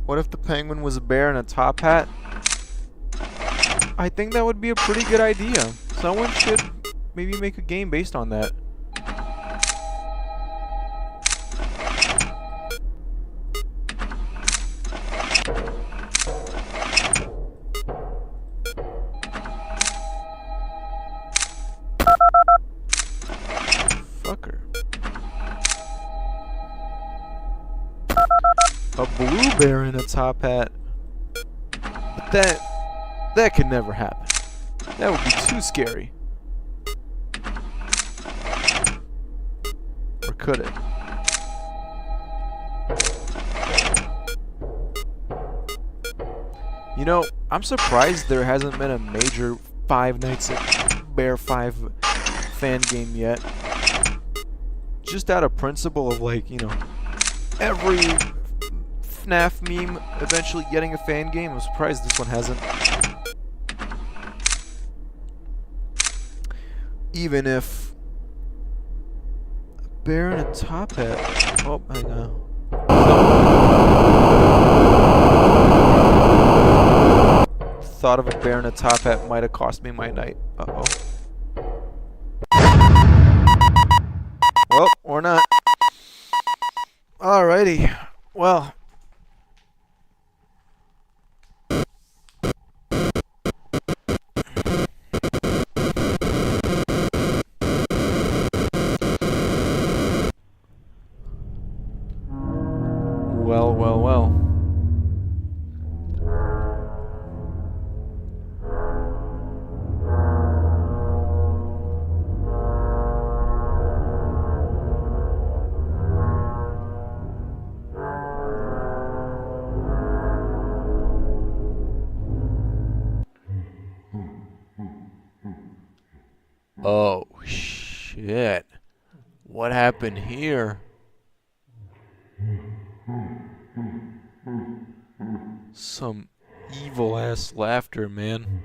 What if the Penguin was a bear in a top hat? I think that would be a pretty good idea. Someone should maybe make a game based on that. Fucker. A blue bear in a top hat. But that could never happen. That would be too scary. Or could it? You know, I'm surprised there hasn't been a major Five Nights at Bear 5 fan game yet. Just out of principle of, like, you know, every FNAF meme eventually getting a fan game. I'm surprised this one hasn't. Even if a bear in a top hat. Oh, hang on. Thought of a bear in a top hat might have cost me my night. Uh-oh. Well, or not. Alrighty. Well. Well. Oh, shit. What happened here? Some evil-ass laughter, man.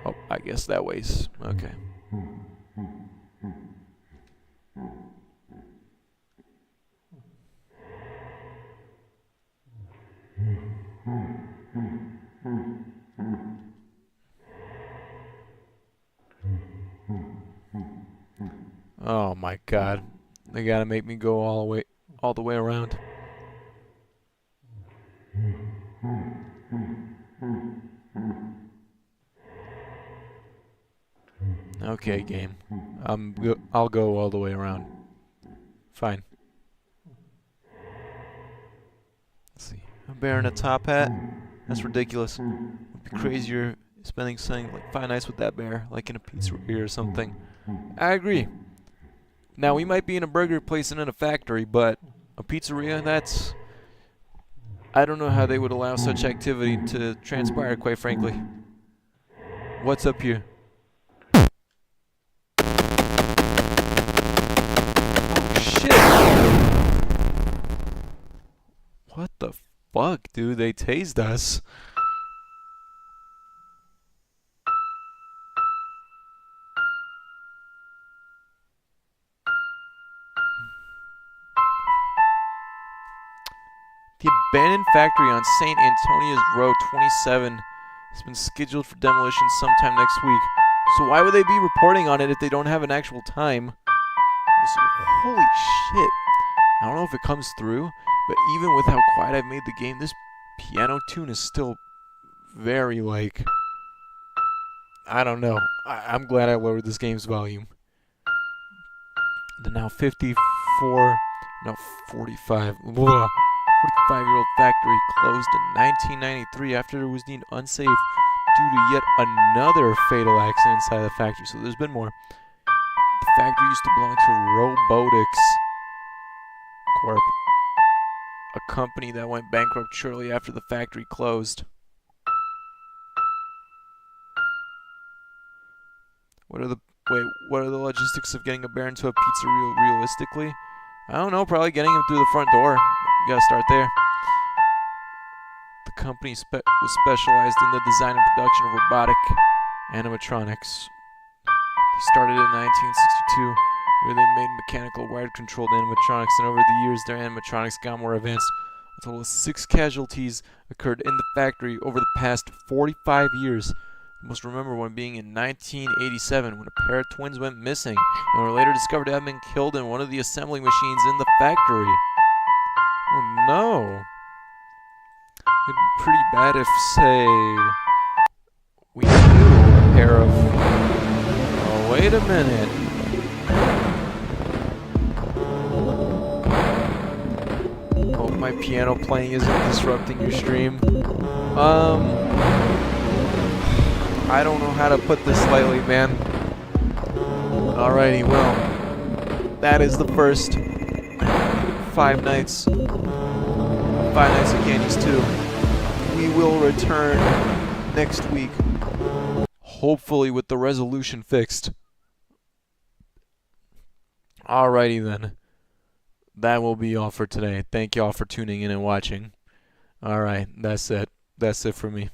Oh, I guess that way's... okay. Oh my god. They gotta make me go all the way around. Okay, game. I'll go all the way around. Fine. Let's see. A bear in a top hat? That's ridiculous. It'd be crazier spending something like 5 nights with that bear, like in a pizzeria or something. I agree. Now, we might be in a burger place and in a factory, but a pizzeria, that's... I don't know how they would allow such activity to transpire, quite frankly. What's up here? Oh, shit! What the fuck, dude? They tased us. The abandoned factory on St. Antonia's Road 27 has been scheduled for demolition sometime next week. So why would they be reporting on it if they don't have an actual time? So, holy shit. I don't know if it comes through, but even with how quiet I've made the game, this piano tune is still very, like... I don't know. I'm glad I lowered this game's volume. The now 45... No, 45... 45-year-old factory closed in 1993 after it was deemed unsafe due to yet another fatal accident inside the factory. So there's been more. The factory used to belong to Robotics Corp, a company that went bankrupt shortly after the factory closed. What are the logistics of getting a bear into a pizzeria realistically? I don't know, probably getting him through the front door. You gotta start there. The company was specialized in the design and production of robotic animatronics. They started in 1962, where they made mechanical wired-controlled animatronics, and over the years their animatronics got more advanced. A total of 6 casualties occurred in the factory over the past 45 years. You must remember one being in 1987 when a pair of twins went missing and were later discovered to have been killed in one of the assembly machines in the factory. Oh no. It'd be pretty bad if, say, we knew a pair of... Oh, wait a minute. Hope my piano playing isn't disrupting your stream. I don't know how to put this lightly, man. Alrighty, well, that is the first 5 nights. 5 Nights at Candy's 2. We will return next week, hopefully with the resolution fixed. Alrighty then. That will be all for today. Thank you all for tuning in and watching. Alright, that's it. That's it for me.